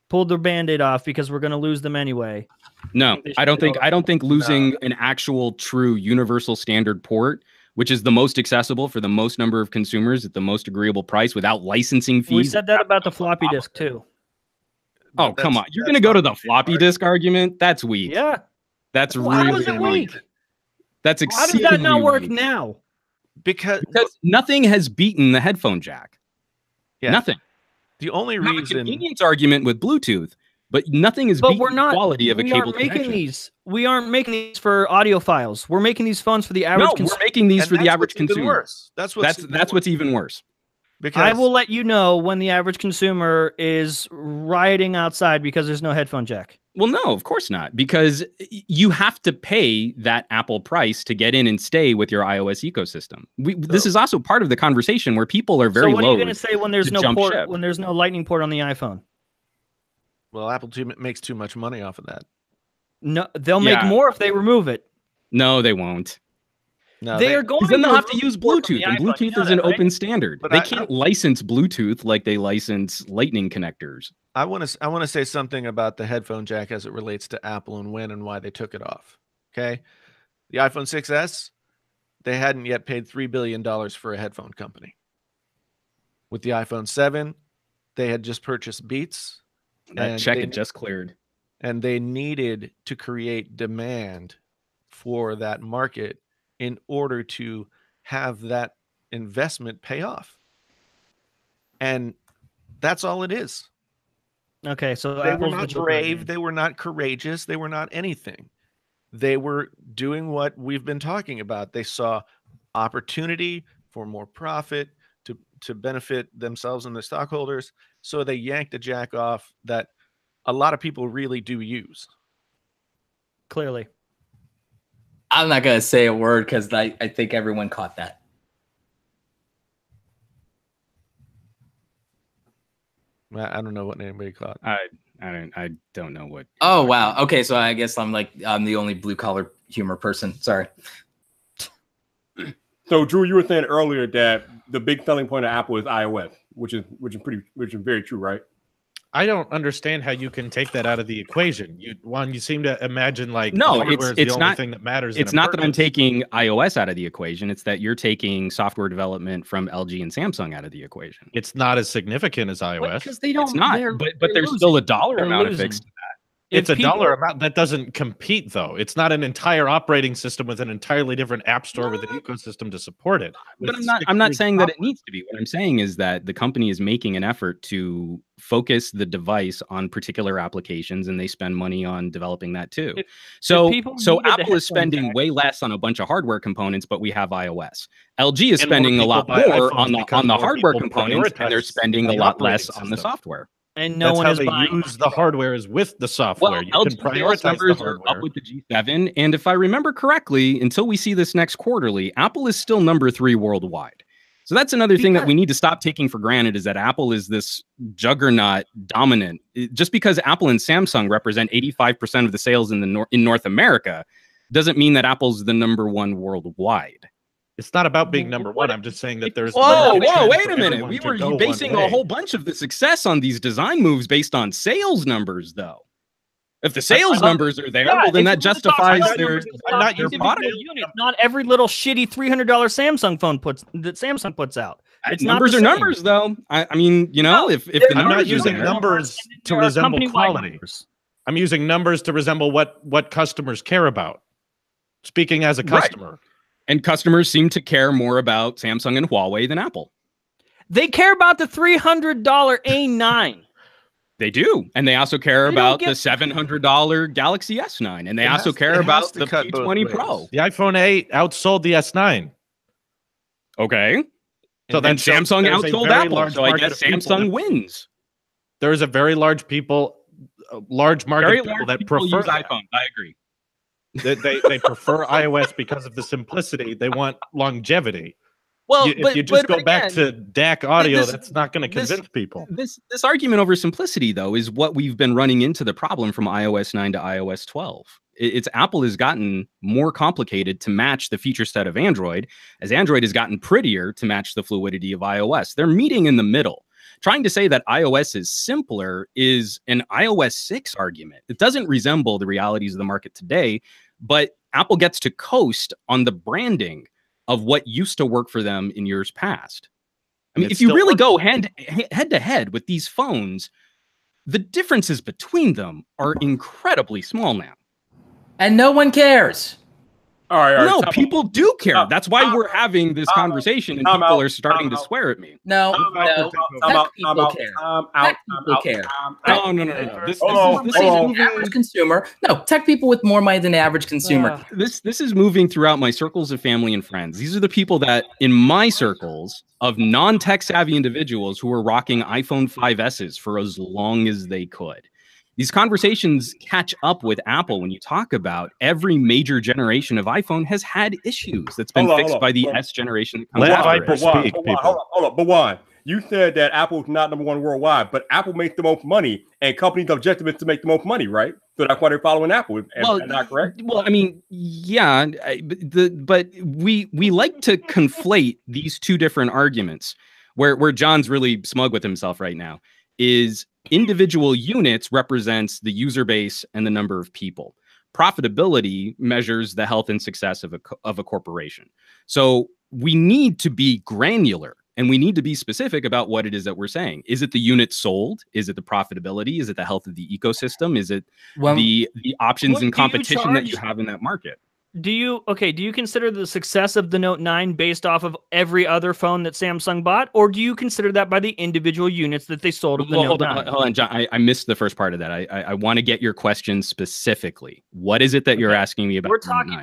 Speaker 3: pulled their Band-Aid off because we're going to lose them anyway?
Speaker 6: No, I don't think losing an actual true universal standard port, which is the most accessible for the most number of consumers at the most agreeable price without licensing fees.
Speaker 3: We said that about the floppy disk too.
Speaker 6: Oh, come on. You're going to go to the floppy disk argument? That's weak.
Speaker 3: Yeah.
Speaker 6: That's
Speaker 3: really
Speaker 6: weak. That's exceedingly
Speaker 3: How does that not work
Speaker 6: weak.
Speaker 3: now?
Speaker 5: Because
Speaker 6: nothing has beaten the headphone jack.
Speaker 5: Yeah.
Speaker 6: Nothing.
Speaker 5: The only
Speaker 6: Not
Speaker 5: reason
Speaker 6: a convenience argument with Bluetooth, but nothing is beating the quality of a cable connection.
Speaker 3: We aren't making these for audiophiles. We're making these phones for the average consumer.
Speaker 6: We're making these for the average consumer.
Speaker 5: That's
Speaker 6: what's even worse.
Speaker 3: Because I will let you know when the average consumer is rioting outside because there's no headphone jack.
Speaker 6: Well, no, of course not, because you have to pay that Apple price to get in and stay with your iOS ecosystem. This is also part of the conversation where people are very low.
Speaker 3: So what are you going to say when there's no port, when there's no Lightning port on the iPhone?
Speaker 5: Well, Apple makes too much money off of that.
Speaker 3: No, they'll make more if they remove it.
Speaker 6: No, they won't.
Speaker 3: No, they are going.
Speaker 6: Then they'll have to use Bluetooth, and Bluetooth is an open standard. But they can't license Bluetooth like they license Lightning connectors.
Speaker 5: I want to say something about the headphone jack as it relates to Apple and when and why they took it off. Okay, the iPhone 6S, they hadn't yet paid $3 billion for a headphone company. With the iPhone 7, they had just purchased Beats.
Speaker 6: That check had just cleared,
Speaker 5: and they needed to create demand for that market in order to have that investment pay off. And that's all it is.
Speaker 3: Okay, so
Speaker 5: they were not brave, they were not courageous, they were not anything. They were doing what we've been talking about. They saw opportunity for more profit to benefit themselves and their stockholders. So they yanked a jack off that a lot of people really do use.
Speaker 3: Clearly.
Speaker 4: I'm not going to say a word because I think everyone caught that.
Speaker 5: I don't know what anybody caught.
Speaker 6: I don't know what.
Speaker 4: Oh, wow. Okay, so I guess I'm the only blue collar humor person. Sorry.
Speaker 1: So Drew, you were saying earlier that the big selling point of Apple is iOS, which is very true, right?
Speaker 2: I don't understand how you can take that out of the equation. You seem to imagine like
Speaker 6: no,
Speaker 2: it's
Speaker 6: the
Speaker 2: only thing that matters.
Speaker 6: It's not that I'm taking iOS out of the equation. It's that you're taking software development from LG and Samsung out of the equation.
Speaker 2: It's not as significant as iOS
Speaker 3: because they don't.
Speaker 6: It's not, but there's still a dollar amount affixed to that.
Speaker 2: It's a dollar amount that doesn't compete, though. It's not an entire operating system with an entirely different app store with an ecosystem to support it.
Speaker 6: But I'm not saying that it needs to be. What I'm saying is that the company is making an effort to focus the device on particular applications, and they spend money on developing that too. So Apple is spending way less on a bunch of hardware components, but we have iOS. LG is spending a lot more on the hardware components, and they're spending a lot less on the software.
Speaker 3: And no one is buying.
Speaker 2: Use the hardware is with the software.
Speaker 6: Well,
Speaker 2: you can prioritize the hardware.
Speaker 6: Up with the G7, and if I remember correctly, until we see this next quarterly, Apple is still number 3 worldwide. So that's another thing that we need to stop taking for granted, is that Apple is this juggernaut dominant. Just because Apple and Samsung represent 85% of the sales in North America doesn't mean that Apple's the number 1 worldwide.
Speaker 2: It's not about being number 1. I'm just saying that there's...
Speaker 6: Whoa, wait a minute. We were basing a whole bunch of the success on these design moves based on sales numbers, though. If the sales numbers are there, well, then that justifies their product.
Speaker 3: Not every little shitty $300 Samsung phone that Samsung puts out. It's
Speaker 6: numbers are numbers, though. I mean, you know, if the
Speaker 2: I'm not using numbers to resemble quality. I'm using numbers to resemble what customers care about. Speaking as a customer.
Speaker 6: Right. And customers seem to care more about Samsung and Huawei than Apple.
Speaker 3: They care about the $300 A9.
Speaker 6: They do. And they also care about the $700 Galaxy S9. And they also care about the P20 Pro.
Speaker 2: The iPhone 8 outsold the S9.
Speaker 6: Okay. So then Samsung outsold Apple. So I guess Samsung wins.
Speaker 2: There is a very large large market of people that prefer
Speaker 6: iPhone. I agree.
Speaker 2: They prefer iOS because of the simplicity. They want longevity.
Speaker 6: Well,
Speaker 2: if you just go back to DAC audio, that's not going to convince people.
Speaker 6: This argument over simplicity, though, is what we've been running into the problem from iOS 9 to iOS 12. It's Apple has gotten more complicated to match the feature set of Android, as Android has gotten prettier to match the fluidity of iOS. They're meeting in the middle. Trying to say that iOS is simpler is an iOS 6 argument. It doesn't resemble the realities of the market today, but Apple gets to coast on the branding of what used to work for them in years past. I mean, if you really go head to head with these phones, the differences between them are incredibly small now.
Speaker 4: And no one cares.
Speaker 1: All right,
Speaker 6: no, people do care. That's why we're having this conversation, and people are starting to swear at me.
Speaker 4: No, tech people care. Tech people care.
Speaker 6: No.
Speaker 4: This is the average consumer. No, tech people with more money than the average consumer.
Speaker 6: This is moving throughout my circles of family and friends. These are the people that, in my circles of non-tech savvy individuals, who were rocking iPhone 5Ss for as long as they could. These conversations catch up with Apple when you talk about every major generation of iPhone has had issues that's been fixed by the S generation.
Speaker 2: Let Viper speak, people.
Speaker 1: Hold up, but why? You said that Apple's not number 1 worldwide, but Apple makes the most money, and companies' objective is to make the most money, right? So that's why they're following Apple. Is that correct?
Speaker 6: Well, I mean, yeah, but we like to conflate these two different arguments. Where John's really smug with himself right now is individual units represents the user base and the number of people. Profitability measures the health and success of a corporation. So we need to be granular, and we need to be specific about what it is that we're saying. Is it the units sold? Is it the profitability? Is it the health of the ecosystem? Is it the options and competition that you have in that market?
Speaker 3: Do you consider the success of the Note 9 based off of every other phone that Samsung bought, or do you consider that by the individual units that they sold of the Note 9?
Speaker 6: Hold on, John. I missed the first part of that. I want to get your question specifically. What is it that you're asking me about?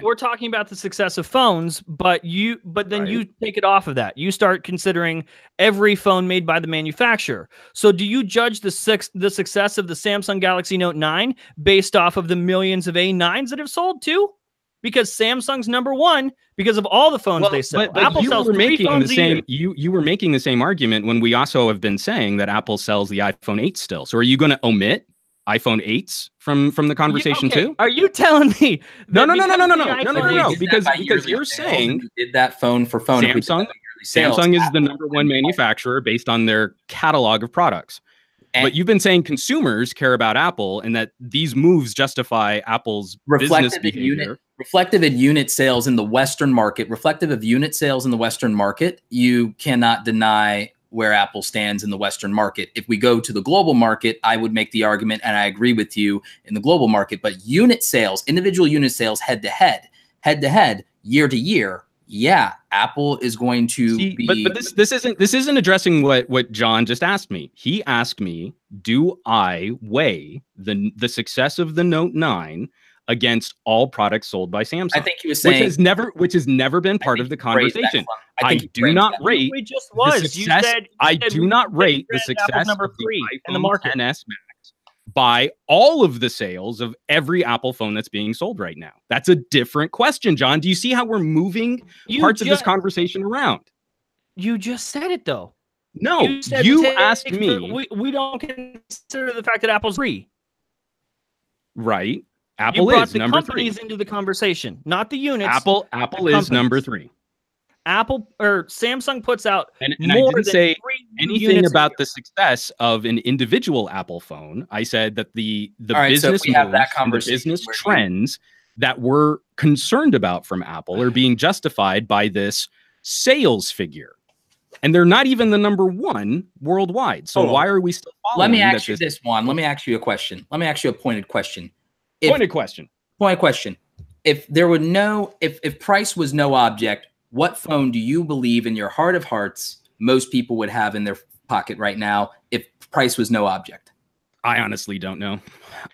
Speaker 3: We're talking about the success of phones, but then you take it off of that. You start considering every phone made by the manufacturer. So do you judge the success of the Samsung Galaxy Note 9 based off of the millions of A9s that have sold too? Because Samsung's number 1 because of all the phones they sell.
Speaker 6: But
Speaker 3: Apple sells 3 phones a year.
Speaker 6: You were making the same argument when we also have been saying that Apple sells the iPhone 8 still. So are you going to omit iPhone 8s from the conversation too?
Speaker 3: Are you telling me?
Speaker 6: No. Because you're saying
Speaker 4: you did that phone for phone.
Speaker 6: Samsung is the number 1 manufacturer based on their catalog of products. But you've been saying consumers care about Apple, and that these moves justify Apple's business behavior.
Speaker 4: Reflective of unit sales in the Western market, you cannot deny where Apple stands in the Western market. If we go to the global market, I would make the argument, and I agree with you in the global market, but unit sales, individual unit sales head to head, year to year, yeah, Apple is going to be.
Speaker 6: But this isn't addressing what John just asked me. He asked me, do I weigh the success of the Note 9 against all products sold by Samsung?
Speaker 4: I think he was saying,
Speaker 6: which has never been part of the conversation. I do not rate the success. I do not rate the success of the iPhone XS Max by all of the sales of every Apple phone that's being sold right now. That's a different question, John. Do you see how we're moving parts of this conversation around?
Speaker 3: You just said it, though.
Speaker 6: No, you asked me.
Speaker 3: We don't consider the fact that Apple's free.
Speaker 6: Right. Apple is number 3.
Speaker 3: Companies into the conversation, not the units.
Speaker 6: Apple is number 3.
Speaker 3: Apple or Samsung puts out
Speaker 6: and
Speaker 3: more
Speaker 6: I didn't
Speaker 3: than
Speaker 6: say
Speaker 3: 3
Speaker 6: anything about the success of an individual Apple phone. I said that the business moves and the business trends that we're concerned about from Apple are being justified by this sales figure. And they're not even the number 1 worldwide. So why are we still following?
Speaker 4: Let me ask you this one. Let me ask you a question. Let me ask you a pointed question.
Speaker 6: Pointed question.
Speaker 4: If there were if price was no object, what phone do you believe in your heart of hearts most people would have in their pocket right now if price was no object?
Speaker 6: I honestly don't know.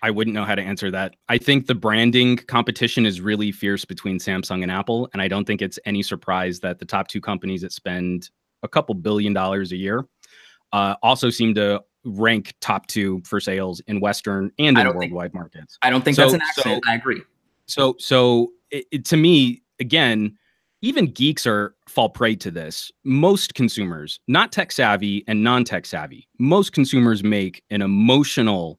Speaker 6: I wouldn't know how to answer that. I think the branding competition is really fierce between Samsung and Apple, and I don't think it's any surprise that the top 2 companies that spend a couple $1 billion a year also seem to rank top 2 for sales in Western and in worldwide markets.
Speaker 4: I don't think that's an accident. I agree.
Speaker 6: So to me, again, even geeks fall prey to this. Most consumers, not tech savvy and non-tech savvy, most consumers make an emotional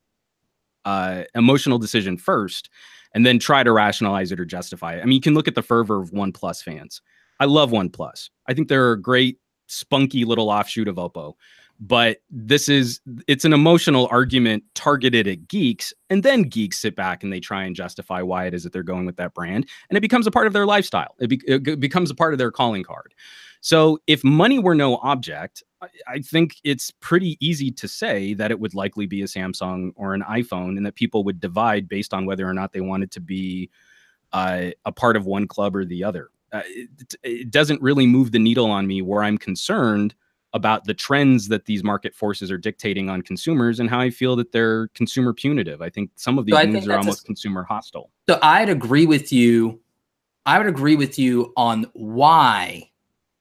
Speaker 6: decision first and then try to rationalize it or justify it. I mean, you can look at the fervor of OnePlus fans. I love OnePlus. I think they're a great, spunky little offshoot of Oppo. But it's an emotional argument targeted at geeks, and then geeks sit back and they try and justify why it is that they're going with that brand, and it becomes a part of their lifestyle. It becomes a part of their calling card. So if money were no object, I think it's pretty easy to say that it would likely be a Samsung or an iPhone, and that people would divide based on whether or not they wanted to be a part of one club or the other. It doesn't really move the needle on me where I'm concerned about the trends that these market forces are dictating on consumers and how I feel that they're consumer punitive. I think some of these moves are almost consumer hostile.
Speaker 4: So I'd agree with you. I would agree with you on why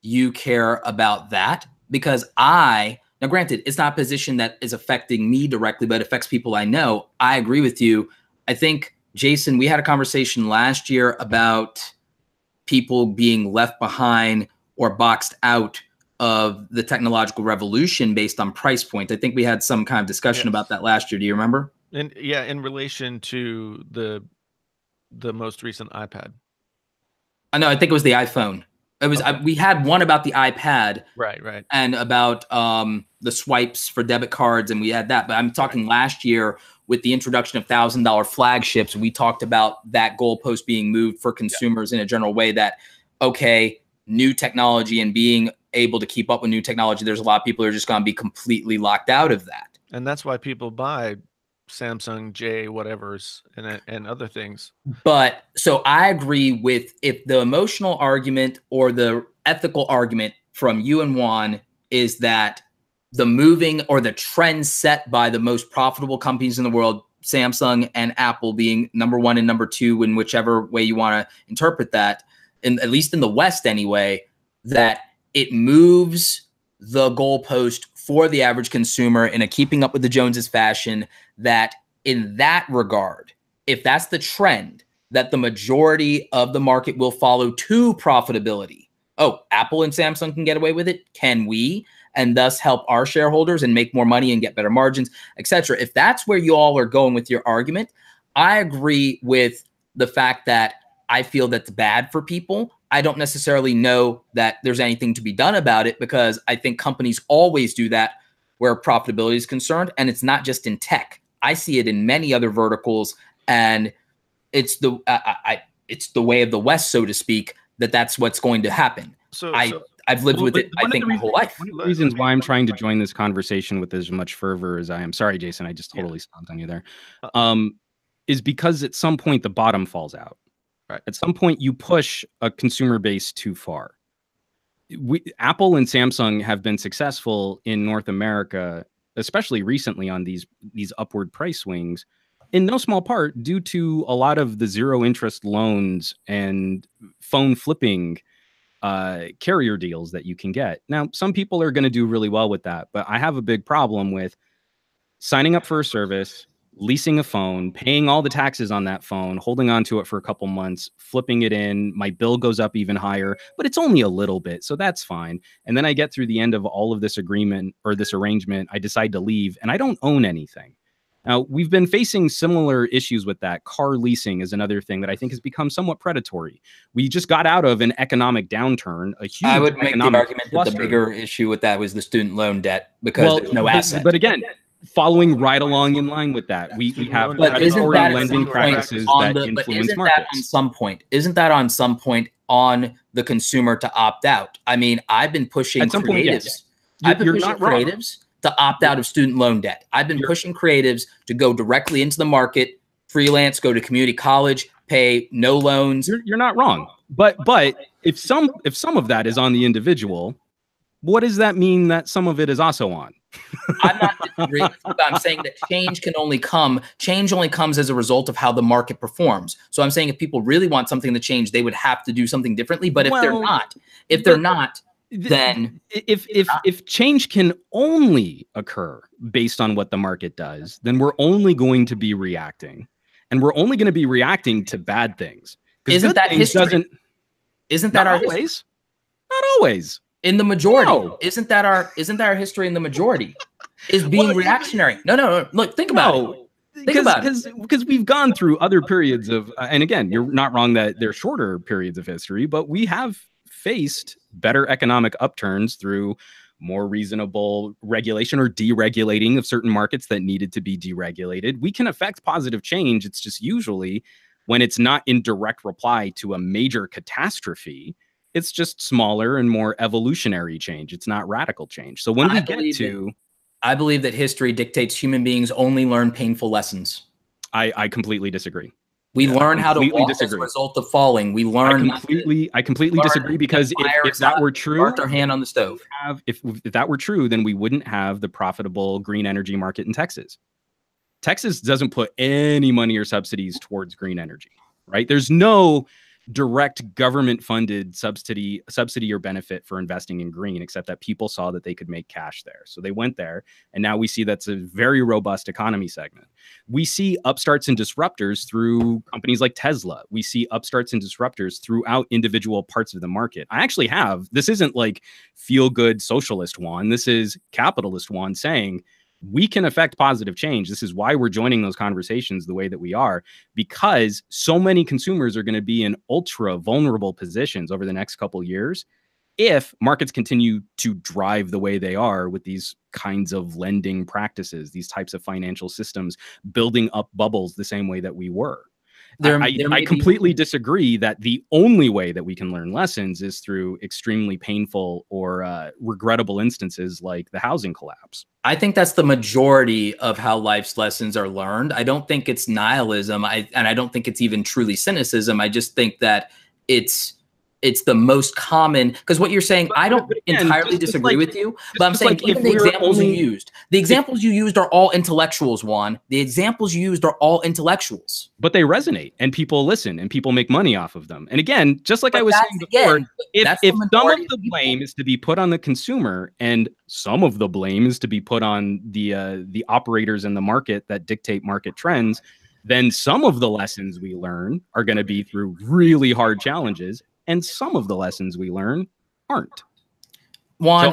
Speaker 4: you care about that, because now granted, it's not a position that is affecting me directly, but it affects people I know. I agree with you. I think, Jason, we had a conversation last year about people being left behind or boxed out of the technological revolution based on price point. I think we had some kind of discussion about that last year. Do you remember?
Speaker 5: And yeah, in relation to the most recent iPad.
Speaker 4: I know. I think it was the iPhone. It was. We had one about the iPad,
Speaker 5: right,
Speaker 4: and about the swipes for debit cards, and we had that. But I'm talking last year with the introduction of $1,000 flagships. We talked about that goalpost being moved for consumers in a general way. That new technology and being able to keep up with new technology, there's a lot of people who are just going to be completely locked out of that.
Speaker 5: And that's why people buy Samsung J whatevers and other things.
Speaker 4: But so I agree with, if the emotional argument or the ethical argument from you and Juan is that the moving or the trend set by the most profitable companies in the world, Samsung and Apple being number 1 and number 2 in whichever way you want to interpret that, at least in the West anyway, that it moves the goalpost for the average consumer in a keeping up with the Joneses fashion, that in that regard, if that's the trend, that the majority of the market will follow to profitability. Oh, Apple and Samsung can get away with it. Can we? And thus help our shareholders and make more money and get better margins, etc. If that's where you all are going with your argument, I agree with the fact that I feel that's bad for people. I don't necessarily know that there's anything to be done about it, because I think companies always do that where profitability is concerned. And it's not just in tech. I see it in many other verticals, and it's the way of the West, so to speak, that's what's going to happen. I've lived with it, I think, my whole life.
Speaker 6: One of the reasons why I'm trying to join this conversation with as much fervor as I am, sorry, Jason, I just totally stomped on you there, is because at some point the bottom falls out.
Speaker 5: Right.
Speaker 6: At some point you push a consumer base too far. Apple and Samsung have been successful in North America, especially recently on these upward price swings, in no small part due to a lot of the zero interest loans and phone flipping carrier deals that you can get. Now, some people are going to do really well with that, but I have a big problem with signing up for a service, leasing a phone, paying all the taxes on that phone, holding on to it for a couple months, flipping it in. My bill goes up even higher, but it's only a little bit, so that's fine. And then I get through the end of all of this agreement or this arrangement, I decide to leave, and I don't own anything. Now, we've been facing similar issues with that. Car leasing is another thing that I think has become somewhat predatory. We just got out of an economic downturn, a huge
Speaker 4: I would make the argument
Speaker 6: cluster.
Speaker 4: that the bigger issue with that was the student loan debt because there's no asset.
Speaker 6: But again, following right along in line with that, we have predatory lending practices that influence markets.
Speaker 4: Isn't that on some point on the consumer to opt out? I mean, I've been pushing creatives. I've been pushing creatives to opt out of student loan debt. I've been pushing creatives to go directly into the market, freelance, go to community college, pay no loans.
Speaker 6: You're not wrong. But if some of that is on the individual, what does that mean that some of it is also on?
Speaker 4: I'm not disagreeing. I'm saying that change only comes as a result of how the market performs. So I'm saying if people really want something to change, they would have to do something differently. But if they're not, then
Speaker 6: if change can only occur based on what the market does, then we're only going to be reacting, and we're only going to be reacting to bad things.
Speaker 4: Isn't that history? Isn't that our history?
Speaker 6: Not always.
Speaker 4: In the majority, isn't that our history in the majority? Is being reactionary? No. Look, think about it.
Speaker 6: Because we've gone through other periods of, and again, you're not wrong that they're shorter periods of history, but we have faced better economic upturns through more reasonable regulation or deregulating of certain markets that needed to be deregulated. We can affect positive change. It's just usually when it's not in direct reply to a major catastrophe. It's just smaller and more evolutionary change. It's not radical change. So when
Speaker 4: I believe that history dictates human beings only learn painful lessons.
Speaker 6: I completely disley.
Speaker 4: We learn how to walk as a result of falling. We learn.
Speaker 6: I completely disagree, because if that were true,
Speaker 4: our hand on the stove.
Speaker 6: If that were true, then we wouldn't have the profitable green energy market in Texas. Texas doesn't put any money or subsidies towards green energy, right? There's no direct government-funded subsidy or benefit for investing in green, except that people saw that they could make cash there. So they went there, and now we see that's a very robust economy segment. We see upstarts and disruptors through companies like Tesla. We see upstarts and disruptors throughout individual parts of the market. This isn't like feel-good socialist Juan. This is capitalist Juan saying, we can affect positive change. This is why we're joining those conversations the way that we are, because so many consumers are going to be in ultra vulnerable positions over the next couple of years if markets continue to drive the way they are with these kinds of lending practices, these types of financial systems, building up bubbles the same way that we were. I completely disagree that the only way that we can learn lessons is through extremely painful or regrettable instances like the housing collapse.
Speaker 4: I think that's the majority of how life's lessons are learned. I don't think it's nihilism, and I don't think it's even truly cynicism. I just think that it's the most common, because what you're saying, I don't entirely disagree with you, but I'm saying even the examples you used are all intellectuals, Juan. The examples you used are all intellectuals.
Speaker 6: But they resonate, and people listen, and people make money off of them. And again, just like I was saying before, if some of the blame is to be put on the consumer, and some of the blame is to be put on the operators in the market that dictate market trends, then some of the lessons we learn are going to be through really hard challenges, and some of the lessons we learn aren't.
Speaker 4: Juan,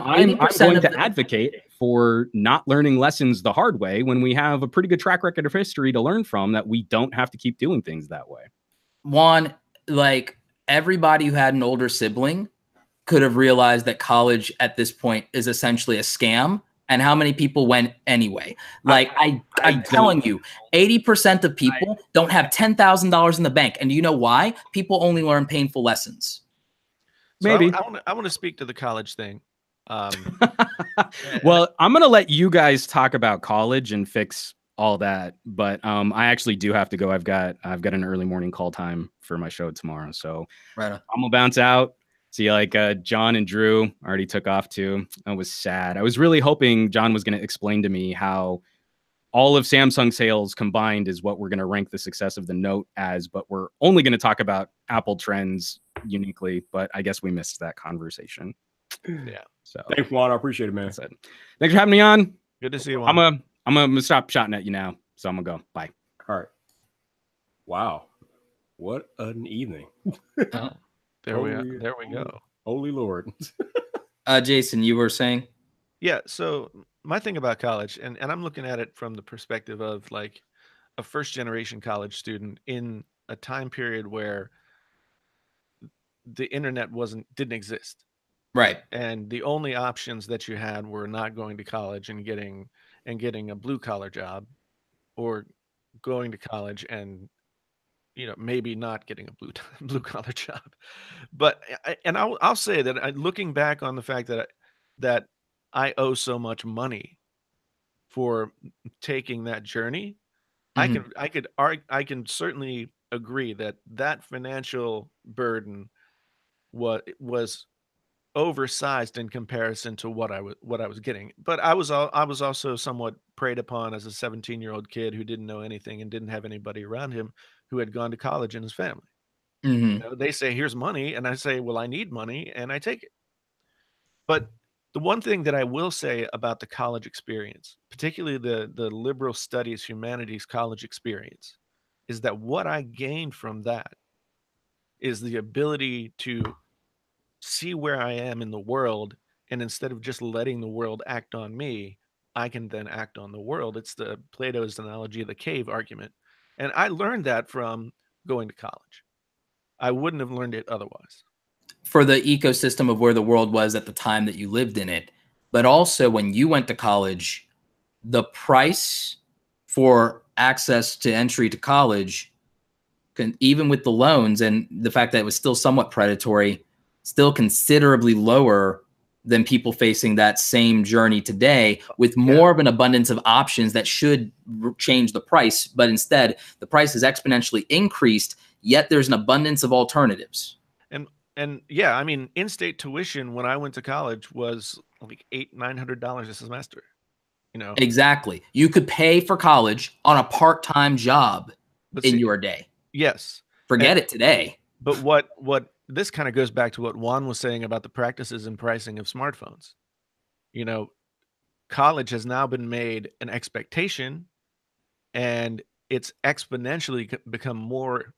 Speaker 6: so I'm going to advocate for not learning lessons the hard way when we have a pretty good track record of history to learn from, that we don't have to keep doing things that way.
Speaker 4: Juan, like everybody who had an older sibling could have realized that college at this point is essentially a scam. And how many people went anyway? Like I'm telling you, 80% of people don't have $10,000 in the bank. And do you know why? People only learn painful lessons.
Speaker 6: Maybe.
Speaker 5: So I want to speak to the college thing.
Speaker 6: Well, I'm gonna let you guys talk about college and fix all that, but I actually do have to go. I've got an early morning call time for my show tomorrow, so
Speaker 4: Right on.
Speaker 6: I'm gonna bounce out. See, like John and Drew already took off too. I was sad. I was really hoping John was gonna explain to me how all of Samsung sales combined is what we're gonna rank the success of the Note as, but we're only gonna talk about Apple trends uniquely. But I guess we missed that conversation.
Speaker 5: Yeah.
Speaker 6: So
Speaker 1: Thanks, Juan. I appreciate it, man.
Speaker 6: thanks for having me on.
Speaker 5: Good to see you, Juan.
Speaker 6: I'm gonna stop shouting at you now. So I'm gonna go. Bye.
Speaker 1: All right. Wow. What an evening.
Speaker 5: There we go.
Speaker 1: Holy Lord.
Speaker 4: Jason, you were saying?
Speaker 5: Yeah. So my thing about college, and I'm looking at it from the perspective of like a first generation college student in a time period where the internet didn't exist.
Speaker 4: Right.
Speaker 5: And the only options that you had were not going to college and getting a blue collar job, or going to college and maybe not getting a blue collar job. But I'll say that looking back on the fact that I owe so much money for taking that journey, I can certainly agree that financial burden was oversized in comparison to what I was getting. But I was also somewhat preyed upon as a 17-year-old kid who didn't know anything and didn't have anybody around him who had gone to college in his family. They say, here's money, and I say, well, I need money, and I take it. But the one thing that I will say about the college experience, particularly the liberal studies humanities college experience, is that what I gained from that is the ability to see where I am in the world, and instead of just letting the world act on me, I can then act on the world. It's the Plato's analogy of the cave argument. And I learned that from going to college. I wouldn't have learned it otherwise.
Speaker 4: For the ecosystem of where the world was at the time that you lived in it. But also when you went to college, the price for access to entry to college, even with the loans and the fact that it was still somewhat predatory, still considerably lower than people facing that same journey today, with more of an abundance of options that should change the price. But instead, the price is exponentially increased, yet there's an abundance of alternatives.
Speaker 5: And yeah, I mean, in-state tuition when I went to college was like $800-900 a semester.
Speaker 4: Exactly. You could pay for college on a part-time job in your day.
Speaker 5: Yes.
Speaker 4: Forget it today.
Speaker 5: But what this kind of goes back to what Juan was saying about the practices and pricing of smartphones. College has now been made an expectation, and it's exponentially become more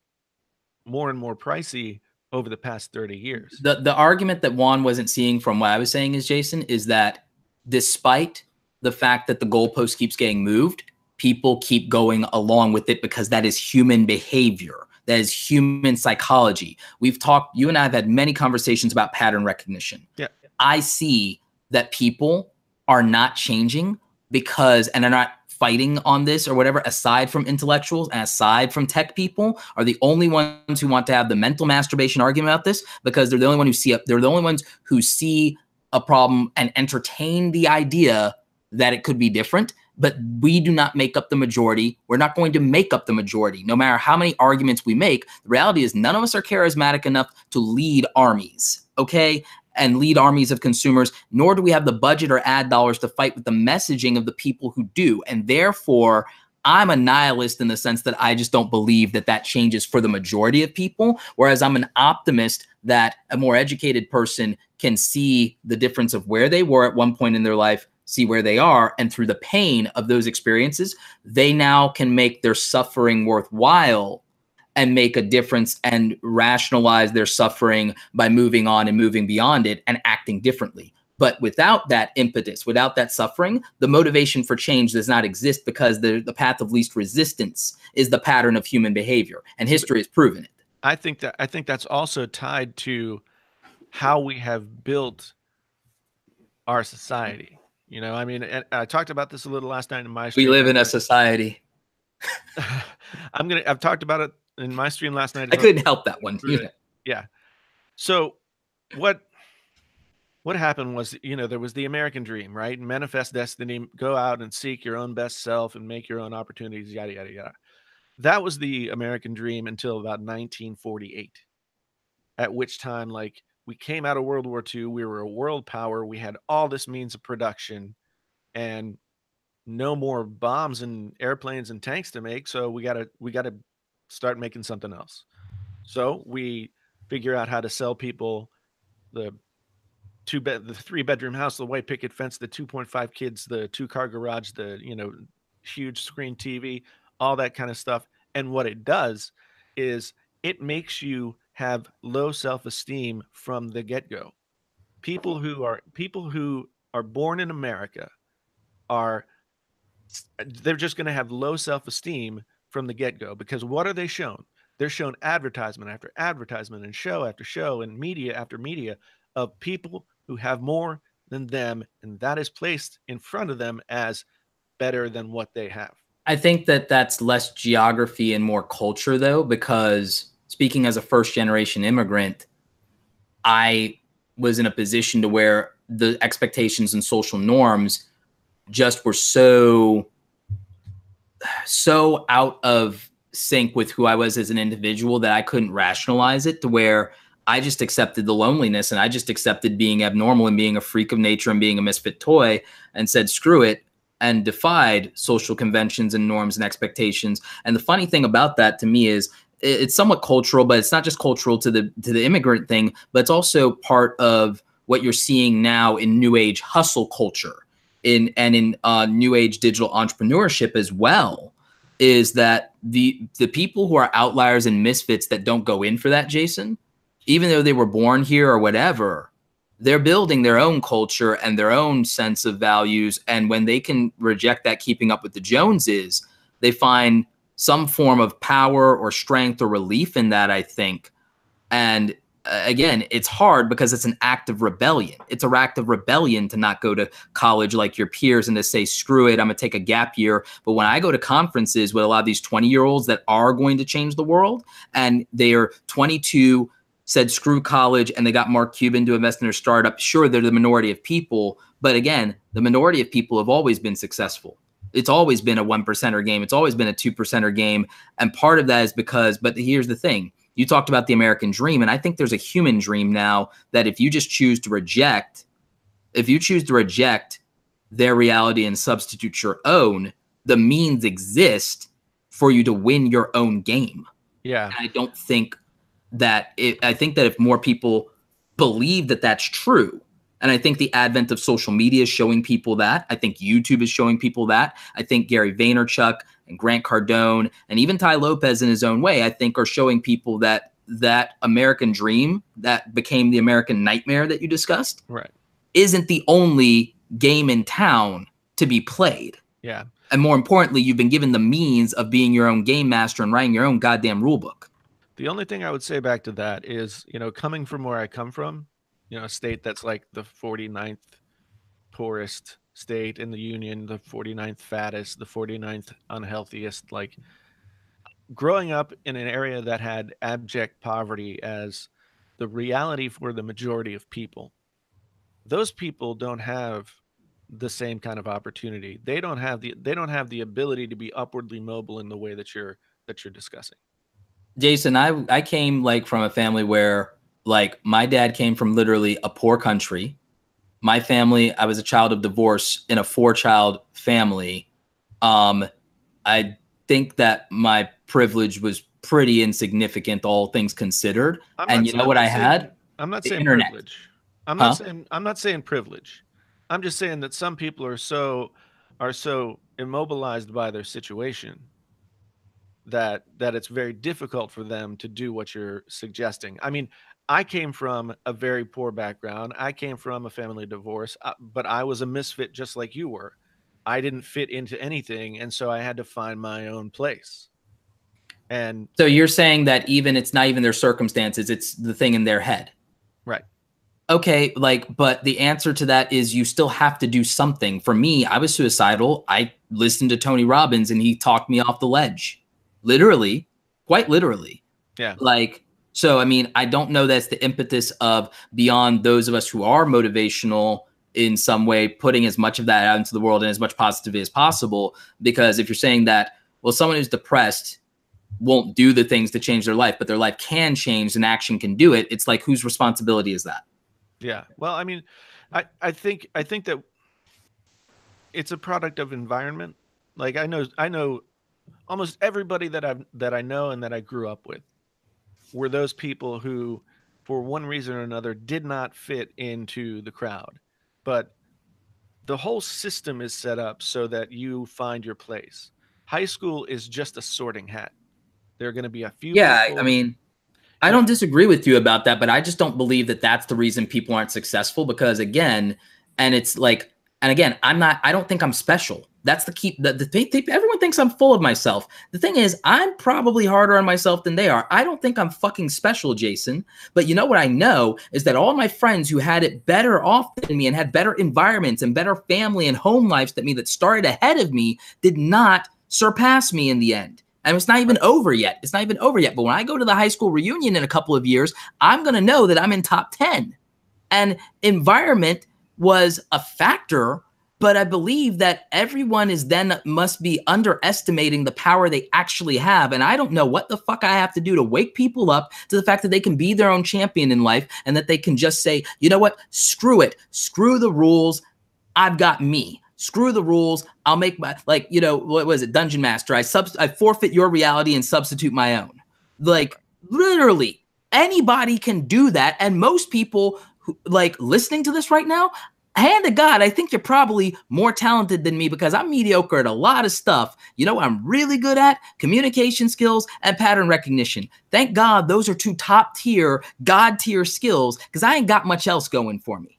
Speaker 5: and more pricey over the past 30 years.
Speaker 4: The argument that Juan wasn't seeing from what I was saying is, Jason, is that despite the fact that the goalpost keeps getting moved, people keep going along with it because that is human behavior. That is human psychology. You and I have had many conversations about pattern recognition.
Speaker 5: Yeah.
Speaker 4: I see that people are not changing because, and they're not fighting on this or whatever, aside from intellectuals and aside from tech people, are the only ones who want to have the mental masturbation argument about this, because they're the only ones who see a problem and entertain the idea that it could be different. But we do not make up the majority. We're not going to make up the majority. No matter how many arguments we make, the reality is none of us are charismatic enough to lead armies, okay? And lead armies of consumers, nor do we have the budget or ad dollars to fight with the messaging of the people who do. And therefore, I'm a nihilist in the sense that I just don't believe that changes for the majority of people, whereas I'm an optimist that a more educated person can see the difference of where they were at one point in their life, see where they are, and through the pain of those experiences, they now can make their suffering worthwhile and make a difference and rationalize their suffering by moving on and moving beyond it and acting differently. But without that impetus, without that suffering, the motivation for change does not exist, because the path of least resistance is the pattern of human behavior, and history has proven it.
Speaker 5: I think that's also tied to how we have built our society. I mean, I talked about this a little last night in my stream.
Speaker 4: We live in a society.
Speaker 5: I've talked about it in my stream last night.
Speaker 4: I couldn't help that one.
Speaker 5: Yeah. So what happened was, there was the American dream, right? Manifest destiny, go out and seek your own best self and make your own opportunities, yada, yada, yada. That was the American dream until about 1948, at which time, like, we came out of World War II. We were a world power. We had all this means of production and no more bombs and airplanes and tanks to make. So we gotta start making something else. So we figure out how to sell people the the 3-bedroom house, the white picket fence, the 2.5 kids, the 2-car garage, the huge screen TV, all that kind of stuff. And what it does is it makes you have low self-esteem from the get-go. People who are born in America they're just going to have low self-esteem from the get-go, because what are they shown? They're shown advertisement after advertisement and show after show and media after media of people who have more than them, and that is placed in front of them as better than what they have.
Speaker 4: I think that that's less geography and more culture, though, because speaking as a first-generation immigrant, I was in a position to where the expectations and social norms just were so out of sync with who I was as an individual that I couldn't rationalize it, to where I just accepted the loneliness and I just accepted being abnormal and being a freak of nature and being a misfit toy, and said, screw it, and defied social conventions and norms and expectations. And the funny thing about that to me is it's somewhat cultural, but it's not just cultural to the immigrant thing, but it's also part of what you're seeing now in new age hustle culture in new age digital entrepreneurship as well, is that the people who are outliers and misfits that don't go in for that, Jason, even though they were born here or whatever, they're building their own culture and their own sense of values. And when they can reject that keeping up with the Joneses, they find some form of power or strength or relief in that, I think. And again, it's hard because it's an act of rebellion. It's an act of rebellion to not go to college like your peers and to say, screw it, I'm going to take a gap year. But when I go to conferences with a lot of these 20-year-olds that are going to change the world, and they are 22, said screw college, and they got Mark Cuban to invest in their startup, sure, they're the minority of people. But again, the minority of people have always been successful. It's always been a 1%er game. It's always been a 2%er game. And part of that is because, but here's the thing. You talked about the American dream, and I think there's a human dream now that if you just choose to reject, their reality and substitute your own, the means exist for you to win your own game.
Speaker 5: Yeah.
Speaker 4: And I don't think that I think that if more people believe that that's true, and I think the advent of social media is showing people that. I think YouTube is showing people that. I think Gary Vaynerchuk and Grant Cardone and even Ty Lopez in his own way, I think, are showing people that American dream that became the American nightmare that you discussed,
Speaker 5: right,
Speaker 4: isn't the only game in town to be played.
Speaker 5: Yeah.
Speaker 4: And more importantly, you've been given the means of being your own game master and writing your own goddamn rule book.
Speaker 5: The only thing I would say back to that is, coming from where I come from, a state that's like the 49th poorest state in the union, the 49th fattest, the 49th unhealthiest, like growing up in an area that had abject poverty as the reality for the majority of people. Those people don't have the same kind of opportunity. They don't have the ability to be upwardly mobile in the way that you're discussing.
Speaker 4: Jason, I came like from a family where like my dad came from literally a poor country. My family, I was a child of divorce in a 4-child family. I think that my privilege was pretty insignificant, all things considered. And you know what I had?
Speaker 5: I'm not saying privilege. I'm not saying privilege. I'm just saying that some people are so immobilized by their situation that it's very difficult for them to do what you're suggesting. I mean, I came from a very poor background. I came from a family divorce, but I was a misfit just like you were. I didn't fit into anything, and so I had to find my own place. And
Speaker 4: so you're saying that it's not even their circumstances, it's the thing in their head.
Speaker 5: Right.
Speaker 4: Okay, but the answer to that is you still have to do something. For me, I was suicidal. I listened to Tony Robbins and he talked me off the ledge. Literally, quite literally.
Speaker 5: Yeah.
Speaker 4: Like, So, I mean, I don't know that's the impetus of beyond those of us who are motivational in some way, putting as much of that out into the world and as much positivity as possible. Because if you're saying that, well, someone who's depressed won't do the things to change their life, but their life can change and action can do it. It's like, whose responsibility is that?
Speaker 5: Yeah. Well, I mean, I think that it's a product of environment. Like I know almost everybody that I know and that I grew up with were those people who, for one reason or another, did not fit into the crowd. But the whole system is set up so that you find your place. High school is just a sorting hat. There are going to be a few.
Speaker 4: Yeah,
Speaker 5: people,
Speaker 4: I mean, I don't disagree with you about that, but I just don't believe that that's the reason people aren't successful. Because again, and it's like, and again, I don't think I'm special. That's the key. The thing, everyone thinks I'm full of myself. The thing is, I'm probably harder on myself than they are. I don't think I'm fucking special, Jason. But you know what I know is that all my friends who had it better off than me and had better environments and better family and home lives than me that started ahead of me did not surpass me in the end. And it's not even over yet. It's not even over yet. But when I go to the high school reunion in a couple of years, I'm going to know that I'm in top 10. And environment was a factor, but I believe that everyone is then must be underestimating the power they actually have. And I don't know what the fuck I have to do to wake people up to the fact that they can be their own champion in life and that they can just say, you know what, screw it. Screw the rules. I've got me. Screw the rules. I'll make my, like, you know, what was it? Dungeon Master. I forfeit your reality and substitute my own. Like, literally anybody can do that. And most people who, like, listening to this right now, hand to God, I think you're probably more talented than me because I'm mediocre at a lot of stuff. You know what I'm really good at? Communication skills and pattern recognition. Thank God those are two top tier, God tier skills because I ain't got much else going for me.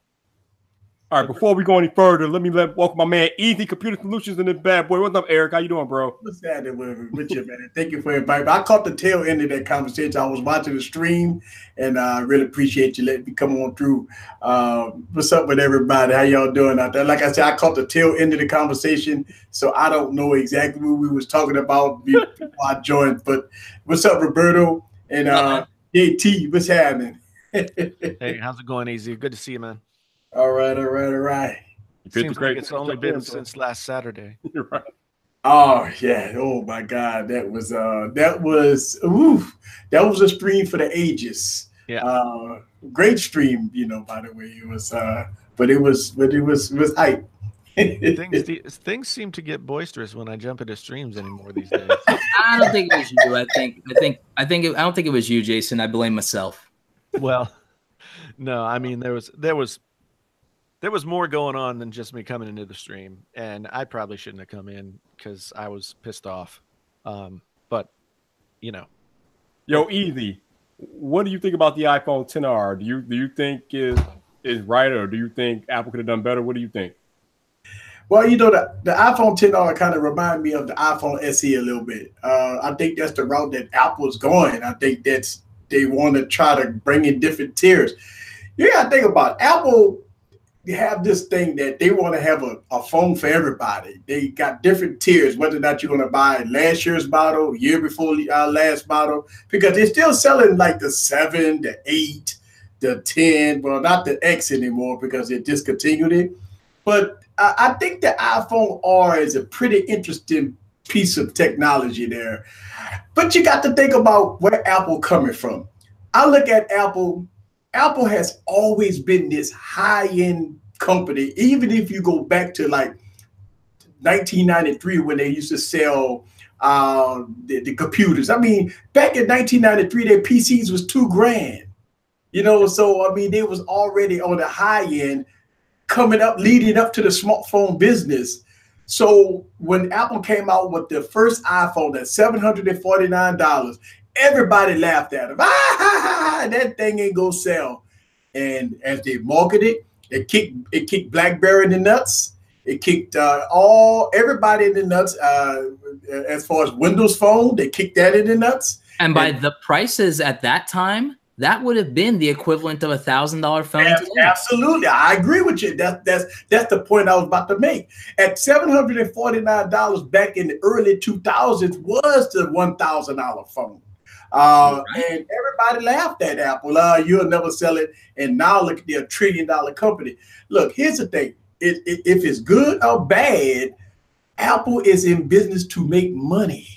Speaker 1: All right, before we go any further, let me welcome my man Easy Computer Solutions in this bad boy. What's up, Eric? How you doing, bro?
Speaker 7: What's happening with you, man? Thank you for inviting me. I caught the tail end of that conversation. I was watching the stream, and I really appreciate you letting me come on through. What's up with everybody? How y'all doing out there? Like I said, I caught the tail end of the conversation, so I don't know exactly what we was talking about before I joined. But what's up, Roberto? And JT, what's happening?
Speaker 5: Hey, how's it going, Easy? Good to see you, man.
Speaker 7: All right.
Speaker 5: Seems like it's only been since last Saturday.
Speaker 1: You're right.
Speaker 7: Oh yeah! Oh my God! That was a stream for the ages.
Speaker 5: Yeah.
Speaker 7: Great stream, you know. By the way, it was, but it was hype.
Speaker 5: Things seem to get boisterous when I jump into streams anymore these days.
Speaker 4: I don't think it was you. I don't think it was you, Jason. I blame myself.
Speaker 5: Well, no, I mean there was more going on than just me coming into the stream, and I probably shouldn't have come in because I was pissed off. But you know,
Speaker 1: yo, Easy, what do you think about the iPhone XR? Do you think is right, or do you think Apple could have done better? What do you think?
Speaker 7: Well, you know, the iPhone XR kind of remind me of the iPhone SE a little bit. I think that's the route that Apple's going. I think they want to try to bring in different tiers. You got to think about it. Apple. They have this thing that they want to have a phone for everybody. They got different tiers, whether or not you're going to buy last year's model, year before last model, because they're still selling like the 7, the 8, the 10. Well, not the X anymore because they discontinued it. But I think the iPhone R is a pretty interesting piece of technology there. But you got to think about where Apple coming from. I look at Apple. Apple has always been this high-end company, even if you go back to like 1993 when they used to sell the computers. I mean, back in 1993, their PCs was $2,000. You know, so I mean, they was already on the high end, coming up, leading up to the smartphone business. So when Apple came out with the first iPhone at $749, everybody laughed at him. That thing ain't gonna sell. And as they marketed, it kicked BlackBerry in the nuts. It kicked everybody in the nuts. As far as Windows Phone, they kicked that in the nuts.
Speaker 4: And by the prices at that time, that would have been the equivalent of $1,000 phone.
Speaker 7: Absolutely, I agree with you. That's the point I was about to make. At $749 back in the early 2000s was the $1,000 phone. And everybody laughed at Apple. You'll never sell it. And now look at their $1 trillion company. Look, here's the thing. If it's good or bad, Apple is in business to make money.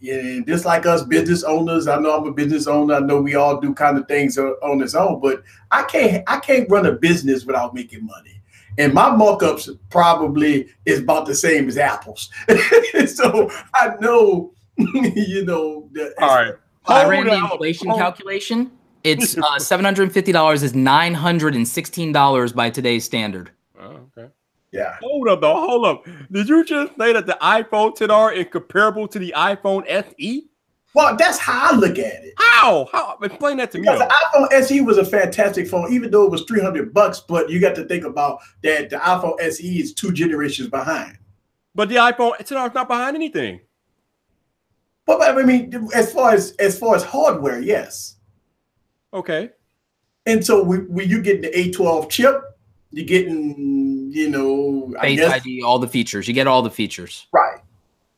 Speaker 7: Yeah, just like us business owners, I know I'm a business owner. I know we all do kind of things on its own, but I can't run a business without making money. And my markups probably is about the same as Apple's. So I know, you know.
Speaker 1: All right.
Speaker 4: I ran the inflation calculation. It's $750 is $916 by today's standard.
Speaker 1: Oh, okay.
Speaker 7: Yeah.
Speaker 1: Hold up, though. Hold up. Did you just say that the iPhone XR is comparable to the iPhone SE?
Speaker 7: Well, that's how I look at it.
Speaker 1: How? Explain that to me.
Speaker 7: Because the iPhone SE was a fantastic phone, even though it was $300. But you got to think about that the iPhone SE is 2 generations behind.
Speaker 1: But the iPhone XR is not behind anything.
Speaker 7: But I mean, as far as hardware, yes.
Speaker 1: Okay.
Speaker 7: And so when you get the A12 chip, you're getting, you know,
Speaker 4: Face ID, all the features. You get all the features.
Speaker 7: Right.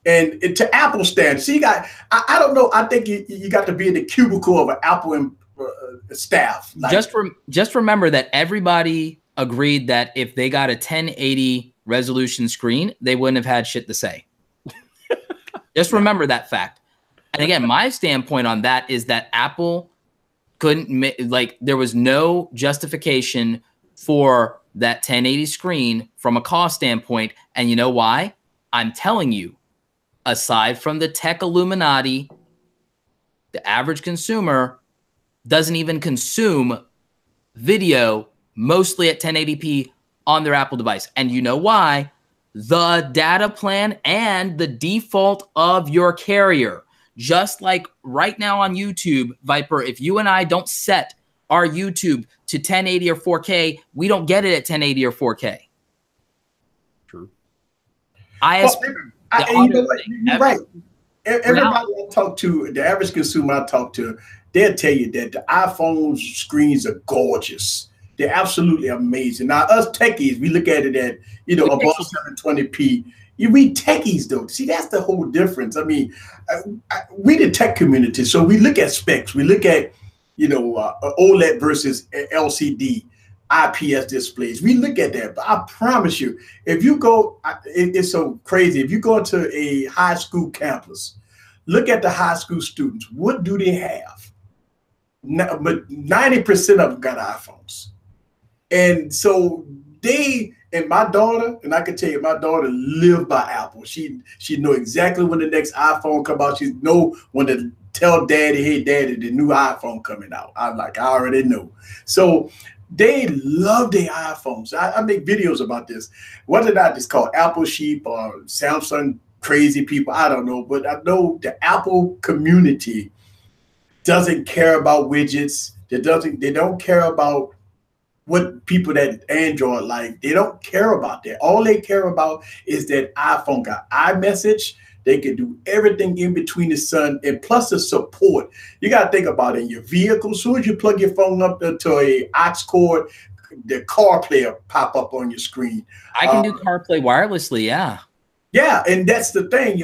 Speaker 7: And to Apple standards. So you got, I don't know, I think you got to be in the cubicle of an Apple staff. Like,
Speaker 4: just remember that everybody agreed that if they got a 1080 resolution screen, they wouldn't have had shit to say. Just remember that fact. And again, my standpoint on that is that Apple couldn't, like, there was no justification for that 1080 screen from a cost standpoint. And you know why? I'm telling you, aside from the tech Illuminati, the average consumer doesn't even consume video mostly at 1080p on their Apple device. And you know why? The data plan and the default of your carrier. Just like right now on YouTube, Viper, if you and I don't set our YouTube to 1080 or 4K, we don't get it at 1080 or 4K.
Speaker 1: True.
Speaker 7: You're right. Everybody I talk to, the average consumer I talk to, they'll tell you that the iPhone screens are gorgeous. They're absolutely amazing. Now, us techies, we look at it at, you know, above 720p. We techies, though. See, that's the whole difference. I mean, we the tech community, so we look at specs. We look at, you know, OLED versus LCD, IPS displays. We look at that, but I promise you, if you go, it's so crazy. If you go to a high school campus, look at the high school students. What do they have? But 90% of them got iPhones. And so and my daughter, and I can tell you, my daughter lived by Apple. She know exactly when the next iPhone come out. She know when to tell daddy, hey, daddy, the new iPhone coming out. I'm like, I already know. So they love their iPhones. I make videos about this. Whether or not it's called Apple sheep or Samsung crazy people, I don't know. But I know the Apple community doesn't care about widgets. They don't care about what people that Android like. They don't care about that. All they care about is that iPhone got iMessage. They can do everything in between the sun, and plus the support. You got to think about it in your vehicle. As soon as you plug your phone up to a aux cord, the CarPlay will pop up on your screen.
Speaker 4: I can do CarPlay wirelessly, yeah.
Speaker 7: Yeah, and that's the thing.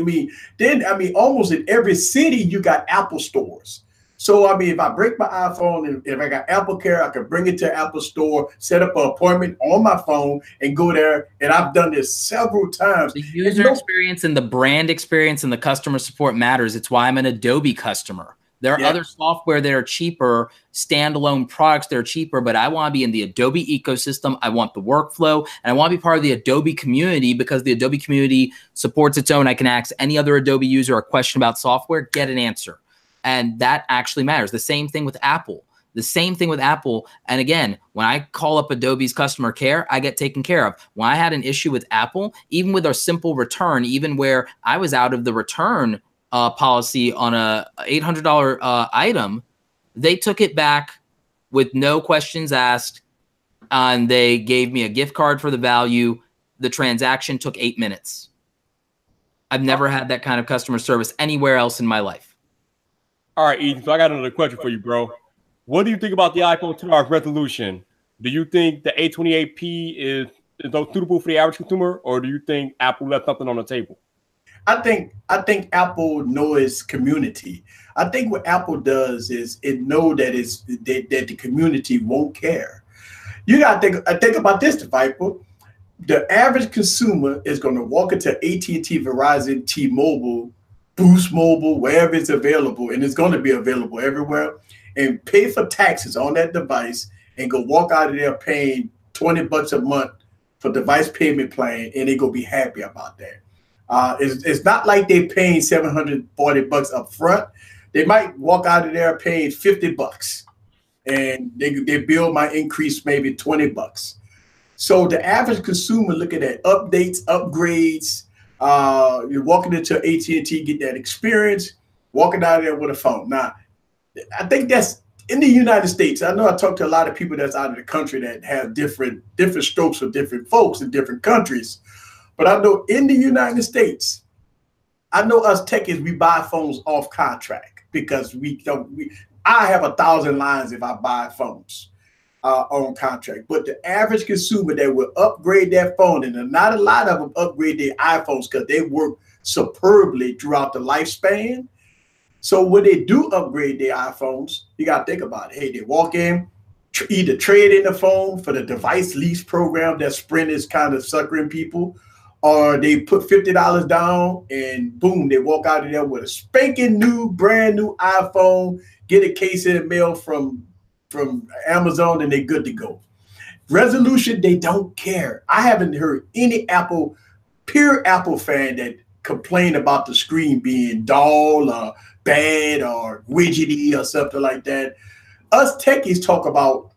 Speaker 7: Almost in every city, you got Apple stores. So, I mean, if I break my iPhone and if I got Apple Care, I can bring it to Apple Store, set up an appointment on my phone and go there. And I've done this several times.
Speaker 4: The user experience and the brand experience and the customer support matters. It's why I'm an Adobe customer. There are other software that are cheaper, standalone products that are cheaper, but I want to be in the Adobe ecosystem. I want the workflow, and I want to be part of the Adobe community because the Adobe community supports its own. I can ask any other Adobe user a question about software, get an answer. And that actually matters. The same thing with Apple. And again, when I call up Adobe's customer care, I get taken care of. When I had an issue with Apple, even with a simple return, even where I was out of the return policy on a $800 item, they took it back with no questions asked. And they gave me a gift card for the value. The transaction took 8 minutes. I've never had that kind of customer service anywhere else in my life.
Speaker 1: All right, Ethan, so I got another question for you, bro. What do you think about the iPhone XR resolution? Do you think the 828p is suitable for the average consumer, or do you think Apple left something on the table?
Speaker 7: I think Apple knows its community. I think what Apple does is it know that that the community won't care. You got to think about this, Viper. The average consumer is going to walk into AT&T, Verizon, T-Mobile, Boost Mobile, wherever it's available, and it's going to be available everywhere, and pay for taxes on that device and go walk out of there paying $20 a month for device payment plan, and they go be happy about that. It's not like they're paying $740 up front. They might walk out of there paying $50, and their bill might increase maybe $20. So the average consumer looking at updates, upgrades, you're walking into AT&T, get that experience, walking out of there with a phone. Now, I think that's in the United States. I know I talked to a lot of people that's out of the country that have different strokes for different folks in different countries. But I know in the United States, I know us techies, we buy phones off contract because I have 1,000 lines if I buy phones on contract. But the average consumer that will upgrade their phone, and not a lot of them upgrade their iPhones because they work superbly throughout the lifespan. So when they do upgrade their iPhones, you got to think about it. Hey, they walk in, either trade in the phone for the device lease program that Sprint is kind of suckering people, or they put $50 down and boom, they walk out of there with a spanking new, brand new iPhone, get a case in the mail from Amazon, and they're good to go. Resolution, they don't care. I haven't heard any pure Apple fan that complain about the screen being dull or bad or widgety or something like that. Us techies talk about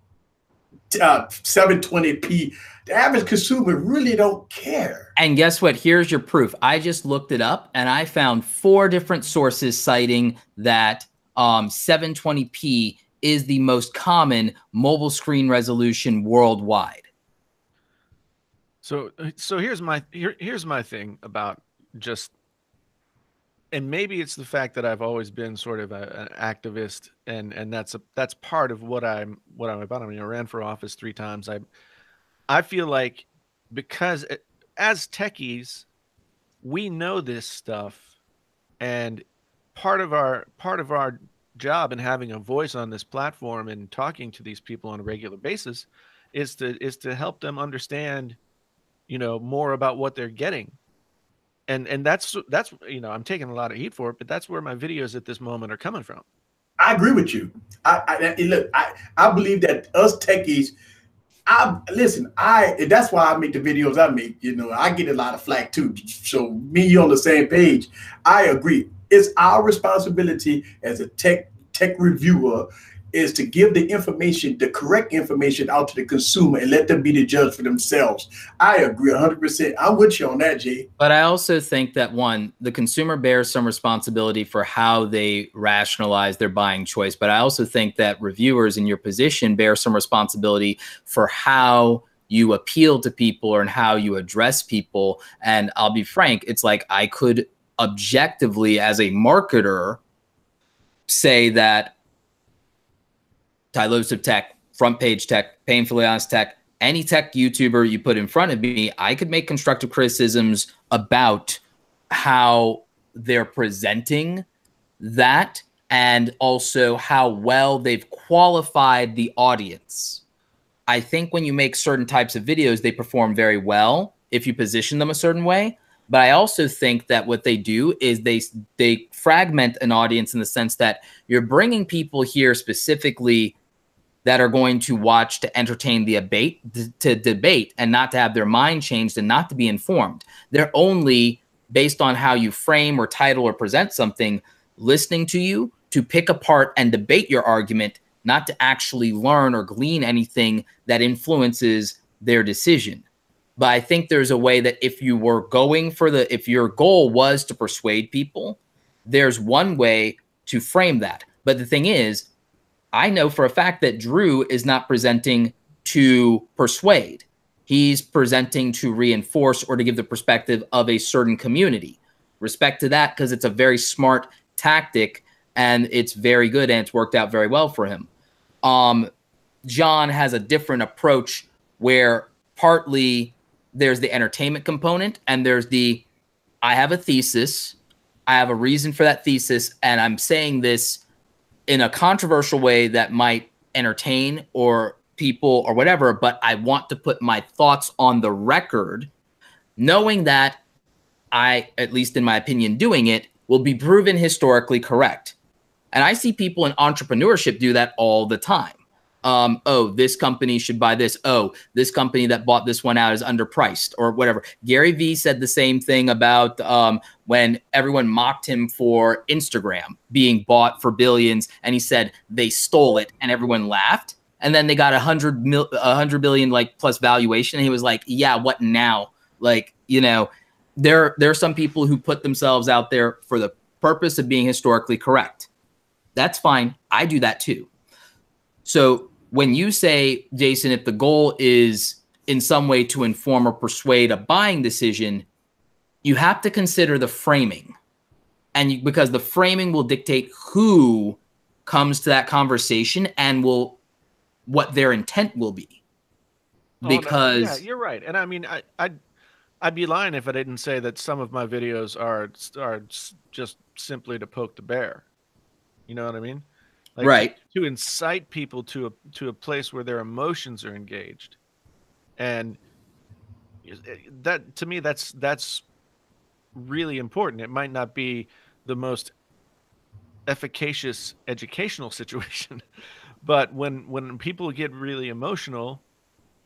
Speaker 7: 720p. The average consumer really don't care.
Speaker 4: And guess what? Here's your proof. I just looked it up and I found 4 different sources citing that 720p is the most common mobile screen resolution worldwide.
Speaker 5: So here's my thing about just, and maybe it's the fact that I've always been sort of an activist, and that's part of what I'm about. I mean, I ran for office 3 times. I feel like because as techies, we know this stuff, and part of our job in having a voice on this platform and talking to these people on a regular basis is to help them understand, more about what they're getting. And that's I'm taking a lot of heat for it, but that's where my videos at this moment are coming from.
Speaker 7: I agree with you. I believe that us techies, that's why I make the videos I make. I get a lot of flack too. So me, you on the same page. I agree. It's our responsibility as a tech reviewer is to give the information, the correct information out to the consumer and let them be the judge for themselves. I agree 100%. I'm with you on that, Jay.
Speaker 4: But I also think that, one, the consumer bears some responsibility for how they rationalize their buying choice. But I also think that reviewers in your position bear some responsibility for how you appeal to people and how you address people. And I'll be frank, it's like I could objectively, as a marketer, say that Tylosive Tech, Front Page Tech, Painfully Honest Tech, any tech YouTuber you put in front of me, I could make constructive criticisms about how they're presenting that and also how well they've qualified the audience. I think when you make certain types of videos, they perform very well if you position them a certain way. But I also think that what they do is they fragment an audience in the sense that you're bringing people here specifically that are going to watch to entertain the debate and not to have their mind changed and not to be informed. They're only, based on how you frame or title or present something, listening to you to pick apart and debate your argument, not to actually learn or glean anything that influences their decision. But I think there's a way that if you were going for if your goal was to persuade people, there's one way to frame that. But the thing is, I know for a fact that Drew is not presenting to persuade. He's presenting to reinforce or to give the perspective of a certain community. Respect to that, because it's a very smart tactic and it's very good and it's worked out very well for him. John has a different approach where partly there's the entertainment component and there's the I have a thesis. I have a reason for that thesis, and I'm saying this in a controversial way that might entertain or people or whatever, but I want to put my thoughts on the record, knowing that I, at least in my opinion, doing it will be proven historically correct. And I see people in entrepreneurship do that all the time. Oh, this company should buy this. Oh, this company that bought this one out is underpriced or whatever. Gary Vee said the same thing about when everyone mocked him for Instagram being bought for billions. And he said they stole it and everyone laughed. And then they got 100 billion like plus valuation. And he was like, yeah, what now? Like, you know, there are some people who put themselves out there for the purpose of being historically correct. That's fine. I do that too. So when you say, Jason, if the goal is in some way to inform or persuade a buying decision, you have to consider the framing. And because the framing will dictate who comes to that conversation and what their intent will be. Because
Speaker 5: yeah, you're right. And I mean, I'd be lying if I didn't say that some of my videos are just simply to poke the bear. You know what I mean? Like
Speaker 4: right.
Speaker 5: To incite people to a place where their emotions are engaged. And that, to me, that's really important. It might not be the most efficacious educational situation, but when people get really emotional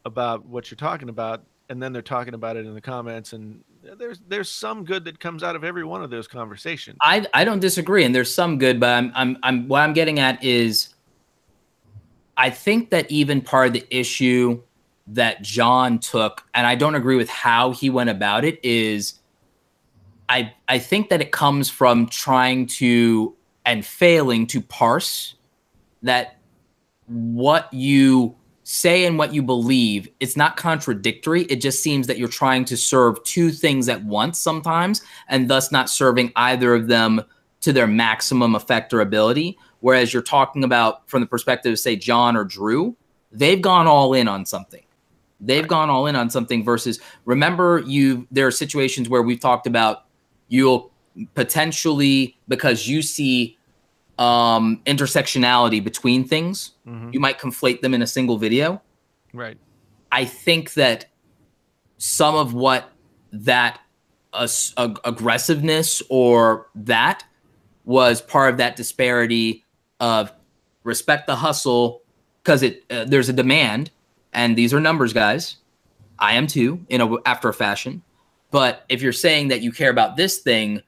Speaker 5: about what you're talking about, and then they're talking about it in the comments, and there's some good that comes out of every one of those conversations.
Speaker 4: I don't disagree, and there's some good, but I'm what I'm getting at is I think that even part of the issue that John took, and I don't agree with how he went about it, is I think that it comes from trying to and failing to parse that what you say and what you believe, it's not contradictory. It just seems that you're trying to serve two things at once sometimes, and thus not serving either of them to their maximum effect or ability. Whereas you're talking about from the perspective of, say, John or Drew, they've gone all in on something. They've gone all in on something versus, remember, there are situations where we've talked about you'll potentially, because you see intersectionality between things, you might conflate them in a single video.
Speaker 5: Right.
Speaker 4: I think that some of what that aggressiveness or that was part of that disparity of respect the hustle, because there's a demand, and these are numbers, guys. I am too, after a fashion. But if you're saying that you care about this thing,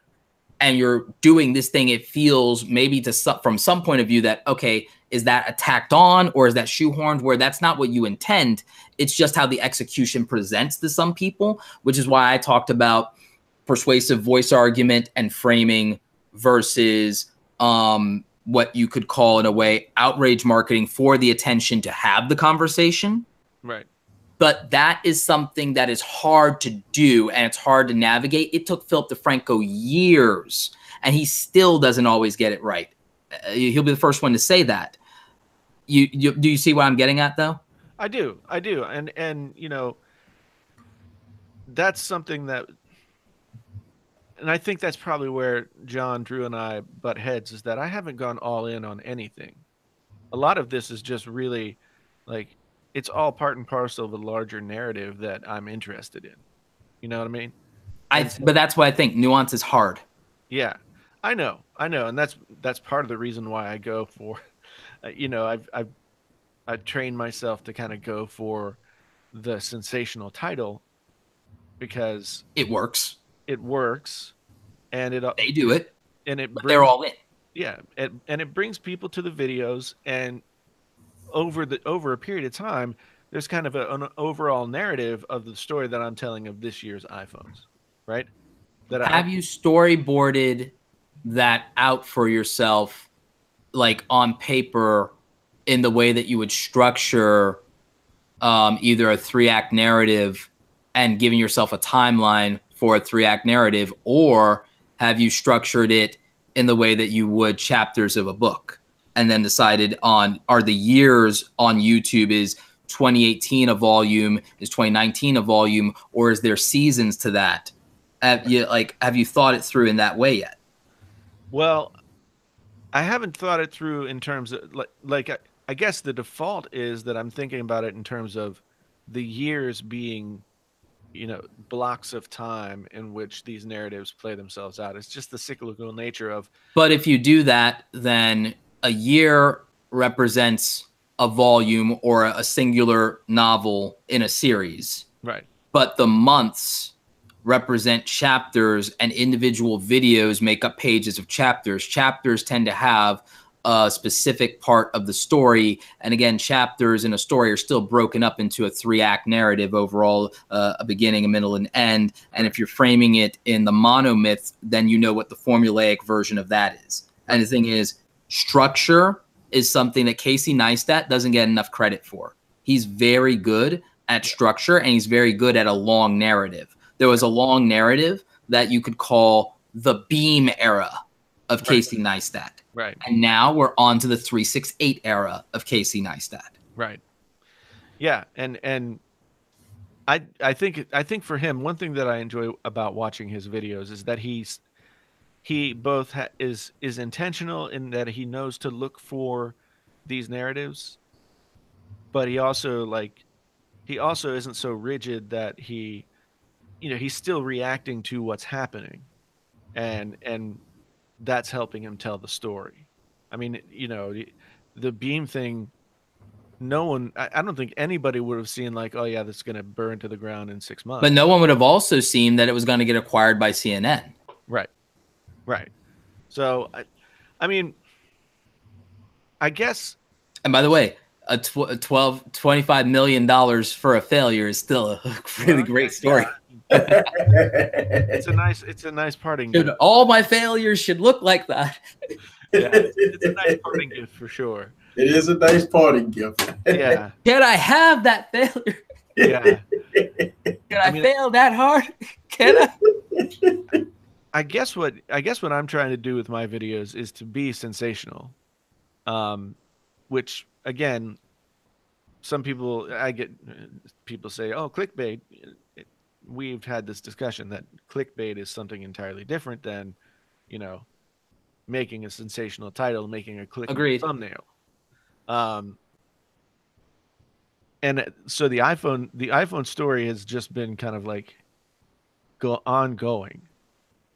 Speaker 4: and you're doing this thing, it feels maybe from some point of view that, okay, is that attacked on or is that shoehorned, where that's not what you intend. It's just how the execution presents to some people, which is why I talked about persuasive voice argument and framing versus what you could call, in a way, outrage marketing for the attention to have the conversation.
Speaker 5: Right.
Speaker 4: But that is something that is hard to do, and it's hard to navigate. It took Philip DeFranco years, and he still doesn't always get it right. He'll be the first one to say that. Do you see what I'm getting at, though?
Speaker 5: I do. And you know, that's something that, and I think that's probably where John, Drew, and I butt heads, is that I haven't gone all in on anything. A lot of this is just really like, it's all part and parcel of a larger narrative that I'm interested in. You know what I mean?
Speaker 4: But that's why I think nuance is hard.
Speaker 5: Yeah, I know. And that's part of the reason why I go for, I've trained myself to kind of go for the sensational title, because
Speaker 4: it works.
Speaker 5: And
Speaker 4: they do it.
Speaker 5: And
Speaker 4: they're all in.
Speaker 5: Yeah. And it brings people to the videos, and over a period of time, there's kind of an overall narrative of the story that I'm telling of this year's iPhones, right?
Speaker 4: Have you storyboarded that out for yourself, like on paper, in the way that you would structure either a 3-act narrative and giving yourself a timeline for a 3-act narrative, or have you structured it in the way that you would chapters of a book? And then decided on, are the years on YouTube, is 2018 a volume, is 2019 a volume, or is there seasons to that? Have you thought it through in that way yet?
Speaker 5: Well, I haven't thought it through in terms of I guess the default is that I'm thinking about it in terms of the years being, blocks of time in which these narratives play themselves out. It's just the cyclical nature of.
Speaker 4: But if you do that, then a year represents a volume or a singular novel in a series.
Speaker 5: Right.
Speaker 4: But the months represent chapters, and individual videos make up pages of chapters. Chapters tend to have a specific part of the story. And again, chapters in a story are still broken up into a 3-act narrative overall, a beginning, a middle, and end. And if you're framing it in the monomyth, then you know what the formulaic version of that is. And the thing is, structure is something that Casey Neistat doesn't get enough credit for. He's very good at structure, and he's very good at a long narrative. There was a long narrative that you could call the Beam era of Casey Neistat.
Speaker 5: Right.
Speaker 4: And now we're on to the 368 era of Casey Neistat.
Speaker 5: Right. Yeah. And I think for him, one thing that I enjoy about watching his videos is that he both is intentional in that he knows to look for these narratives, but he also isn't so rigid that he's still reacting to what's happening, and that's helping him tell the story. I mean, the Beam thing, I don't think anybody would have seen like, oh yeah, that's going to burn to the ground in 6 months.
Speaker 4: But no one would have also seen that it was going to get acquired by CNN.
Speaker 5: Right. Right. So, I mean, I guess.
Speaker 4: And by the way, $25 million for a failure is still a really great story.
Speaker 5: Yeah. It's a nice parting gift.
Speaker 4: All my failures should look like that.
Speaker 5: Yeah, it's a nice parting gift for sure.
Speaker 7: It is a nice parting gift.
Speaker 5: Yeah.
Speaker 4: Can I have that failure?
Speaker 5: Yeah.
Speaker 4: Can I fail that hard? Can I?
Speaker 5: I guess what I'm trying to do with my videos is to be sensational. Which again, I get people say, "Oh, clickbait." We've had this discussion that clickbait is something entirely different than, making a sensational title, making a clickbait thumbnail. And so the iPhone story has just been kind of like ongoing.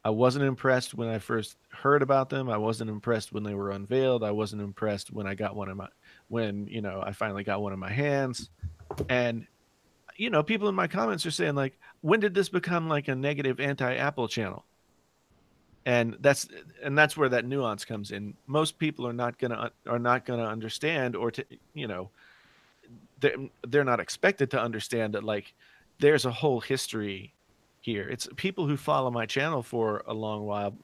Speaker 5: I wasn't impressed when I first heard about them. I wasn't impressed when they were unveiled. I wasn't impressed when I got I finally got one in my hands. And people in my comments are saying like, when did this become like a negative anti-Apple channel? And that's where that nuance comes in. Most people are not gonna understand, or they're not expected to understand that like there's a whole history here. It's people who follow my channel for a long while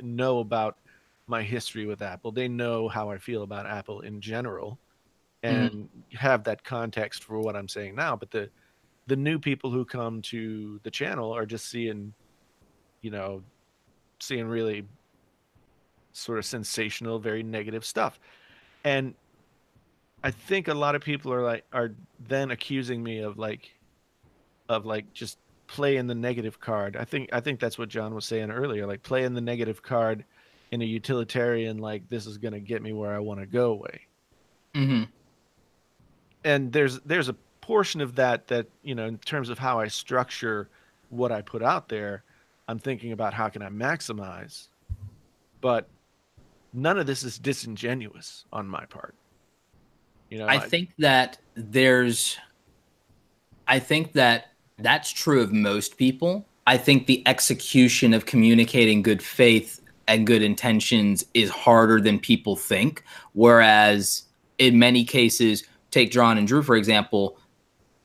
Speaker 5: know about my history with Apple. They know how I feel about Apple in general, and have that context for what I'm saying now. But the new people who come to the channel are just seeing really sort of sensational, very negative stuff. And I think a lot of people are then accusing me of just playing the negative card. I think that's what John was saying earlier, like playing the negative card in a utilitarian, like this is going to get me where I want to go way.
Speaker 4: Mm-hmm.
Speaker 5: And there's a portion of that in terms of how I structure what I put out there, I'm thinking about how can I maximize, but none of this is disingenuous on my part.
Speaker 4: I think that that's true of most people. I think the execution of communicating good faith and good intentions is harder than people think. Whereas in many cases, take John and Drew, for example,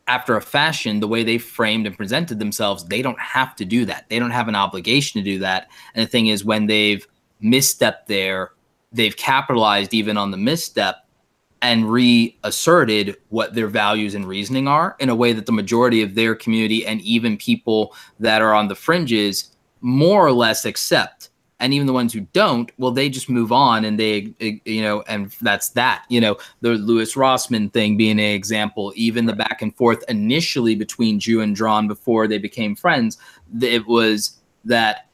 Speaker 4: after a fashion, the way they framed and presented themselves, they don't have to do that. They don't have an obligation to do that. And the thing is, when they've misstepped there, they've capitalized even on the misstep and reasserted what their values and reasoning are in a way that the majority of their community and even people that are on the fringes more or less accept. And even the ones who don't, well, they just move on, and they, and that's that. The Louis Rossman thing being an example, even the back and forth initially between Drew and John before they became friends, it was that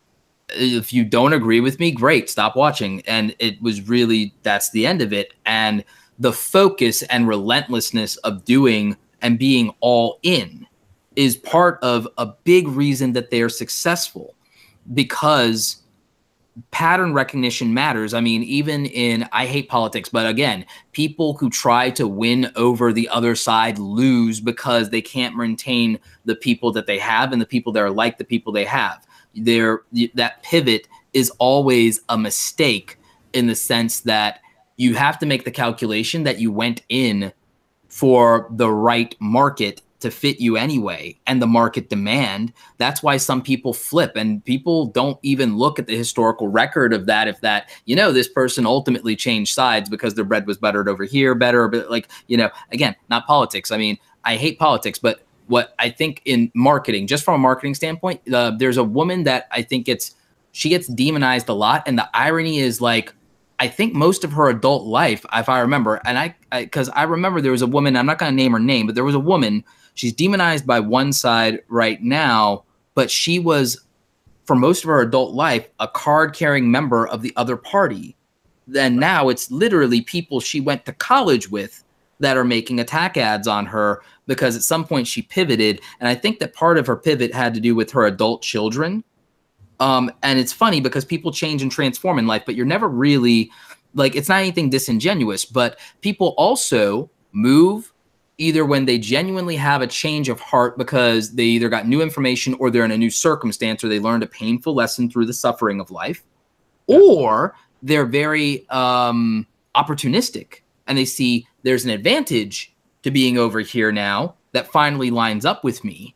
Speaker 4: if you don't agree with me, great, stop watching. And it was really, that's the end of it. And the focus and relentlessness of doing and being all in is part of a big reason that they are successful, because pattern recognition matters. I mean, even in, I hate politics, but again, people who try to win over the other side lose because they can't maintain the people that they have and the people that are like the people they have. That pivot is always a mistake, in the sense that you have to make the calculation that you went in for the right market to fit you anyway, and the market demand. That's why some people flip, and people don't even look at the historical record of that. If that, you know, this person ultimately changed sides because their bread was buttered over here better, but like, you know, again, not politics. I mean, I hate politics, but what I think in marketing, just from a marketing standpoint, there's a woman that I think she gets demonized a lot. And the irony is, like, I think most of her adult life, if I remember, and because I remember there was a woman, I'm not going to name her name, but there was a woman, she's demonized by one side right now, but she was, for most of her adult life, a card-carrying member of the other party. Then now it's literally people she went to college with that are making attack ads on her, because at some point she pivoted. And I think that part of her pivot had to do with her adult children. And it's funny because people change and transform in life, but you're never really, like, it's not anything disingenuous, but people also move either when they genuinely have a change of heart because they either got new information or they're in a new circumstance or they learned a painful lesson through the suffering of life, or they're very opportunistic and they see there's an advantage to being over here now that finally lines up with me.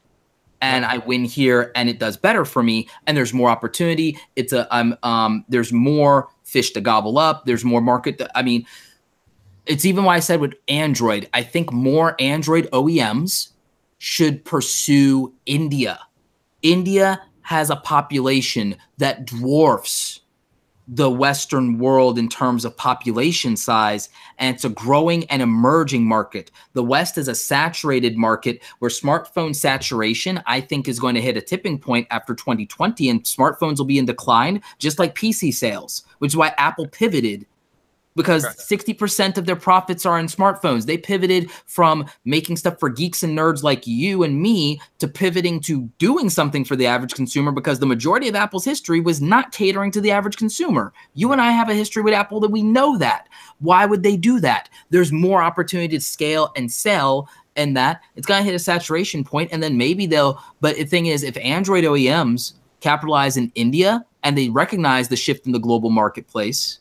Speaker 4: And I win here, and it does better for me. And there's more opportunity. There's more fish to gobble up. There's more market. I mean, it's even why I said with Android, I think more Android OEMs should pursue India. India has a population that dwarfs the Western world in terms of population size, and it's a growing and emerging market. The West is a saturated market where smartphone saturation, I think, is going to hit a tipping point after 2020, and smartphones will be in decline, just like PC sales, which is why Apple pivoted, because 60% of their profits are in smartphones. They pivoted from making stuff for geeks and nerds like you and me to pivoting to doing something for the average consumer, because the majority of Apple's history was not catering to the average consumer. You and I have a history with Apple that we know that. Why would they do that? There's more opportunity to scale and sell, and that it's going to hit a saturation point, and then maybe but the thing is, if Android OEMs capitalize in India and they recognize the shift in the global marketplace,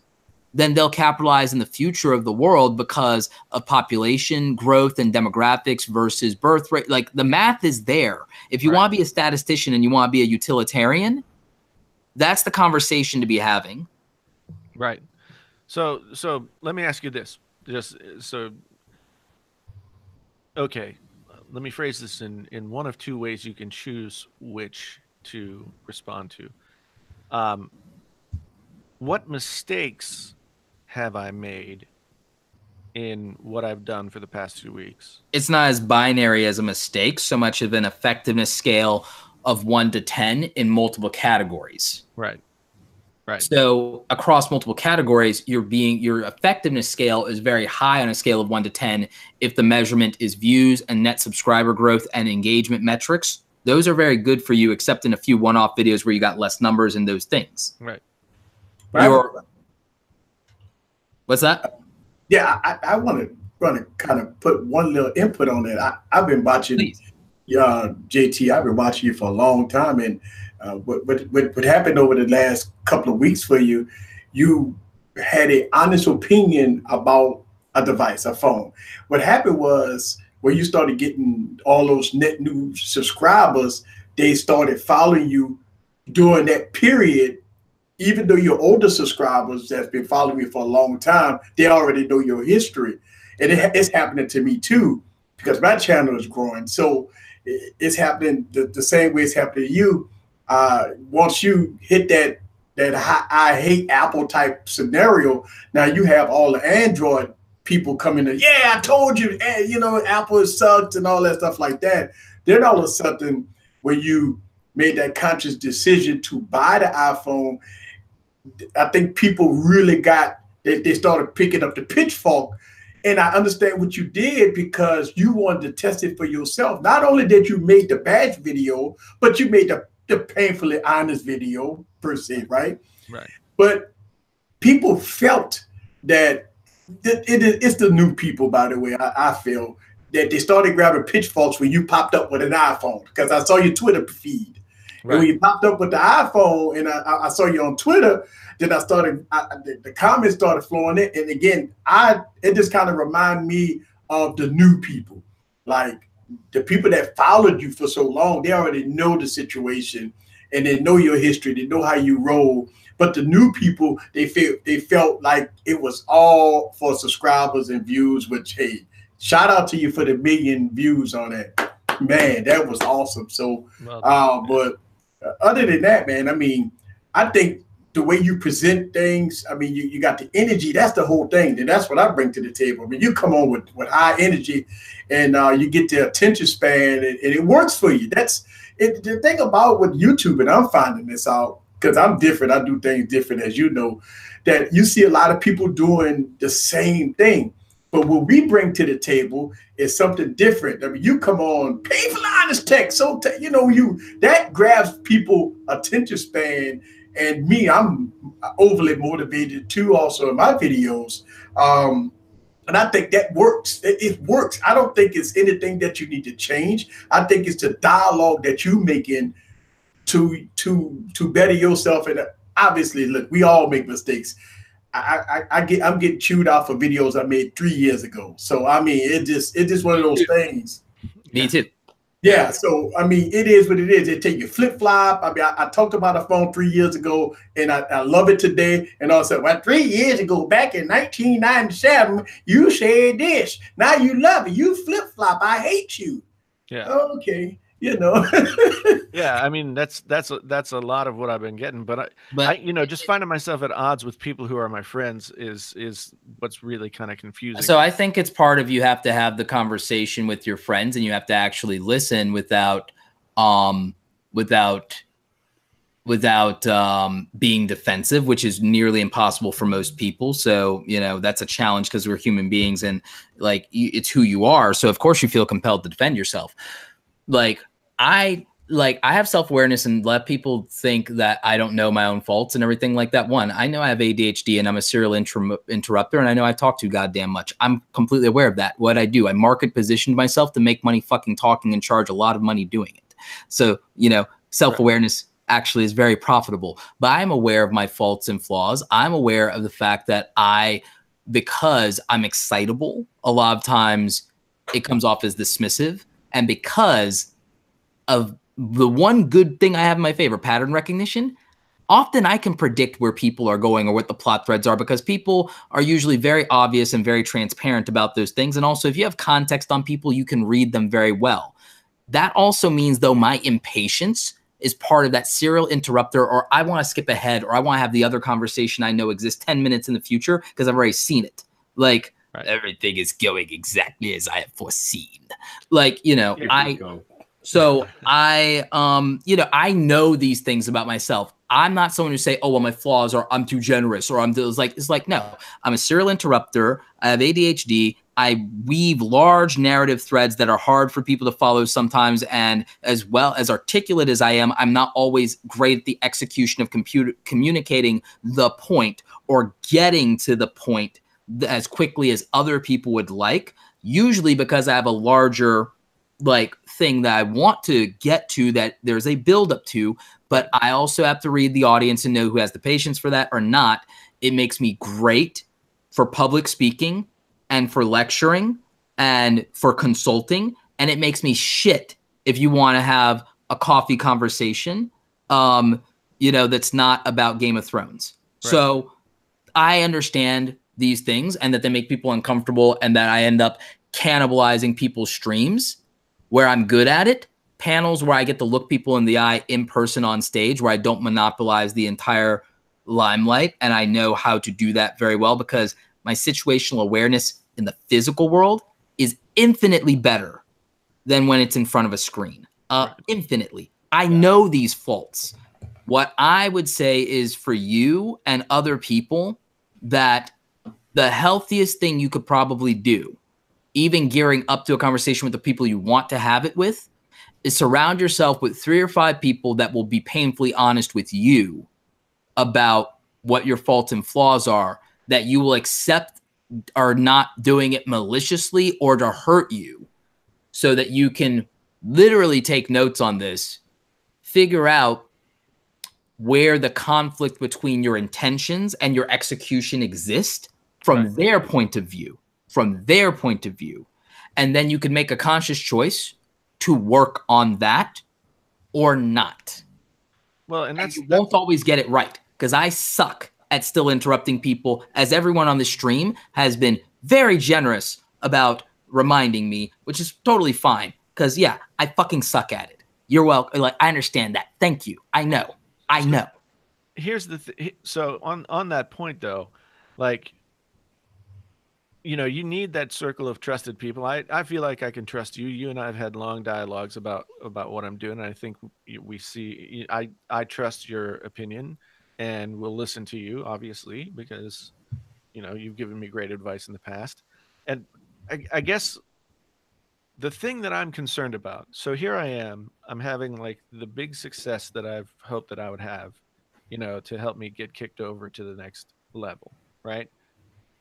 Speaker 4: then they'll capitalize in the future of the world because of population growth and demographics versus birth rate. Like, the math is there. If you want to be a statistician and you want to be a utilitarian, that's the conversation to be having.
Speaker 5: Right. So let me ask you this. Okay, let me phrase this in one of two ways. You can choose which to respond to. What mistakes have I made in what I've done for the past 2 weeks?
Speaker 4: It's not as binary as a mistake, so much of an effectiveness scale of 1 to 10 in multiple categories.
Speaker 5: Right.
Speaker 4: So across multiple categories, your effectiveness scale is very high on a scale of 1 to 10. If the measurement is views and net subscriber growth and engagement metrics, those are very good for you, except in a few one-off videos where you got less numbers and those things.
Speaker 5: Right.
Speaker 4: What's that?
Speaker 7: Yeah, I want to kind of put one little input on that. I've been watching JT. I've been watching you for a long time, and what happened over the last couple of weeks for you, you had an honest opinion about a device, a phone. What happened was, when you started getting all those net new subscribers, they started following you during that period. Even though your older subscribers that's been following you for a long time, they already know your history. And it's happening to me too, because my channel is growing. So it's happening the same way it's happening to you. Once you hit that I hate Apple type scenario, now you have all the Android people coming in. Yeah, I told you, you know, Apple sucked and all that stuff like that. Then all of a sudden, when you made that conscious decision to buy the iPhone, I think people really they started picking up the pitchfork. And I understand what you did because you wanted to test it for yourself. Not only did you make the badge video, but you made the painfully honest video per se, right?
Speaker 5: Right.
Speaker 7: But people felt that it's the new people, by the way, I feel, that they started grabbing pitchforks when you popped up with an iPhone. Because I saw your Twitter feed. Right. And when you popped up with the iPhone and I saw you on Twitter, then I started, the comments started flowing in. And again, it just kind of reminded me of the new people. Like the people that followed you for so long, they already know the situation and they know your history. They know how you roll. But the new people, they felt like it was all for subscribers and views, which, hey, shout out to you for the 1 million views on that. Man, that was awesome. So, but other than that, man, I mean, I think the way you present things, I mean, you got the energy. That's the whole thing. And that's what I bring to the table. I mean, you come on with high energy and you get the attention span and it works for you. That's it. The thing about with YouTube, and I'm finding this out because I'm different. I do things different, as you know, that you see a lot of people doing the same thing. But what we bring to the table is something different. I mean, you come on, painful honest tech. So, that grabs people attention span. And me, I'm overly motivated too, also in my videos. And I think that works. It works. I don't think it's anything that you need to change. I think it's the dialogue that you're making to better yourself. And obviously, look, we all make mistakes. I'm getting chewed out for videos I made 3 years ago. So I mean, it's just one of those things.
Speaker 4: Me too.
Speaker 7: Yeah, so I mean, it is what it is. They take you flip flop. I mean, I talked about a phone 3 years ago, and I love it today. And all of a sudden, well, 3 years ago, back in 1997, you said this. Now you love it. You flip flop. I hate you.
Speaker 5: Yeah.
Speaker 7: Okay.
Speaker 5: Yeah, I mean that's a lot of what I've been getting, but I just finding myself at odds with people who are my friends is what's really kind of confusing.
Speaker 4: So I think it's part of you have to have the conversation with your friends and you have to actually listen without being defensive, which is nearly impossible for most people. So, that's a challenge because we're human beings and it's who you are. So of course you feel compelled to defend yourself. I have self-awareness and let people think that I don't know my own faults and everything like that. One, I know I have ADHD and I'm a serial interrupter and I know I talk too goddamn much. I'm completely aware of that. What I do, I market positioned myself to make money fucking talking and charge a lot of money doing it. So, self-awareness actually is very profitable, but I'm aware of my faults and flaws. I'm aware of the fact that because I'm excitable, a lot of times it comes off as dismissive. And because of the one good thing I have in my favor, pattern recognition, often I can predict where people are going or what the plot threads are because people are usually very obvious and very transparent about those things. And also, if you have context on people, you can read them very well. That also means, though, my impatience is part of that serial interrupter, or I want to skip ahead, or I want to have the other conversation I know exists 10 minutes in the future because I've already seen it. Right. Everything is going exactly as I have foreseen. I know these things about myself. I'm not someone who say, oh, well, my flaws are I'm too generous or no, I'm a serial interrupter. I have ADHD. I weave large narrative threads that are hard for people to follow sometimes. And as well as articulate as I am, I'm not always great at the execution of communicating the point or getting to the point as quickly as other people would like, usually because I have a larger thing that I want to get to that there's a build up to, but I also have to read the audience and know who has the patience for that or not. It makes me great for public speaking and for lecturing and for consulting. And it makes me shit if you want to have a coffee conversation, that's not about Game of Thrones. Right. So I understand these things and that they make people uncomfortable and that I end up cannibalizing people's streams where I'm good at it. Panels where I get to look people in the eye in person on stage where I don't monopolize the entire limelight. And I know how to do that very well because my situational awareness in the physical world is infinitely better than when it's in front of a screen. Infinitely. I know these faults. What I would say is for you and other people that the healthiest thing you could probably do, even gearing up to a conversation with the people you want to have it with, is surround yourself with 3 or 5 people that will be painfully honest with you about what your faults and flaws are, that you will accept are not doing it maliciously or to hurt you, so that you can literally take notes on this, figure out where the conflict between your intentions and your execution exist from their point of view, And then you can make a conscious choice to work on that or not.
Speaker 5: Well, and
Speaker 4: you won't always get it right, because I suck at still interrupting people, as everyone on the stream has been very generous about reminding me, which is totally fine. Because yeah, I fucking suck at it. You're welcome. Like, I understand that. Thank you. I know.
Speaker 5: Here's the so on that point though, like, you know, you need that circle of trusted people. I feel like I can trust you. You and I have had long dialogues about what I'm doing. And I think we see, I trust your opinion, and we'll listen to you, obviously, because, you know, you've given me great advice in the past. And I guess the thing that I'm concerned about, so here I am, I'm having like the big success that I've hoped that I would have, you know, to help me get kicked over to the next level, right?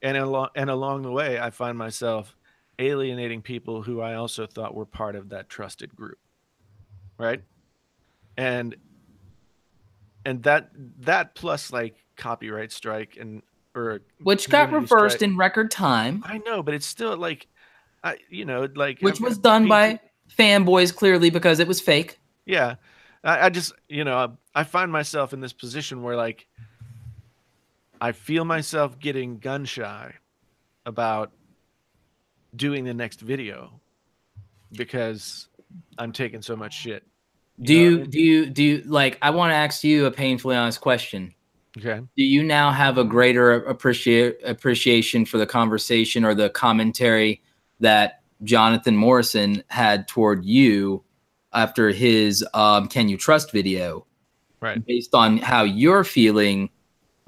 Speaker 5: And along the way, I find myself alienating people who I also thought were part of that trusted group, right? And that plus like copyright strike
Speaker 4: which got reversed in record time.
Speaker 5: I know, but it's still like,
Speaker 4: which was done by fanboys, clearly, because it was fake.
Speaker 5: Yeah, I just, you know, I find myself in this position where, like, I feel myself getting gun shy about doing the next video because I'm taking so much shit.
Speaker 4: Do you like, I want to ask you a painfully honest question.
Speaker 5: Okay.
Speaker 4: Do you now have a greater appreciation for the conversation or the commentary that Jonathan Morrison had toward you after his Can You Trust video?
Speaker 5: Right.
Speaker 4: Based on how you're feeling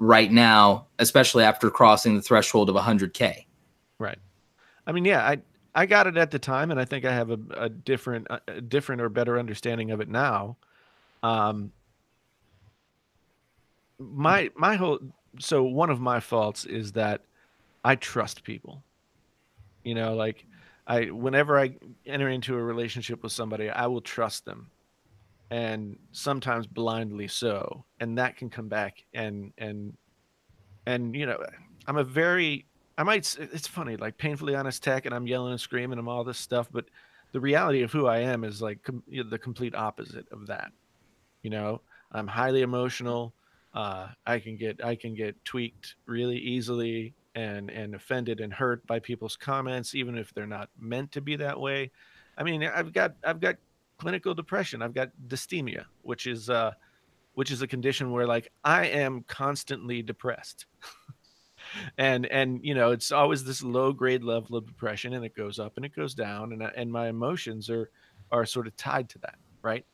Speaker 4: right now, especially after crossing the threshold of 100K.
Speaker 5: Right. I mean, yeah, I got it at the time, and I think I have a different or better understanding of it now. So one of my faults is that I trust people. You know, like, whenever I enter into a relationship with somebody, I will trust them, and sometimes blindly so, and that can come back and you know, it's funny, like, painfully honest tech, and I'm yelling and screaming and all this stuff, but the reality of who I am is like the complete opposite of that. You know, I'm highly emotional. I can get tweaked really easily and offended and hurt by people's comments, even if they're not meant to be that way. I mean, I've got clinical depression. I've got dysthymia, which is a condition where, like, I am constantly depressed. and you know, it's always this low grade level of depression, and it goes up and it goes down, and my emotions are sort of tied to that, right?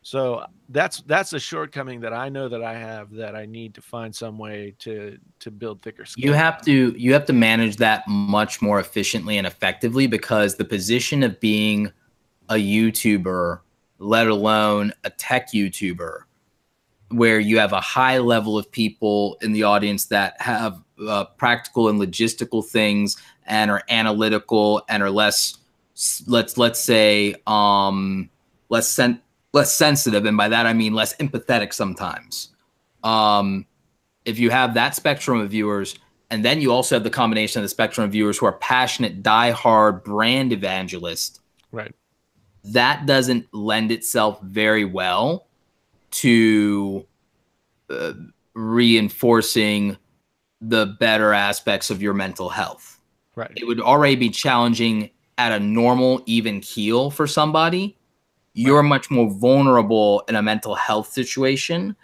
Speaker 5: So that's a shortcoming that I know that I have, that I need to find some way to build thicker skin.
Speaker 4: You have to manage that much more efficiently and effectively, because the position of being a YouTuber, let alone a tech YouTuber, where you have a high level of people in the audience that have practical and logistical things and are analytical and are less, let's say, less sensitive, and by that I mean less empathetic sometimes. If you have that spectrum of viewers, and then you also have the combination of the spectrum of viewers who are passionate, diehard brand evangelists,
Speaker 5: right?
Speaker 4: That doesn't lend itself very well to reinforcing the better aspects of your mental health.
Speaker 5: Right.
Speaker 4: It would already be challenging at a normal, even keel for somebody. You're much more vulnerable in a mental health situation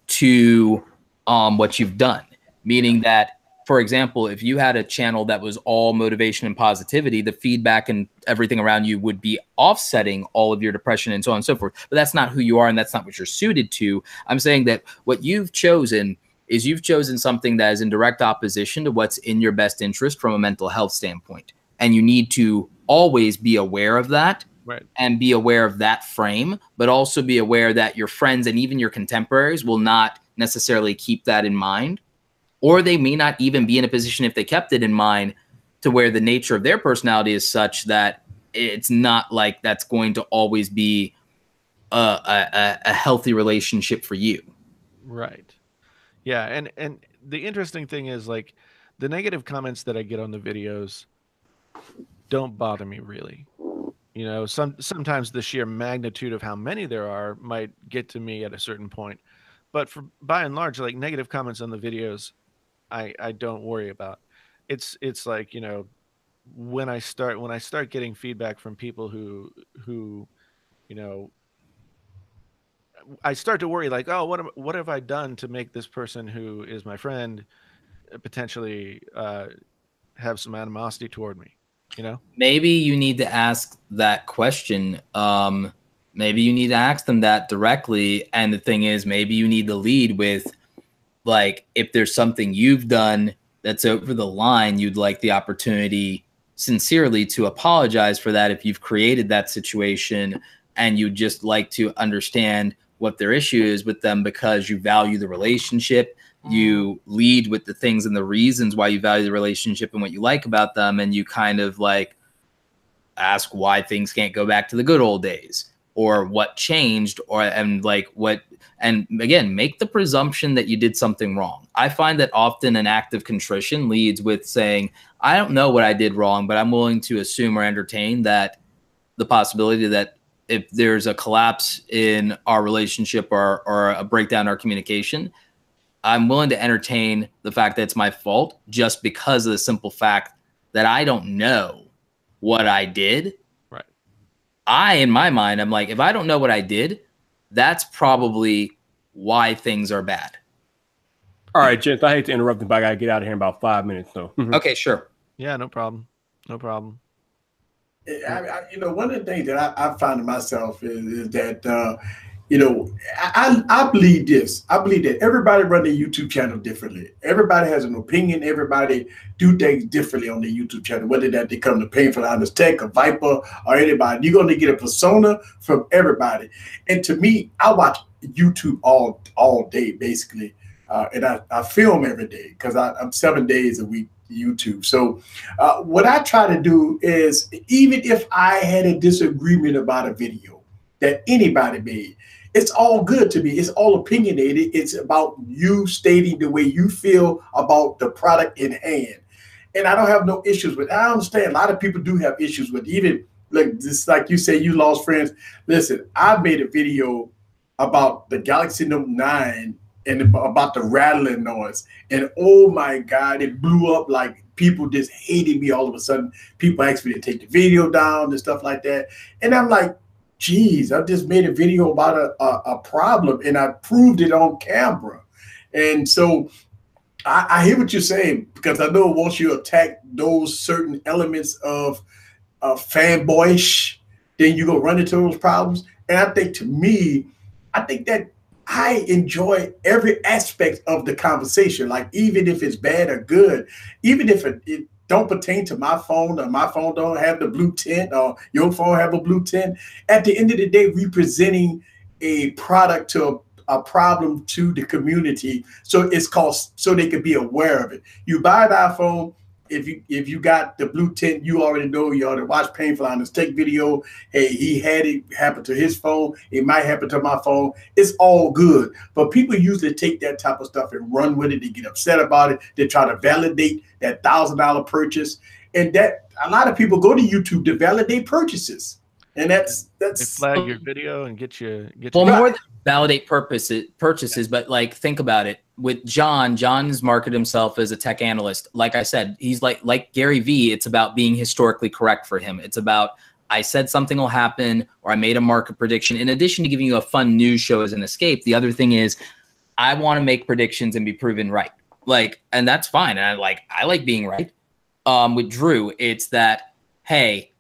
Speaker 4: to what you've done, meaning that for example, if you had a channel that was all motivation and positivity, the feedback and everything around you would be offsetting all of your depression and so on and so forth. But that's not who you are, and that's not what you're suited to. I'm saying that what you've chosen is you've chosen something that is in direct opposition to what's in your best interest from a mental health standpoint. And you need to always be aware of that. Right. And be aware of that frame, but also be aware that your friends and even your contemporaries will not necessarily keep that in mind, or they may not even be in a position, if they kept it in mind, to where the nature of their personality is such that it's not like that's going to always be a healthy relationship for you.
Speaker 5: Right. Yeah. And the interesting thing is, like, the negative comments that I get on the videos don't bother me really. You know, sometimes the sheer magnitude of how many there are might get to me at a certain point. But by and large, like, negative comments on the videos, I don't worry about. It's like, you know, when I start getting feedback from people who, you know, I start to worry, like, oh, what have I done to make this person who is my friend potentially have some animosity toward me? You know,
Speaker 4: maybe you need to ask that question. Maybe you need to ask them that directly. And the thing is, maybe you need to lead with, like, if there's something you've done that's over the line, you'd like the opportunity sincerely to apologize for that if you've created that situation, and you'd just like to understand what their issue is with them because you value the relationship. You lead with the things and the reasons why you value the relationship and what you like about them, and you kind of like ask why things can't go back to the good old days, or what changed, and again, make the presumption that you did something wrong. I find that often an act of contrition leads with saying, I don't know what I did wrong, but I'm willing to assume or entertain that the possibility that if there's a collapse in our relationship or a breakdown in our communication, I'm willing to entertain the fact that it's my fault just because of the simple fact that I don't know what I did. Right. In my mind, I'm like, if I don't know what I did, that's probably why things are bad.
Speaker 1: All right, gents, I hate to interrupt, but I got to get out of here in about 5 minutes. So.
Speaker 4: Okay, sure.
Speaker 5: Yeah, no problem. No problem.
Speaker 7: You know, one of the things that I find in myself is that, you know, I believe this. I believe that everybody run their YouTube channel differently. Everybody has an opinion. Everybody do things differently on their YouTube channel, whether that they come to Painful Honest Tech or Viper or anybody. You're going to get a persona from everybody. And to me, I watch YouTube all day, basically. And I film every day because I'm 7 days a week YouTube. So what I try to do is, even if I had a disagreement about a video that anybody made, it's all good to me. It's all opinionated. It's about you stating the way you feel about the product in hand. And I don't have no issues with it. I understand a lot of people do have issues with it. Even like just like you say, you lost friends. Listen, I made a video about the Galaxy Note 9 and about the rattling noise. And oh my God, it blew up. Like, people just hated me all of a sudden. People asked me to take the video down and stuff like that. And I'm like, geez, I just made a video about a problem, and I proved it on camera. And so I hear what you're saying, because I know once you attack those certain elements of fanboyish, then you're going to run into those problems. And I think, to me, I think that I enjoy every aspect of the conversation. Like, even if it's bad or good, even if it don't pertain to my phone, or my phone don't have the blue tint, or your phone have a blue tint, at the end of the day, representing a product to a problem to the community. So it's called, so they could be aware of it. You buy an iPhone, if you got the blue tint, you already know. You already watch Painful Honest Tech video. Hey, he had it happen to his phone. It might happen to my phone. It's all good. But people usually take that type of stuff and run with it. They get upset about it. They try to validate that $1,000 purchase. And that a lot of people go to YouTube to validate purchases. And that's
Speaker 5: they flag your video and get you.
Speaker 4: Well, more than validate purchases, but like, think about it. With John's marketed himself as a tech analyst. Like I said, he's like Gary V. It's about being historically correct for him. It's about, I said something will happen, or I made a market prediction. In addition to giving you a fun news show as an escape, the other thing is, I want to make predictions and be proven right. Like, and that's fine. And I like being right. With Drew, it's that, hey,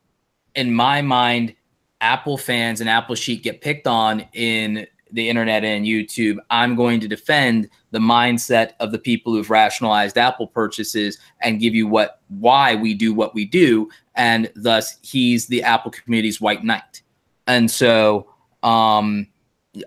Speaker 4: in my mind, Apple fans and Apple Chic get picked on in the internet and YouTube. I'm going to defend the mindset of the people who've rationalized Apple purchases and give you why we do what we do. And thus he's the Apple community's white knight. And so, and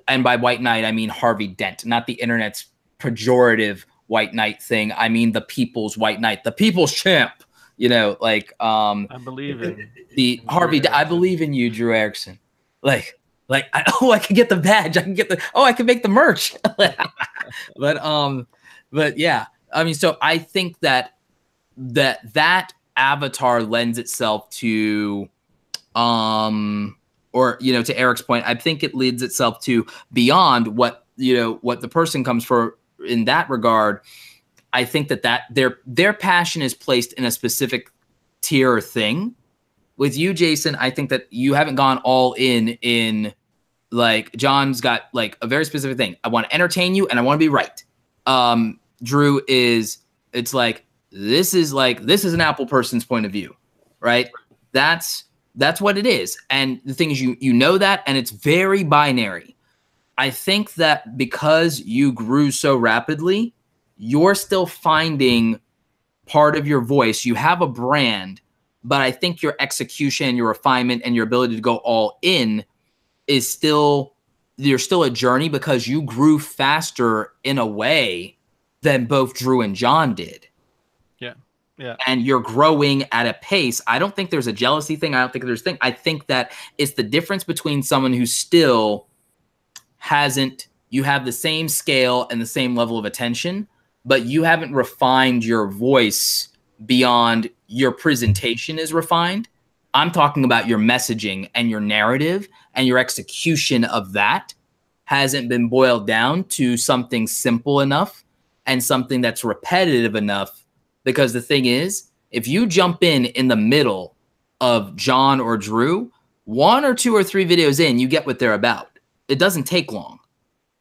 Speaker 4: by white knight, I mean Harvey Dent, not the internet's pejorative white knight thing. I mean the people's white knight, the people's champ. You know, like
Speaker 5: I believe in
Speaker 4: the Harvey. I believe in you, Drew Erickson. I can get the badge. I can make the merch. but yeah, I mean, so I think that avatar lends itself to, or to Eric's point, I think it leads itself to beyond what the person comes for in that regard. I think that their passion is placed in a specific tier or thing. With you, Jason, I think that you haven't gone all in like John's got like a very specific thing. I want to entertain you and I want to be right. Drew it's like this is an Apple person's point of view, right? That's what it is. And the thing is you know that, and it's very binary. I think that because you grew so rapidly, you're still finding part of your voice. You have a brand, but I think your execution, your refinement, and your ability to go all in is still a journey because you grew faster in a way than both Drew and John did.
Speaker 5: Yeah. Yeah.
Speaker 4: And you're growing at a pace. I don't think there's a jealousy thing. I don't think there's a thing. I think that it's the difference between someone who still you have the same scale and the same level of attention, but you haven't refined your voice beyond your presentation is refined. I'm talking about your messaging and your narrative, and your execution of that hasn't been boiled down to something simple enough and something that's repetitive enough. Because the thing is, if you jump in the middle of John or Drew, 1 or 2 or 3 videos in, you get what they're about. It doesn't take long.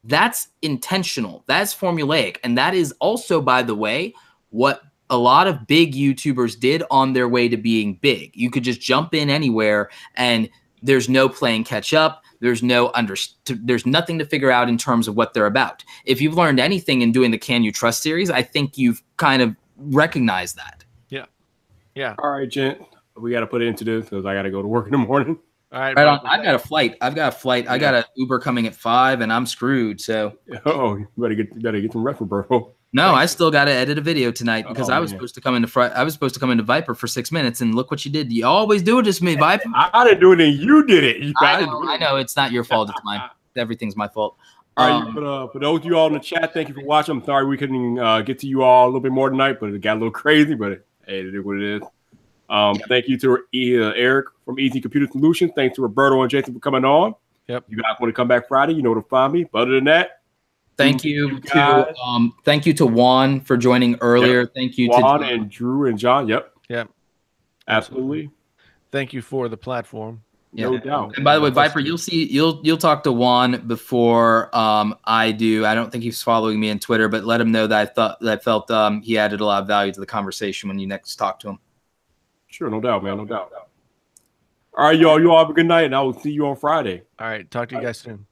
Speaker 4: That's intentional. That's formulaic. And that is also, by the way, what a lot of big YouTubers did on their way to being big. You could just jump in anywhere and there's no playing catch up. There's nothing to figure out in terms of what they're about. If you've learned anything in doing the Can You Trust series, I think you've kind of recognized that.
Speaker 5: Yeah. Yeah.
Speaker 1: All right, gent. We got to put it into this because I got to go to work in the morning.
Speaker 5: All right.
Speaker 4: I've got a flight. Yeah. I got an Uber coming at 5 and I'm screwed. So
Speaker 1: you better get some rest, bro.
Speaker 4: No, I still got to edit a video tonight because I was supposed to come into Viper for 6 minutes, and look what you did. You always do it to me, Viper.
Speaker 1: I didn't do it, and you did it.
Speaker 4: I know. It's not your fault. It's mine. Everything's my fault.
Speaker 1: All right, but for those of you all in the chat, thank you for watching. I'm sorry we couldn't get to you all a little bit more tonight, but it got a little crazy. But hey, it is what it is. Thank you to Eric from Easy Computer Solutions. Thanks to Roberto and Jason for coming on.
Speaker 5: Yep.
Speaker 1: You guys want to come back Friday, you know where to find me. But other than that,
Speaker 4: thank you to Juan for joining earlier.
Speaker 1: Yep.
Speaker 4: Thank you
Speaker 1: Juan
Speaker 4: to
Speaker 1: and Drew and John. Yep. Absolutely.
Speaker 5: Thank you for the platform.
Speaker 1: No doubt.
Speaker 4: And by the way, Viper, you'll talk to Juan before I do. I don't think he's following me on Twitter, but let him know that I felt he added a lot of value to the conversation when you next talk to him.
Speaker 1: Sure, no doubt, man, no doubt. All right, y'all have a good night, and I will see you on Friday.
Speaker 5: All right, talk to you guys soon.